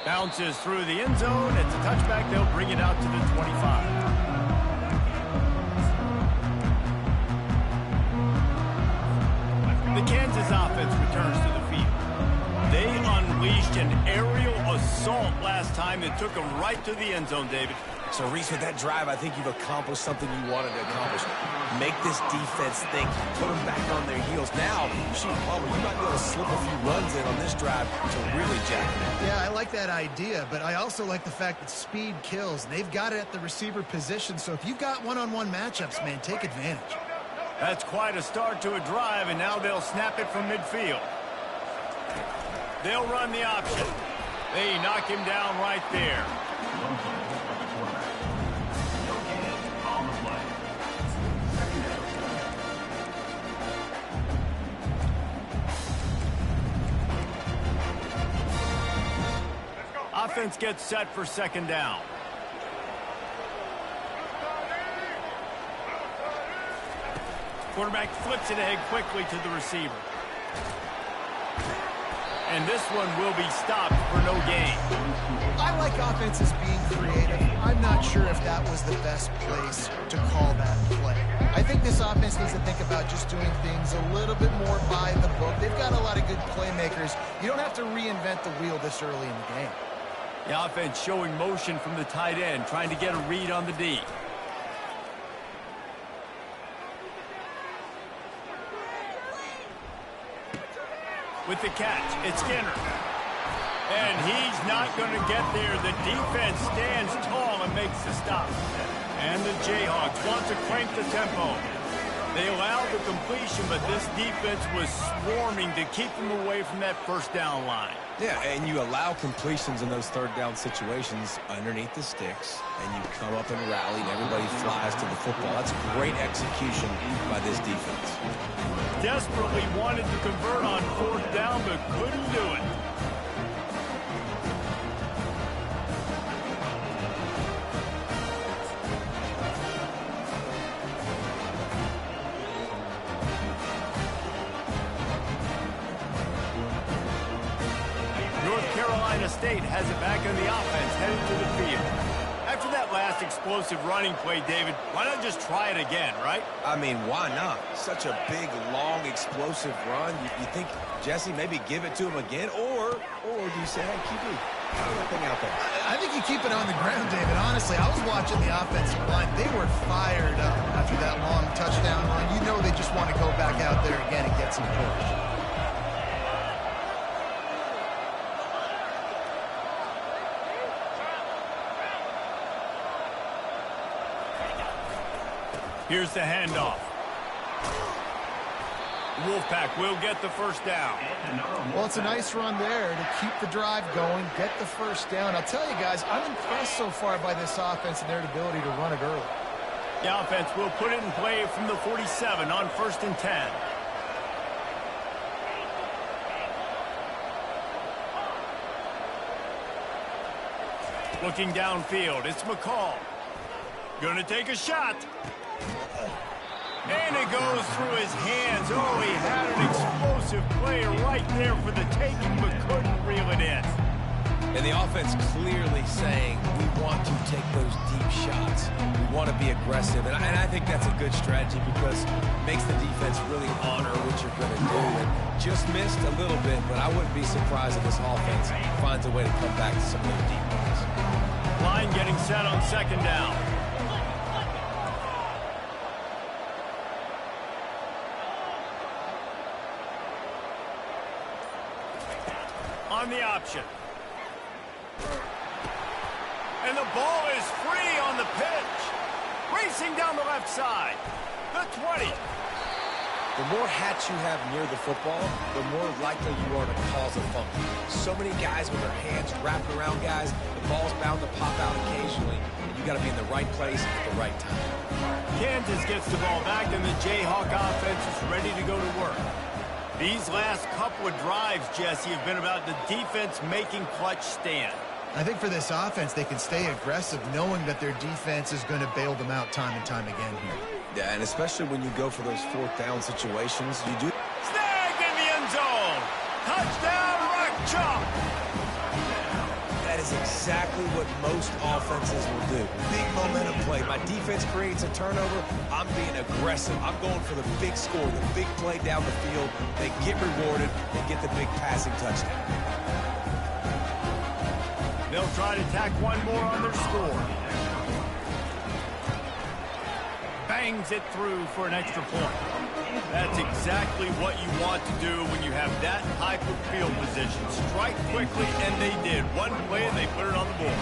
Bounces through the end zone. It's a touchback. They'll bring it out to the 25. The Kansas offense returns to the field. They unleashed an aerial assault last time that took them right to the end zone, David. So, Reese, with that drive, I think you've accomplished something you wanted to accomplish. Make this defense think. Put them back on their heels. Now, shoot, you might be able to slip a few runs in on this drive to really jack it. Yeah, I like that idea, but I also like the fact that speed kills. They've got it at the receiver position, so if you've got one-on-one matchups, man, take advantage. That's quite a start to a drive, and now they'll snap it from midfield. They'll run the option. They knock him down right there. Offense gets set for 2nd down. Quarterback flips it ahead quickly to the receiver. And this one will be stopped for no gain. I like offenses being creative. I'm not sure if that was the best place to call that play. I think this offense needs to think about just doing things a little bit more by the book. They've got a lot of good playmakers. You don't have to reinvent the wheel this early in the game. The offense showing motion from the tight end, trying to get a read on the D. With the catch, it's Skinner. And he's not going to get there. The defense stands tall and makes the stop. And the Jayhawks want to crank the tempo. They allowed the completion, but this defense was swarming to keep them away from that first down line. Yeah, and you allow completions in those third down situations underneath the sticks, and you come up and rally, and everybody flies to the football. That's great execution by this defense. Desperately wanted to convert on fourth down, but couldn't do it. State has it back in the offense, headed to the field. After that last explosive running play, David, why not just try it again, right? I mean, why not? Such a big, long, explosive run. You think, Jesse, maybe give it to him again? Or do you say, hey, QB, get that thing out there? I think you keep it on the ground, David. Honestly, I was watching the offensive line. They were fired up after that long touchdown run. You know they just want to go back out there again and get some push. Here's the handoff. Wolfpack will get the first down. Well, it's a nice run there to keep the drive going, get the first down. I'll tell you guys, I'm impressed so far by this offense and their ability to run it early. The offense will put it in play from the 47 on 1st and 10. Looking downfield, it's McCall. Gonna take a shot. And it goes through his hands. Oh, he had an explosive play right there for the taking, but couldn't reel it in. And the offense clearly saying, we want to take those deep shots. We want to be aggressive. And I think that's a good strategy because it makes the defense really honor what you're going to do. And just missed a little bit, but I wouldn't be surprised if this offense finds a way to come back to some of those deep ones. Line getting set on 2nd down. On the option. And the ball is free on the pitch. Racing down the left side. The 20. The more hats you have near the football, the more likely you are to cause a fumble. So many guys with their hands wrapped around guys, the ball's bound to pop out occasionally, and you got to be in the right place at the right time. Kansas gets the ball back, and the Jayhawk offense is ready to go to work. These last couple of drives, Jesse, have been about the defense making clutch stand. I think for this offense, they can stay aggressive knowing that their defense is going to bail them out time and time again here. Yeah, and especially when you go for those fourth down situations, you do. Snagged in the end zone. Touchdown, Rock Chalk. That is exactly what most offenses will do. Big momentum play. My defense creates a turnover. I'm being aggressive. I'm going for the big score, the big play down the field. They get rewarded. They get the big passing touchdown. They'll try to tack one more on their score. Bangs it through for an extra point. That's exactly what you want to do when you have that type of field position. Strike quickly, and they did. One play, and they put it on the board.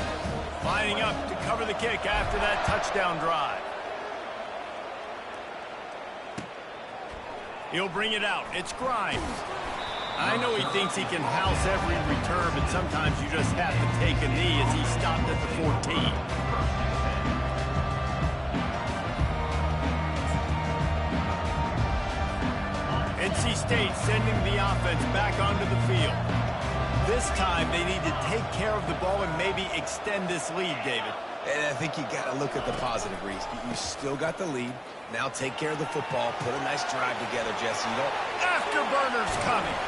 Lining up to cover the kick after that touchdown drive. He'll bring it out. It's Grimes. I know he thinks he can house every return, but sometimes you just have to take a knee as he stopped at the 14. NC State sending the offense back onto the field. This time they need to take care of the ball and maybe extend this lead, David. And I think you got to look at the positive, Reese. You still got the lead. Now take care of the football. Put a nice drive together, Jesse. You know, afterburners coming.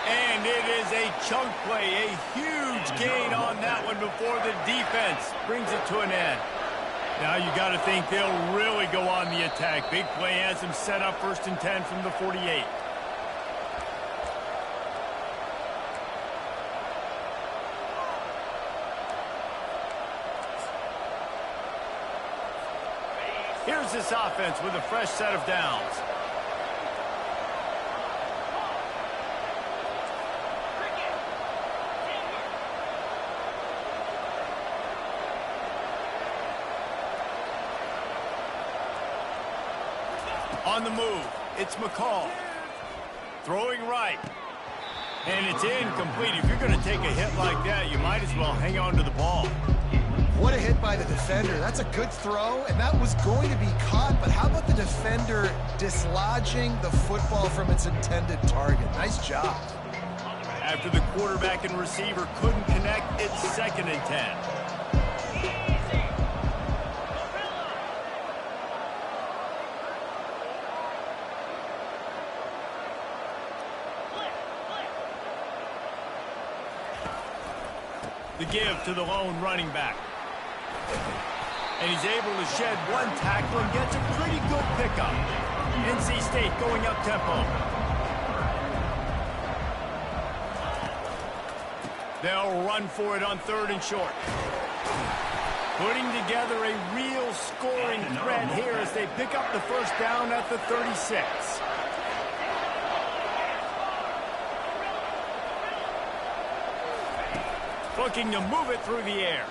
And it is a chunk play, a huge gain on that one before the defense brings it to an end. Now you got to think they'll really go on the attack. Big play has them set up 1st and 10 from the 48. Here's this offense with a fresh set of downs. On the move, it's McCall. Throwing right. And it's incomplete. If you're going to take a hit like that, you might as well hang on to the ball. What a hit by the defender. That's a good throw, and that was going to be caught, but how about the defender dislodging the football from its intended target? Nice job. After the quarterback and receiver couldn't connect, it's 2nd and 10. The give to the lone running back. And he's able to shed one tackle and gets a pretty good pickup. NC State going up tempo. They'll run for it on 3rd and short. Putting together a real scoring threat here as they pick up the first down at the 36. Looking to move it through the air.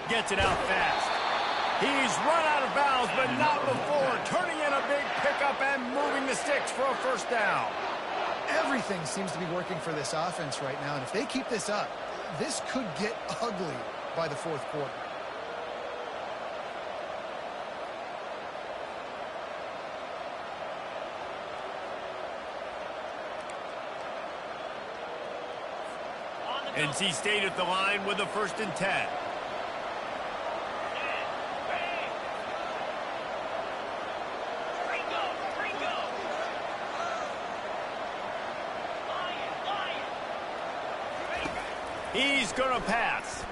Gets it out fast. He's run out of bounds, but not before. Turning in a big pickup and moving the sticks for a first down. Everything seems to be working for this offense right now, and if they keep this up, this could get ugly by the 4th quarter. NC State at the line with a 1st and 10. He's going to pass.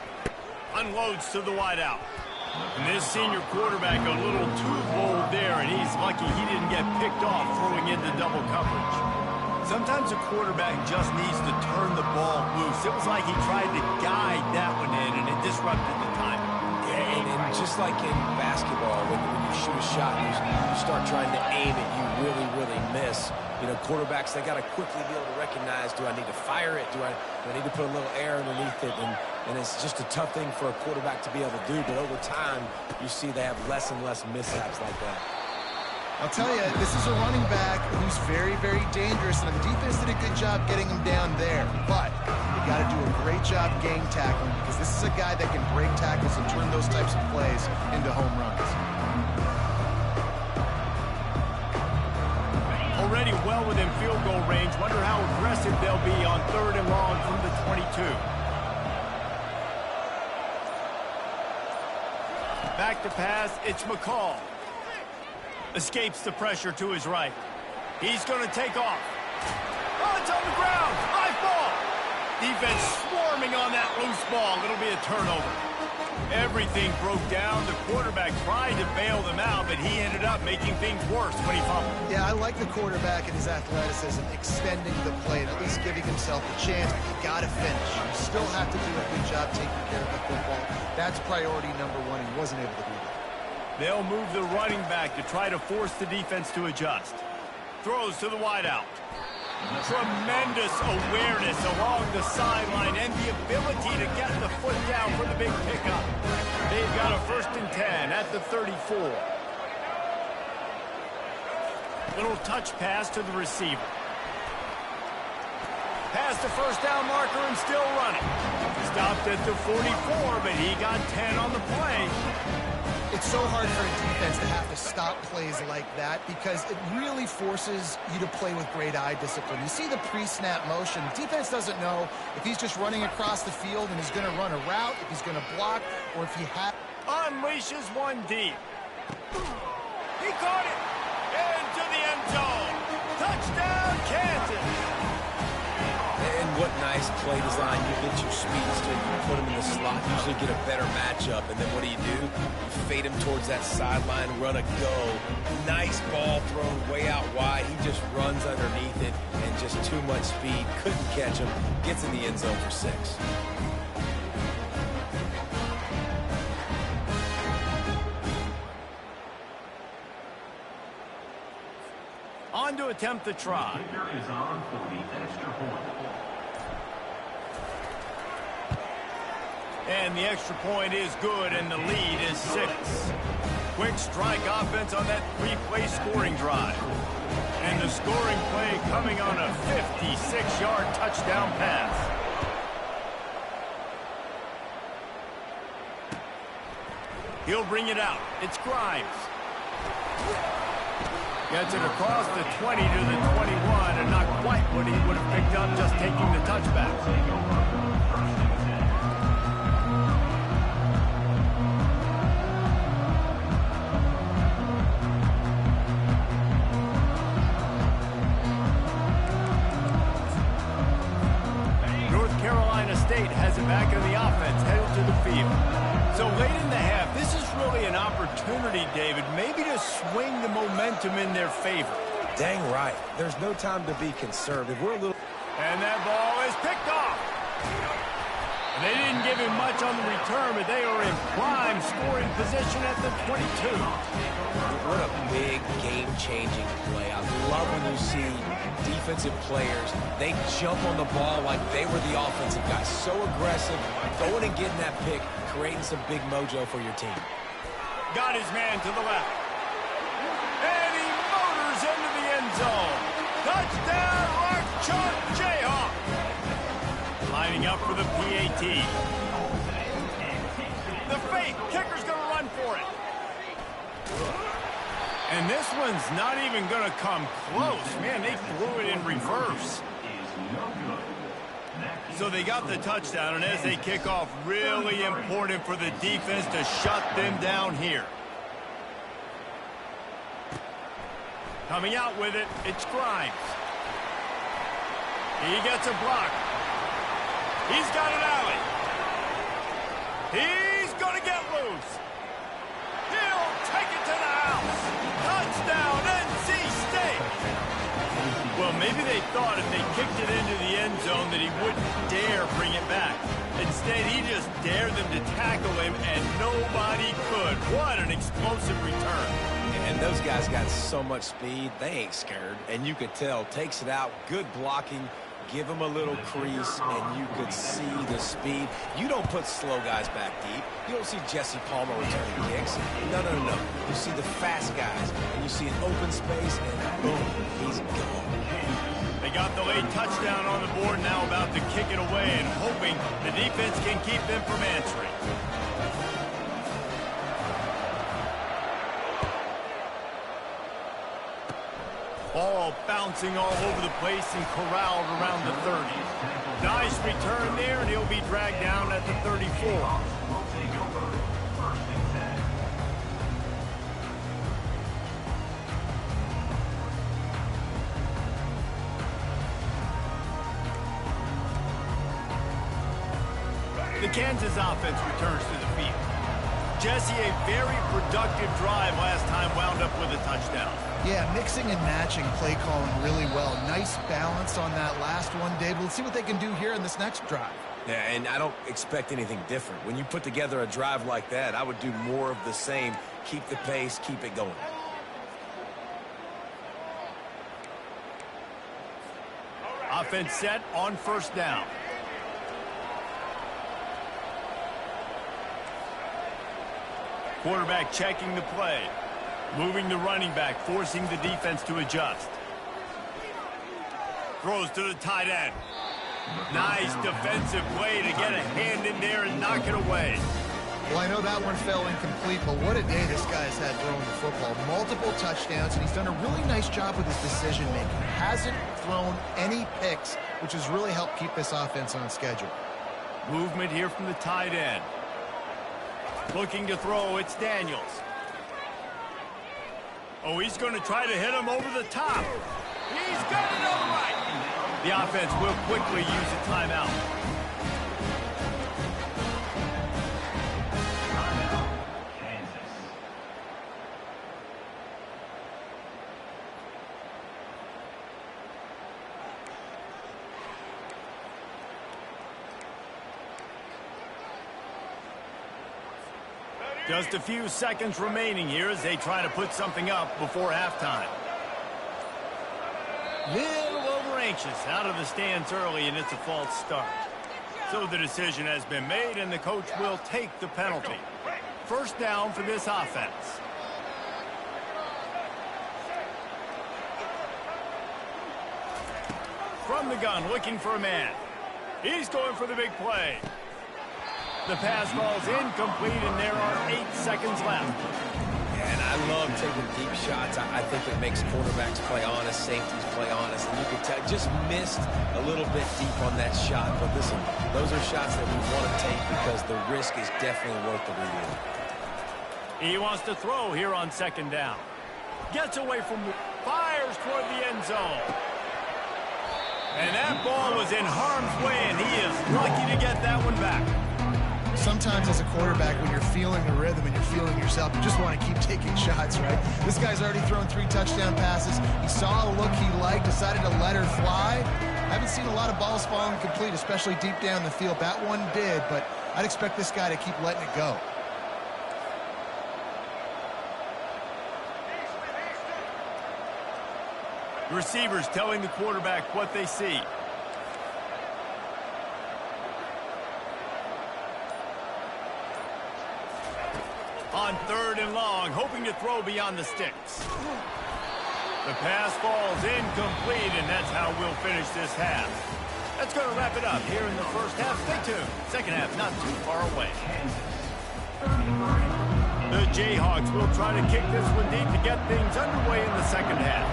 Unloads to the wideout. And this senior quarterback a little too bold there, and he's lucky he didn't get picked off throwing into double coverage. Sometimes a quarterback just needs to turn the ball loose. It was like he tried to guide that one in, and it disrupted the timing. Yeah, and just like in basketball, when you shoot a shot, you start trying to aim it, you really miss. You know, quarterbacks, they got to quickly be able to recognize, do I need to fire it? Do I need to put a little air underneath it? And it's just a tough thing for a quarterback to be able to do. But over time, you see they have less and less mishaps like that. I'll tell you, this is a running back who's very dangerous, and the defense did a good job getting him down there. But you got to do a great job game tackling, because this is a guy that can break tackles and turn those types of plays into home runs. Already well within field goal range. Wonder how aggressive they'll be on 3rd and long from the 22. Back to pass, it's McCall. Escapes the pressure to his right. He's going to take off. Oh, it's on the ground. High ball. Defense swarming on that loose ball. It'll be a turnover. Everything broke down. The quarterback tried to bail them out, but he ended up making things worse when he fumbled. Yeah, I like the quarterback and his athleticism, extending the play and at least giving himself a chance, but you got to finish. You still have to do a good job taking care of the football. That's priority number 1, and he wasn't able to do that. They'll move the running back to try to force the defense to adjust. Throws to the wideout. Tremendous awareness along the sideline and the ability to get the foot down for the big pickup. They've got a 1st and 10 at the 34. Little touch pass to the receiver. Past the first down marker and still running. Stopped at the 44, but he got 10 on the play. It's so hard for a defense to have to stop plays like that because it really forces you to play with great eye discipline. You see the pre-snap motion. Defense doesn't know if he's just running across the field and he's going to run a route, if he's going to block, or if he unleashes one deep. He caught it into the end zone. Touchdown, Kansas. And what nice play design. You get your speedster, you put him in the slot, usually get a better matchup. And then what do? You fade him towards that sideline, run a go. Nice ball thrown way out wide. He just runs underneath it and just too much speed. Couldn't catch him. Gets in the end zone for 6. On to attempt the try. The kicker is on for the extra point. And the extra point is good, and the lead is 6. Quick strike offense on that 3-play scoring drive. And the scoring play coming on a 56-yard touchdown pass. He'll bring it out. It's Grimes. Gets it across the 20 to the 21, and not quite what he would have picked up just taking the touchback. State has it back in the offense, headed to the field. So late in the half, this is really an opportunity, David, maybe to swing the momentum in their favor. Dang right. There's no time to be conservative. We're a little... And that ball is picked off. And they didn't give him much on the return, but they are in prime scoring position at the 22. What a big game-changing play. I love when you see defensive players, they jump on the ball like they were the offensive guys. So aggressive, going and getting that pick, creating some big mojo for your team. Got his man to the left. And he motors into the end zone. Touchdown, Rock Chalk Jayhawk. Lining up for the PAT. The fake. Kicker's going to run for it. And this one's not even going to come close. Man, they threw it in reverse. So they got the touchdown, and as they kick off, really important for the defense to shut them down here. Coming out with it, it's Grimes. He gets a block. He's got an alley. He's going to get loose. He'll take it to the house. Touchdown, NC State. Well, maybe they thought if they kicked it into the end zone that he wouldn't dare bring it back. Instead, he just dared them to tackle him, and nobody could. What an explosive return. And those guys got so much speed, they ain't scared. And you could tell, takes it out, good blocking, give him a little crease, and you could see the speed. You don't put slow guys back deep. You don't see Jesse Palmer returning kicks. No. You see the fast guys, and you see an open space, and boom, he's gone. They got the late touchdown on the board, now about to kick it away and hoping the defense can keep them from answering. Ball bouncing all over the place and corralled around the 30. Nice return there, and he'll be dragged down at the 34. The Kansas offense returns to the field. Jesse, a very productive drive last time, wound up with a touchdown. Yeah, mixing and matching play calling really well. Nice balance on that last one, Dave. Let's see what they can do here in this next drive. Yeah, and I don't expect anything different. When you put together a drive like that, I would do more of the same. Keep the pace, keep it going. Offense set on first down. Quarterback checking the play. Moving the running back, forcing the defense to adjust. Throws to the tight end. Nice defensive play to get a hand in there and knock it away. Well, I know that one fell incomplete, but what a day this guy's had throwing the football. Multiple touchdowns, and he's done a really nice job with his decision-making. Hasn't thrown any picks, which has really helped keep this offense on schedule. Movement here from the tight end. Looking to throw, it's Daniels. Oh, he's going to try to hit him over the top. He's got it all right. The offense will quickly use a timeout. Just a few seconds remaining here as they try to put something up before halftime. Little over anxious out of the stands early, and it's a false start. So the decision has been made, and the coach will take the penalty. First down for this offense. From the gun, looking for a man. He's going for the big play. The pass falls incomplete, and there are 8 seconds left. And I love taking deep shots. I think it makes quarterbacks play honest, safeties play honest. And you can tell, just missed a little bit deep on that shot. But listen, those are shots that we want to take because the risk is definitely worth the reward. He wants to throw here on second down. Gets away from, fires toward the end zone. And that ball was in harm's way, and he is lucky to get that one back. Sometimes as a quarterback, when you're feeling the rhythm and you're feeling yourself, you just want to keep taking shots, right? This guy's already thrown 3 touchdown passes. He saw a look he liked, decided to let her fly. I haven't seen a lot of balls falling complete, especially deep down the field. That one did, but I'd expect this guy to keep letting it go. Receivers telling the quarterback what they see. On 3rd and long, hoping to throw beyond the sticks. The pass falls incomplete, and that's how we'll finish this half. That's going to wrap it up here in the first half. Stay tuned. Second half not too far away. The Jayhawks will try to kick this one deep to get things underway in the second half.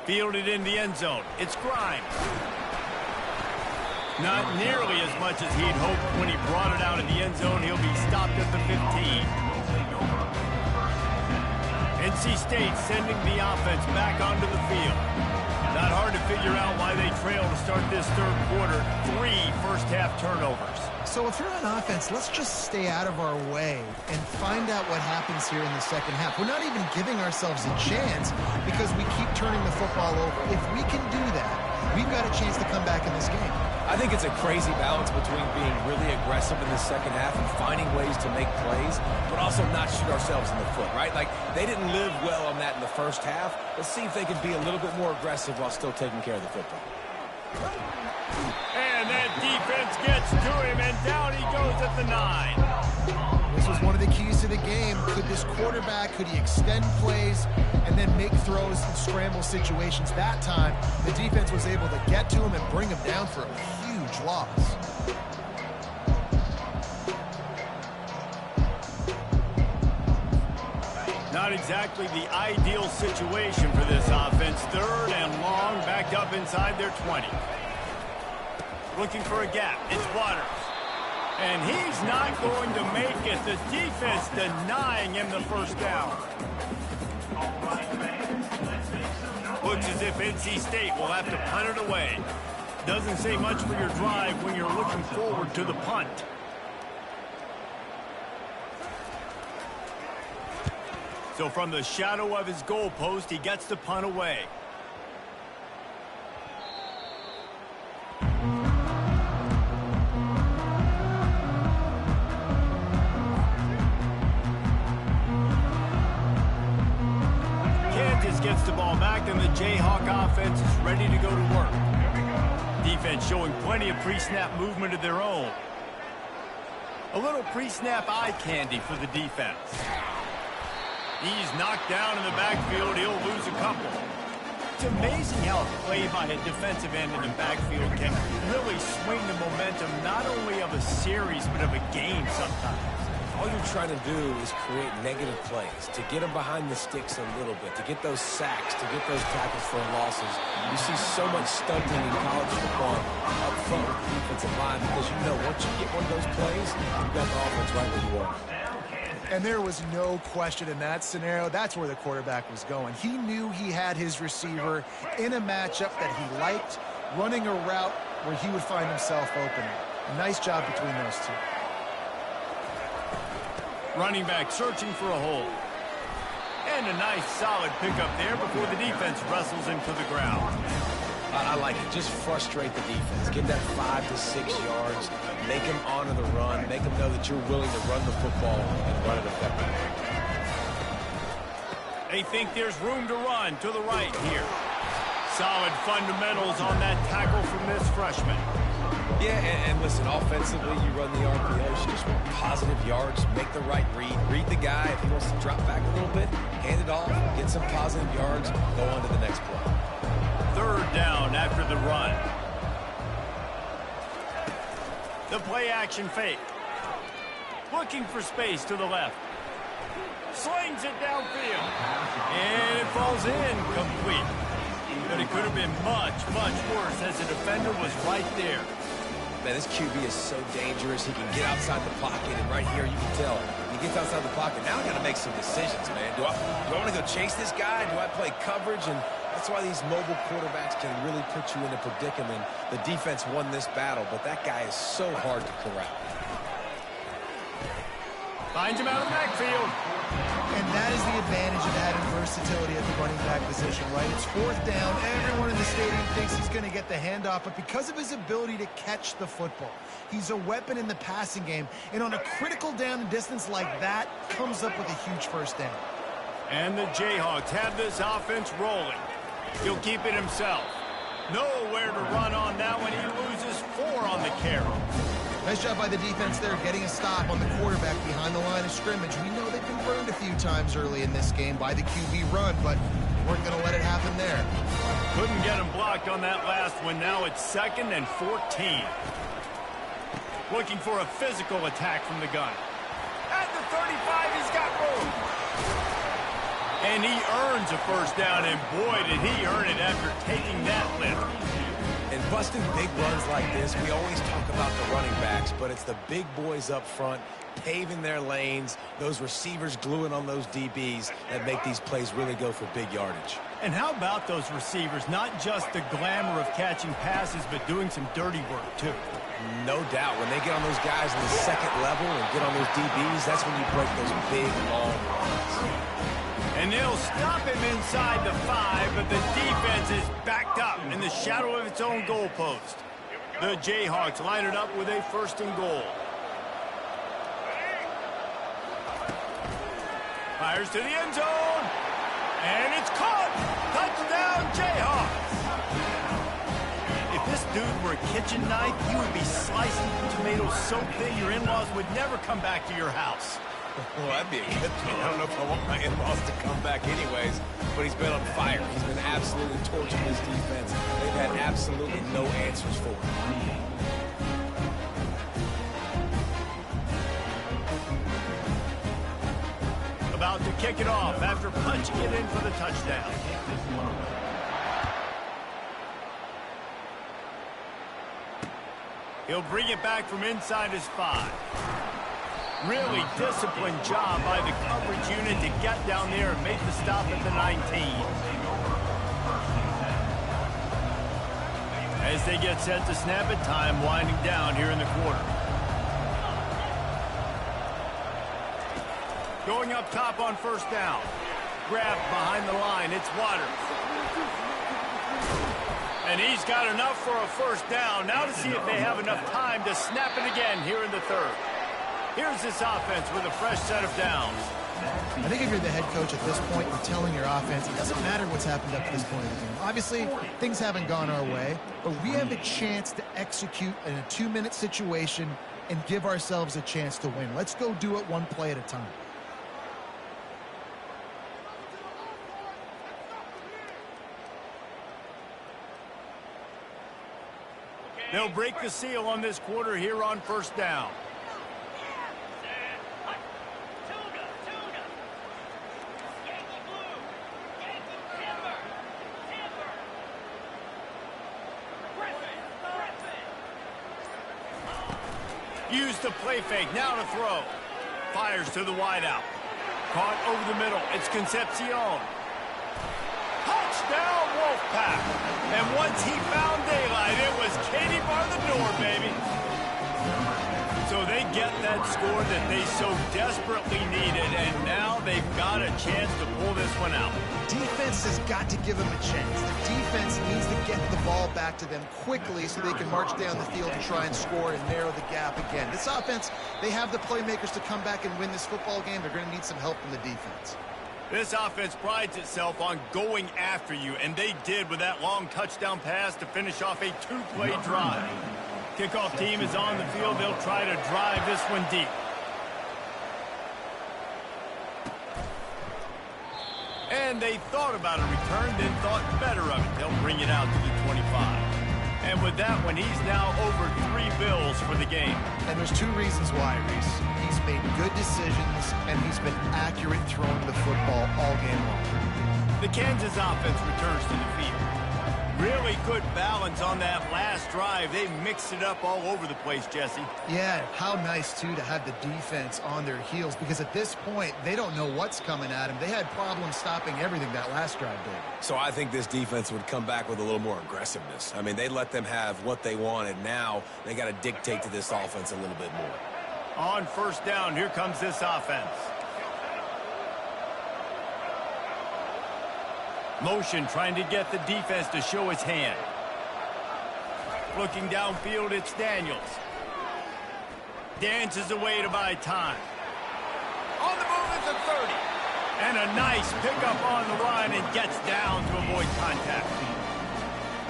Fielded in the end zone. It's Grimes. Not nearly as much as he'd hoped when he brought it out in the end zone. He'll be stopped at the 15. NC State sending the offense back onto the field. Not hard to figure out why they trail to start this third quarter. 3 first-half turnovers. So if you're on offense, let's just stay out of our way and find out what happens here in the second half. We're not even giving ourselves a chance because we keep turning the football over. If we can do that, we've got a chance to come back in this game. I think it's a crazy balance between being really aggressive in the second half and finding ways to make plays, but also not shoot ourselves in the foot, right? Like, they didn't live well on that in the first half. Let's see if they can be a little bit more aggressive while still taking care of the football. And that defense gets to him, and down he goes at the 9. This was one of the keys to the game. Could this quarterback, could he extend plays and then make throws in scramble situations? That time, the defense was able to get to him and bring him down for a huge loss. Not exactly the ideal situation for this offense. 3rd and long, backed up inside their 20. Looking for a gap. It's Waters. And he's not going to make it. The defense denying him the first down. Looks as if NC State will have to punt it away. Doesn't say much for your drive when you're looking forward to the punt. So from the shadow of his goalpost, he gets the punt away. Kansas gets the ball back, and the Jayhawk offense is ready to go to work. Defense showing plenty of pre-snap movement of their own. A little pre-snap eye candy for the defense. He's knocked down in the backfield. He'll lose a couple. It's amazing how a play by a defensive end in the backfield can really swing the momentum not only of a series but of a game sometimes. All you're trying to do is create negative plays, to get them behind the sticks a little bit, to get those sacks, to get those tackles for losses. You see so much stunting in college football up front with the defensive line because you know once you get one of those plays, you've got the offense right where you want. And there was no question in that scenario. That's where the quarterback was going. He knew he had his receiver in a matchup that he liked, running a route where he would find himself opening. Nice job between those two. Running back searching for a hole. And a nice solid pickup there before the defense wrestles him to the ground. I like it. Just frustrate the defense. Get that 5 to 6 yards. Make them honor the run. Make them know that you're willing to run the football and run it effectively. They think there's room to run to the right here. Solid fundamentals on that tackle from this freshman. Yeah, and listen, offensively, you run the RPOs, you just want positive yards, make the right read the guy. If he wants to drop back a little bit, hand it off, get some positive yards, go on to the next play. Third down after the run. The play action fake. Looking for space to the left. Slings it downfield. And it falls in complete. But it could have been much, much worse as the defender was right there. Man, this QB is so dangerous. He can get outside the pocket, and right here you can tell he gets outside the pocket. Now I got to make some decisions, man. Do I want to go chase this guy? Do I play coverage? And that's why these mobile quarterbacks can really put you in a predicament. The defense won this battle, but that guy is so hard to corral. Finds him out of the backfield. And that is the advantage of having versatility at the running back position, right? It's fourth down. Everyone in the stadium thinks he's going to get the handoff, but because of his ability to catch the football, he's a weapon in the passing game. And on a critical down and distance like that, comes up with a huge first down. And the Jayhawks have this offense rolling. He'll keep it himself. Nowhere to run on that one. He loses 4 on the carry. Nice job by the defense there, getting a stop on the quarterback behind the line of scrimmage. We know they've been burned a few times early in this game by the QB run, but weren't going to let it happen there. Couldn't get him blocked on that last one. Now it's 2nd and 14. Looking for a physical attack from the gun. At the 35, he's got room. And he earns a first down, and boy, did he earn it after taking that lift. And busting big runs like this, we always talk about the running backs, but it's the big boys up front paving their lanes, those receivers gluing on those DBs that make these plays really go for big yardage. And how about those receivers? Not just the glamour of catching passes, but doing some dirty work, too. No doubt. When they get on those guys in the second level and get on those DBs, that's when you break those big, long runs. And they'll stop him inside the 5, but the defense is backed up in the shadow of its own goalpost. The Jayhawks line it up with a 1st and goal. Fires to the end zone. And it's caught. Touchdown, Jayhawks. If this dude were a kitchen knife, you would be slicing tomatoes so thin your in-laws would never come back to your house. Well, that'd be a good thing. I don't know if I want my in-laws to come back anyways, but he's been on fire. He's been absolutely torching his defense. They've had absolutely no answers for him. About to kick it off after punching it in for the touchdown. He'll bring it back from inside his 5. Really disciplined job by the coverage unit to get down there and make the stop at the 19. As they get set to snap it, time winding down here in the quarter. Going up top on 1st down. Grabbed behind the line. It's Waters. And he's got enough for a 1st down. Now to see if they have enough time to snap it again here in the 3rd. Here's this offense with a fresh set of downs. I think if you're the head coach at this point, you're telling your offense, it doesn't matter what's happened up to this point of the game. Obviously, things haven't gone our way, but we have a chance to execute in a 2-minute situation and give ourselves a chance to win. Let's go do it one play at a time. They'll break the seal on this quarter here on 1st down. Use the play fake, now to throw. Fires to the wideout. Caught over the middle, it's Concepcion. Touchdown, Wolfpack. And once he found daylight, it was Katie bar the door, baby. So they get that score that they so desperately needed, and now they've got a chance to pull this one out. Defense has got to give them a chance. The defense needs to get the ball back to them quickly so they can march down the field and try and score and narrow the gap again. This offense, they have the playmakers to come back and win this football game. They're going to need some help from the defense. This offense prides itself on going after you, and they did with that long touchdown pass to finish off a two-play drive. Kickoff team is on the field. They'll try to drive this one deep. And they thought about a return, then thought better of it. They'll bring it out to the 25. And with that one, he's now over 3 bills for the game. And there's 2 reasons why, Reese. He's made good decisions, and he's been accurate throwing the football all game long. The Kansas offense returns to the field. Really good balance on that last drive. They mixed it up all over the place, Jesse. Yeah, how nice, too, to have the defense on their heels, because at this point, they don't know what's coming at them. They had problems stopping everything that last drive did. So I think this defense would come back with a little more aggressiveness. I mean, they let them have what they wanted. Now they got to dictate to this offense a little bit more. On first down, here comes this offense. Motion trying to get the defense to show his hand. Looking downfield, it's Daniels. Dances away to buy time. On the move at the 30. And a nice pickup on the run and gets down to avoid contact.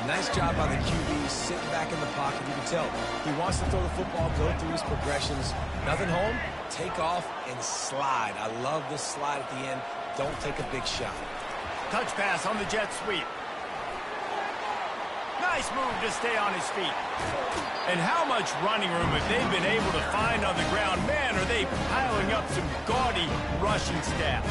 Nice job by the QB, sitting back in the pocket. You can tell he wants to throw the football, go through his progressions. Nothing home, take off and slide. I love this slide at the end. Don't take a big shot. Touch pass on the jet sweep. Nice move to stay on his feet. And how much running room have they been able to find on the ground? Man, are they piling up some gaudy rushing stats.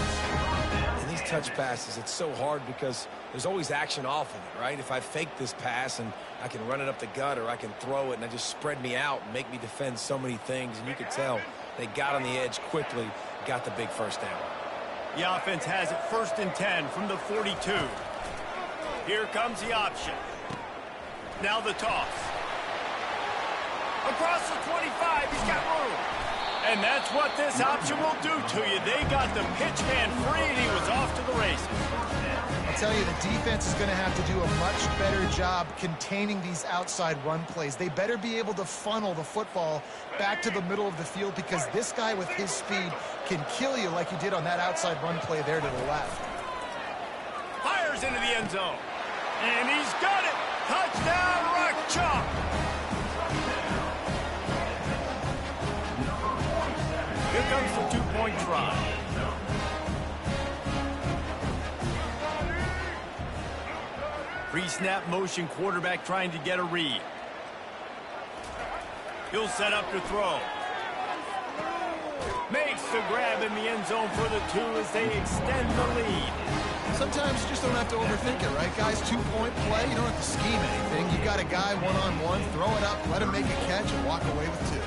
And these touch passes, it's so hard because there's always action off of it, right? If I fake this pass and I can run it up the gut, or I can throw it and I just spread me out and make me defend so many things. And you could tell they got on the edge quickly, got the big first down. The offense has it 1st and 10 from the 42. Here comes the option. Now the toss. Across the 25, he's got room. And that's what this option will do to you. They got the pitch man free, and he was off to the races. I'll tell you, the defense is going to have to do a much better job containing these outside run plays. They better be able to funnel the football back to the middle of the field, because this guy with his speed can kill you like he did on that outside run play there to the left. Fires into the end zone. And he's got it. Touchdown, Rock Chalk. Here comes the 2-point try. Pre-snap motion, quarterback trying to get a read. He'll set up to throw. Makes the grab in the end zone for the 2 as they extend the lead. Sometimes you just don't have to overthink it, right, guys? 2-point play, you don't have to scheme anything. You got a guy one-on-one, throw it up, let him make a catch, and walk away with 2.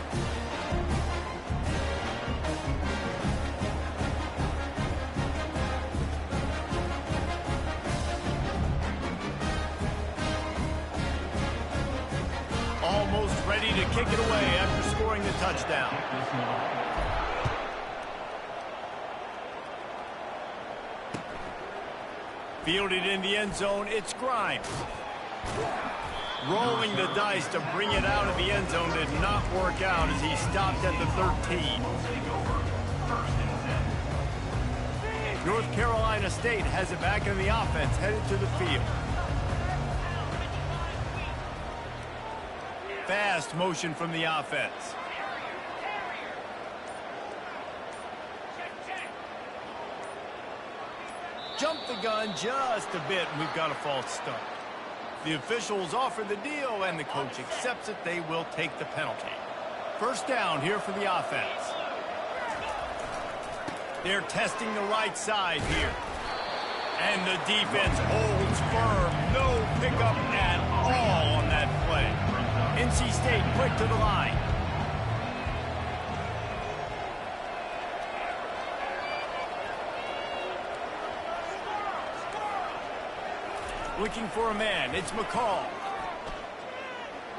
Almost ready to kick it away after scoring the touchdown. Fielded in the end zone, it's Grimes. Rolling the dice to bring it out of the end zone did not work out as he stopped at the 13. North Carolina State has it back in the offense, headed to the field. Fast motion from the offense. Jump the gun just a bit, and we've got a false start. The officials offer the deal, and the coach accepts it. They will take the penalty. First down here for the offense. They're testing the right side here. And the defense holds firm. No pickup at all on that play. NC State quick to the line. Looking for a man. It's McCall.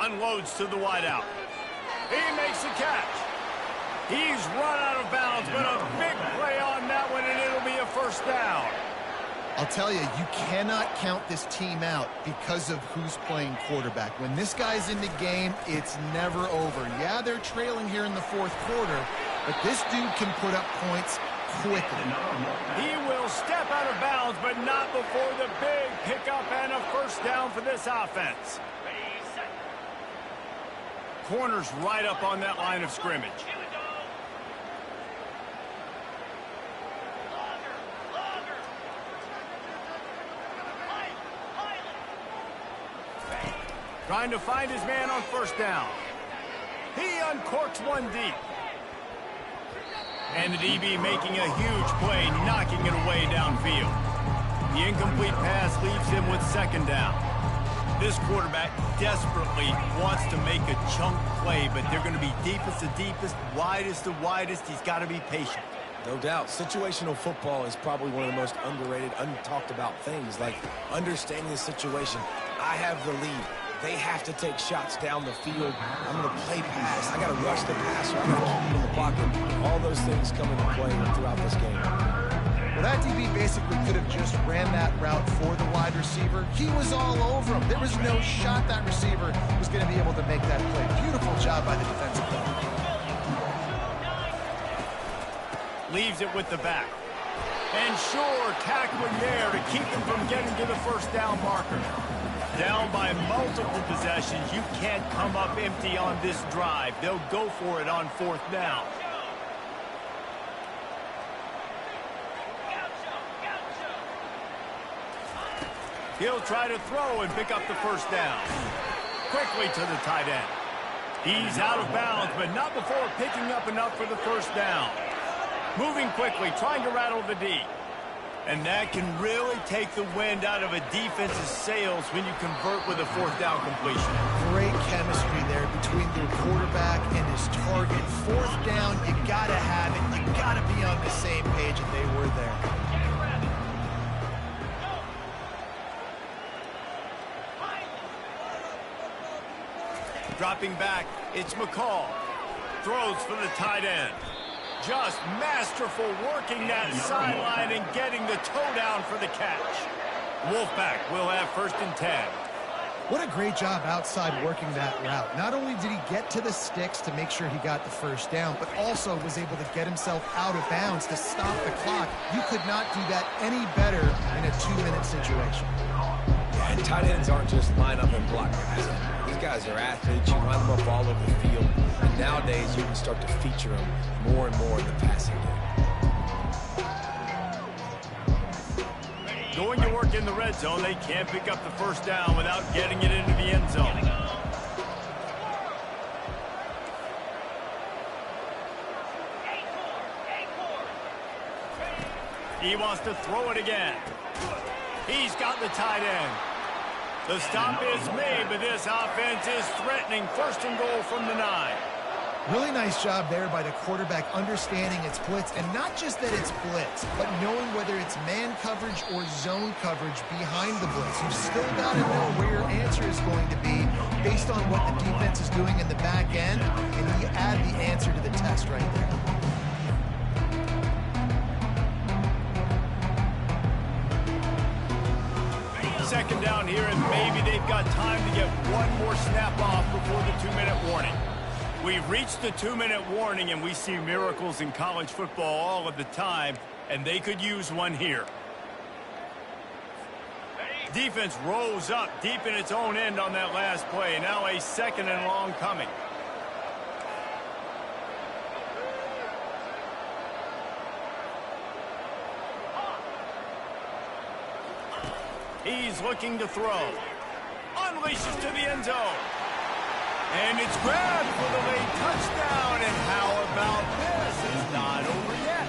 Unloads to the wideout. He makes the catch. He's run out of bounds, but a big play on that one, and it'll be a first down. I'll tell you, you cannot count this team out because of who's playing quarterback. When this guy's in the game, it's never over. Yeah, they're trailing here in the 4th quarter, but this dude can put up points quickly. He will step out of bounds, but not before the big pickup and a first down for this offense. Corner's right up on that line of scrimmage. Trying to find his man on first down. He uncorks one deep. And the DB making a huge play, knocking it away downfield. The incomplete pass leaves him with second down. This quarterback desperately wants to make a chunk play, but they're going to be deepest to deepest, widest to widest. He's got to be patient. No doubt. Situational football is probably one of the most underrated, untalked about things, like understanding the situation. I have the lead. They have to take shots down the field. I'm going to play pass. I got to rush the passer. I got to keep him in the pocket. All those things come into play throughout this game. Well, that DB basically could have just ran that route for the wide receiver. He was all over him. There was no shot that receiver was going to be able to make that play. Beautiful job by the defensive player. Leaves it with the back. And sure, tackling there to keep him from getting to the first down marker. Down by multiple possessions, you can't come up empty on this drive. They'll go for it on fourth down. He'll try to throw and pick up the first down. Quickly to the tight end. He's out of bounds, but not before picking up enough for the first down. Moving quickly, trying to rattle the D. And that can really take the wind out of a defense's sails when you convert with a fourth down completion. Great chemistry there between the quarterback and his target. Fourth down, you got to have it. You got to be on the same page, and they were there. Dropping back, it's McCall. Throws for the tight end. Just masterful working that sideline and getting the toe down for the catch. Wolfpack will have 1st and 10. What a great job outside working that route. Not only did he get to the sticks to make sure he got the first down, but also was able to get himself out of bounds to stop the clock. You could not do that any better in a 2-minute situation. Yeah, and tight ends aren't just line up and block guys. These guys are athletes. You line them up all over the field. And nowadays, you can start to feature them more and more in the passing game. Going to work in the red zone, they can't pick up the first down without getting it into the end zone. He wants to throw it again. He's got the tight end. The stop is made, but this offense is threatening 1st and goal from the 9. Really nice job there by the quarterback understanding it's blitz, and not just that it's blitz, but knowing whether it's man coverage or zone coverage behind the blitz. You've still got to know where your answer is going to be based on what the defense is doing in the back end, and you add the answer to the test right there. Second down here, and maybe they've got time to get one more snap off before the 2-minute warning. We've reached the 2-minute warning, and we see miracles in college football all of the time, and they could use one here. Defense rolls up deep in its own end on that last play. Now a 2nd and long coming. He's looking to throw. Unleashes to the end zone. And it's grabbed for the late touchdown. And how about this? It's not over yet.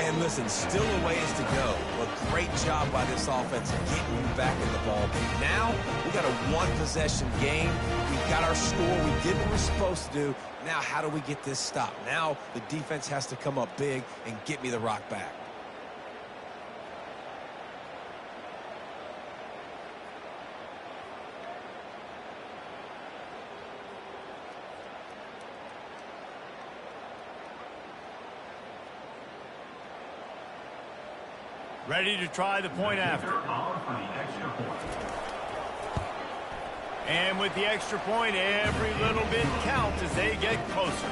And listen, still a ways to go. A great job by this offense getting you back in the ball. Now, we got a one-possession game. We got our score. We did what we're supposed to do. Now, how do we get this stopped? Now, the defense has to come up big and get me the rock back. Ready to try the point after. And with the extra point, every little bit counts as they get closer.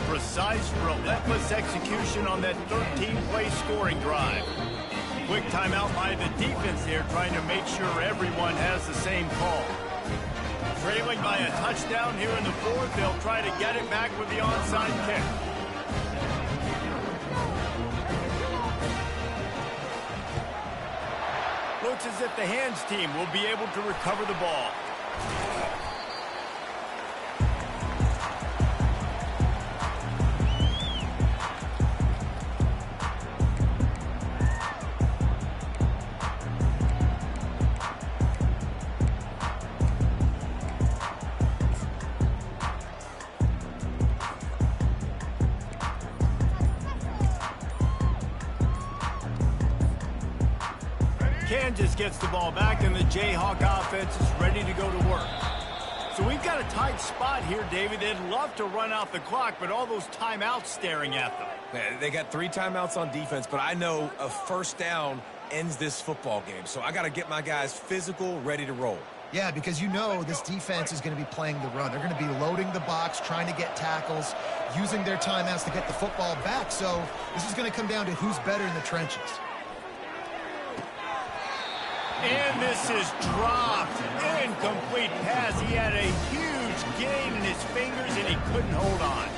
Precise, relentless execution on that 13-play scoring drive. Quick timeout by the defense here, trying to make sure everyone has the same call. Trailing by a touchdown here in the fourth, they'll try to get it back with the onside kick. Looks as if the hands team will be able to recover the ball. Kansas gets the ball back, and the Jayhawk offense is ready to go to work. So we've got a tight spot here, David. They'd love to run out the clock, but all those timeouts staring at them. Man, they got 3 timeouts on defense, but I know a first down ends this football game. So I got to get my guys physical, ready to roll. Yeah, because you know this defense is going to be playing the run. They're going to be loading the box, trying to get tackles, using their timeouts to get the football back. So this is going to come down to who's better in the trenches. And this is dropped. Incomplete pass. He had a huge gain in his fingers, and he couldn't hold on.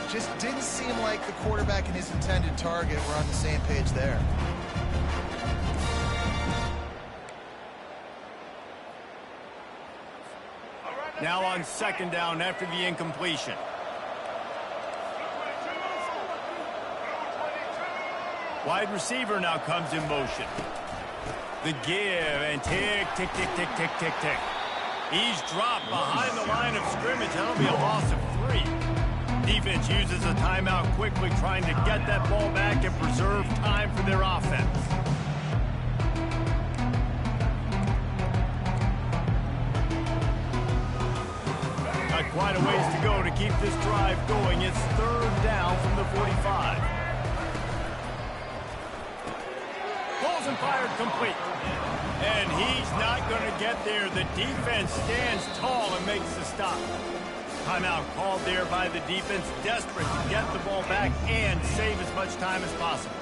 Just didn't seem like the quarterback and his intended target were on the same page there. Now on second down after the incompletion. Wide receiver now comes in motion. The give, and tick, tick, tick, tick, tick, tick, tick. He's dropped behind the line of scrimmage. That'll be a loss of 3. Defense uses a timeout quickly, trying to get that ball back and preserve time for their offense. Got quite a ways to go to keep this drive going. It's third down from the 45. Pulls and fired complete. And he's not going to get there. The defense stands tall and makes the stop. Timeout called there by the defense, desperate to get the ball back and save as much time as possible.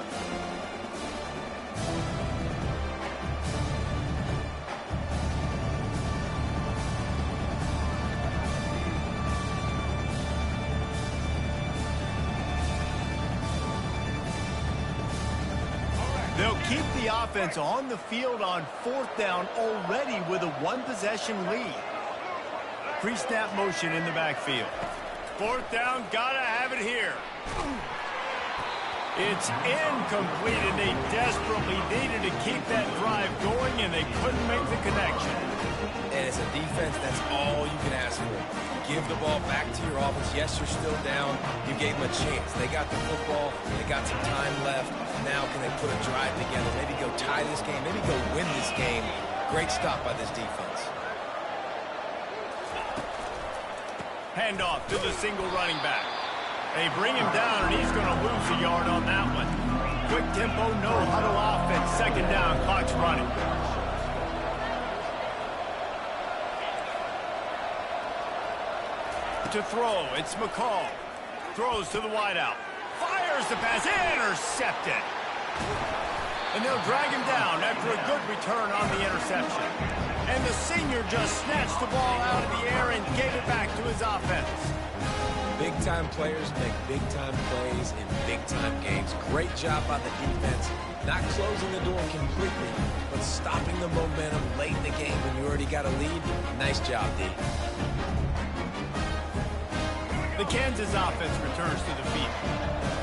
They'll keep the offense on the field on fourth down already with a one-possession lead. Pre-snap motion in the backfield. Fourth down, gotta have it here. It's incomplete, and they desperately needed to keep that drive going, and they couldn't make the connection. And as a defense, that's all you can ask for. Give the ball back to your offense. Yes, you're still down. You gave them a chance. They got the football. They got some time left. Now can they put a drive together? Maybe go tie this game. Maybe go win this game. Great stop by this defense. Handoff to the single running back. They bring him down, and he's going to lose a yard on that one. Quick tempo, no huddle offense. Second down, clock's running. To throw, it's McCall. Throws to the wideout. Fires the pass, intercepted. And they'll drag him down after a good return on the interception. And the senior just snatched the ball out of the air and gave it back to his offense. Big-time players make big-time plays in big-time games. Great job by the defense. Not closing the door completely, but stopping the momentum late in the game when you already got a lead. Nice job, D. The Kansas offense returns to the field.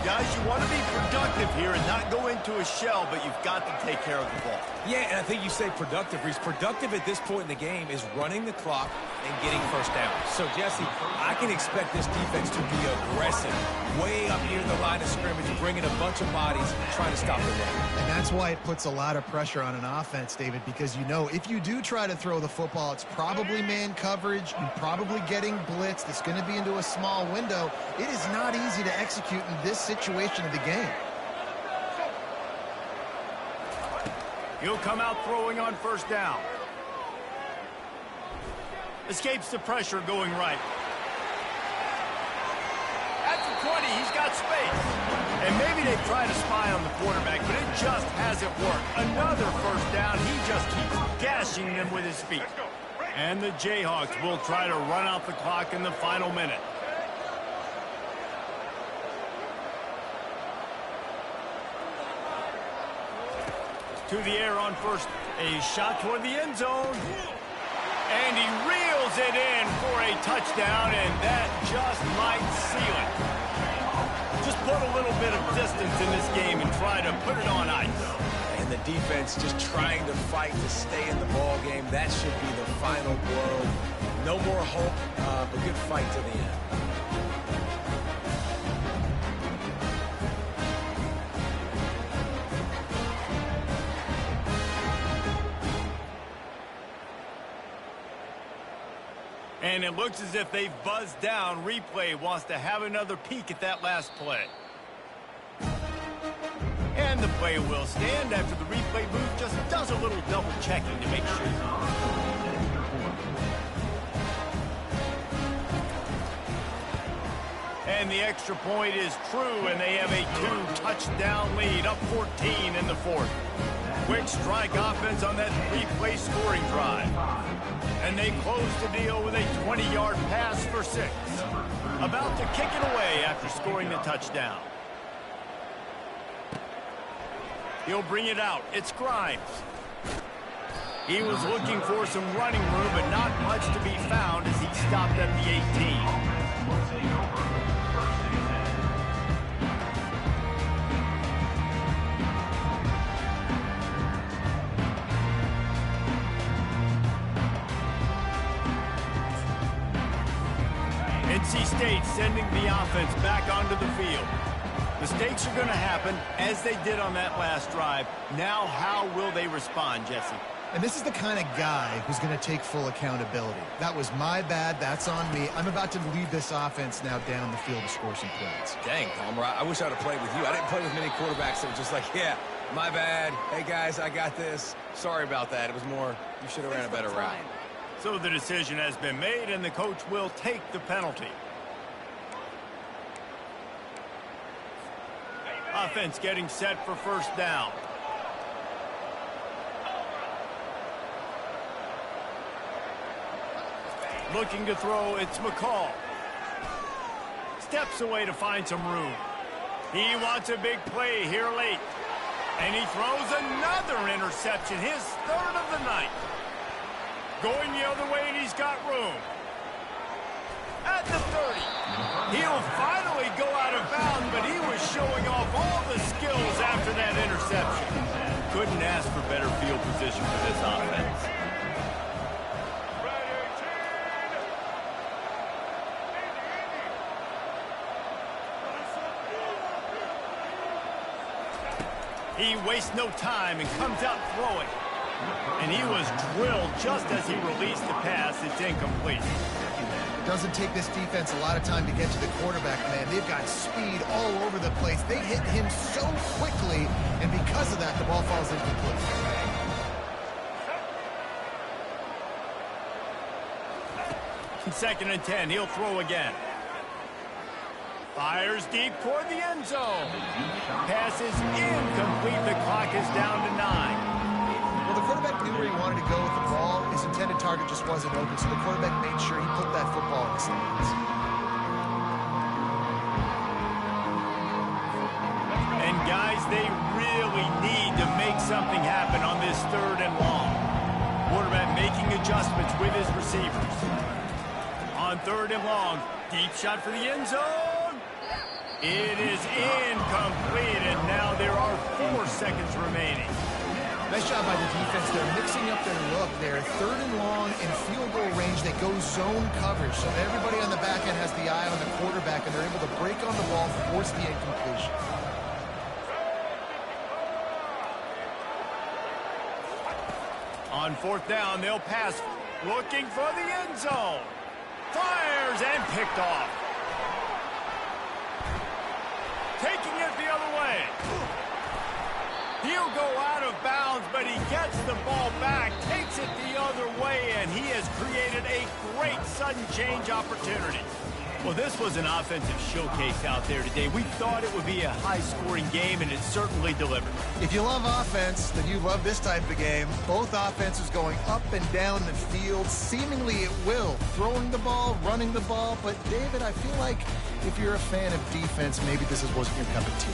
Guys, you want to be productive here and not go into a shell, but you've got to take care of the ball. Yeah, and I think you say productive, Reese. Productive at this point in the game is running the clock and getting first down. So, Jesse, I can expect this defense to be aggressive, way up near the line of scrimmage, bringing a bunch of bodies, trying to stop the run. And that's why it puts a lot of pressure on an offense, David, because you know if you do try to throw the football, it's probably man coverage. You're probably getting blitzed. It's going to be into a small window. It is not easy to execute in this situation of the game. He'll come out throwing on first down. Escapes the pressure going right. At the 20. he's got space. And maybe they try to spy on the quarterback, but it just hasn't worked. Another first down. He just keeps gashing them with his feet. And the Jayhawks will try to run out the clock in the final minute. To the air on first. A shot toward the end zone. And he reels it in for a touchdown, and that just might seal it. Just put a little bit of distance in this game and try to put it on ice. And the defense just trying to fight to stay in the ball game. That should be the final blow. No more hope, but good fight to the end. And it looks as if they've buzzed down. Replay wants to have another peek at that last play. And the play will stand after the replay booth just does a little double checking to make sure. And the extra point is true, and they have a 2-touchdown lead, up 14 in the fourth. Quick strike offense on that replay scoring drive. And they close the deal with a 20-yard pass for 6. About to kick it away after scoring the touchdown. He'll bring it out. It's Grimes. He was looking for some running room, but not much to be found as he stopped at the 18. NC State sending the offense back onto the field. Mistakes are going to happen, as they did on that last drive. Now, how will they respond, Jesse? And this is the kind of guy who's going to take full accountability. That was my bad. That's on me. I'm about to lead this offense now down the field to score some points. Dang, Palmer, I wish I would have played with you. I didn't play with many quarterbacks that were just like, yeah, my bad. Hey, guys, I got this. Sorry about that. It was more, you should have ran a better route. So the decision has been made, and the coach will take the penalty. Offense getting set for first down. Looking to throw, it's McCall. Steps away to find some room. He wants a big play here late. And he throws another interception, his third of the night. Going the other way, and he's got room. At the 30. He'll finally go out of bounds, but he was showing off all the skills after that interception. Couldn't ask for better field position for this offense. He wastes no time and comes out throwing. And he was drilled just as he released the pass. It's incomplete. Doesn't take this defense a lot of time to get to the quarterback, man. They've got speed all over the place. They hit him so quickly, and because of that, the ball falls incomplete. Second and 10, he'll throw again. Fires deep toward the end zone. Pass is incomplete. The clock is down to 9. Well, the quarterback knew where he wanted to go with the ball. His intended target just wasn't open, so the quarterback made sure he put that football in the stands. And guys, they really need to make something happen on this third and long. Quarterback making adjustments with his receivers. On third and long, deep shot for the end zone. It is incomplete, and now there are 4 seconds remaining. Nice job by the defense. They're mixing up their look. They're third and long in field goal range. They go zone coverage, so everybody on the back end has the eye on the quarterback, and they're able to break on the ball, force the incompletion. On fourth down, they'll pass, looking for the end zone. Fires and picked off. Taking it the other way. He'll go out of bounds, but he gets the ball back, takes it the other way, and he has created a great sudden change opportunity. Well, this was an offensive showcase out there today. We thought it would be a high-scoring game, and it certainly delivered. If you love offense, then you love this type of game. Both offenses going up and down the field, seemingly at will. Throwing the ball, running the ball. But, David, I feel like if you're a fan of defense, maybe this wasn't your cup of tea.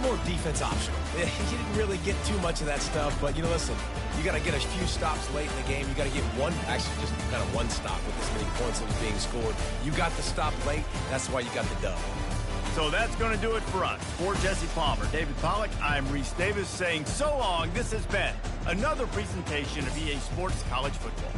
More defense optional. You didn't really get too much of that stuff, but, listen, you got to get a few stops late in the game. You got to get actually just kind of one stop with this many points that was being scored. You got the stop late. That's why you got the dub. So that's going to do it for us. For Jesse Palmer, David Pollack, I'm Reese Davis saying so long. This has been another presentation of EA Sports College Football.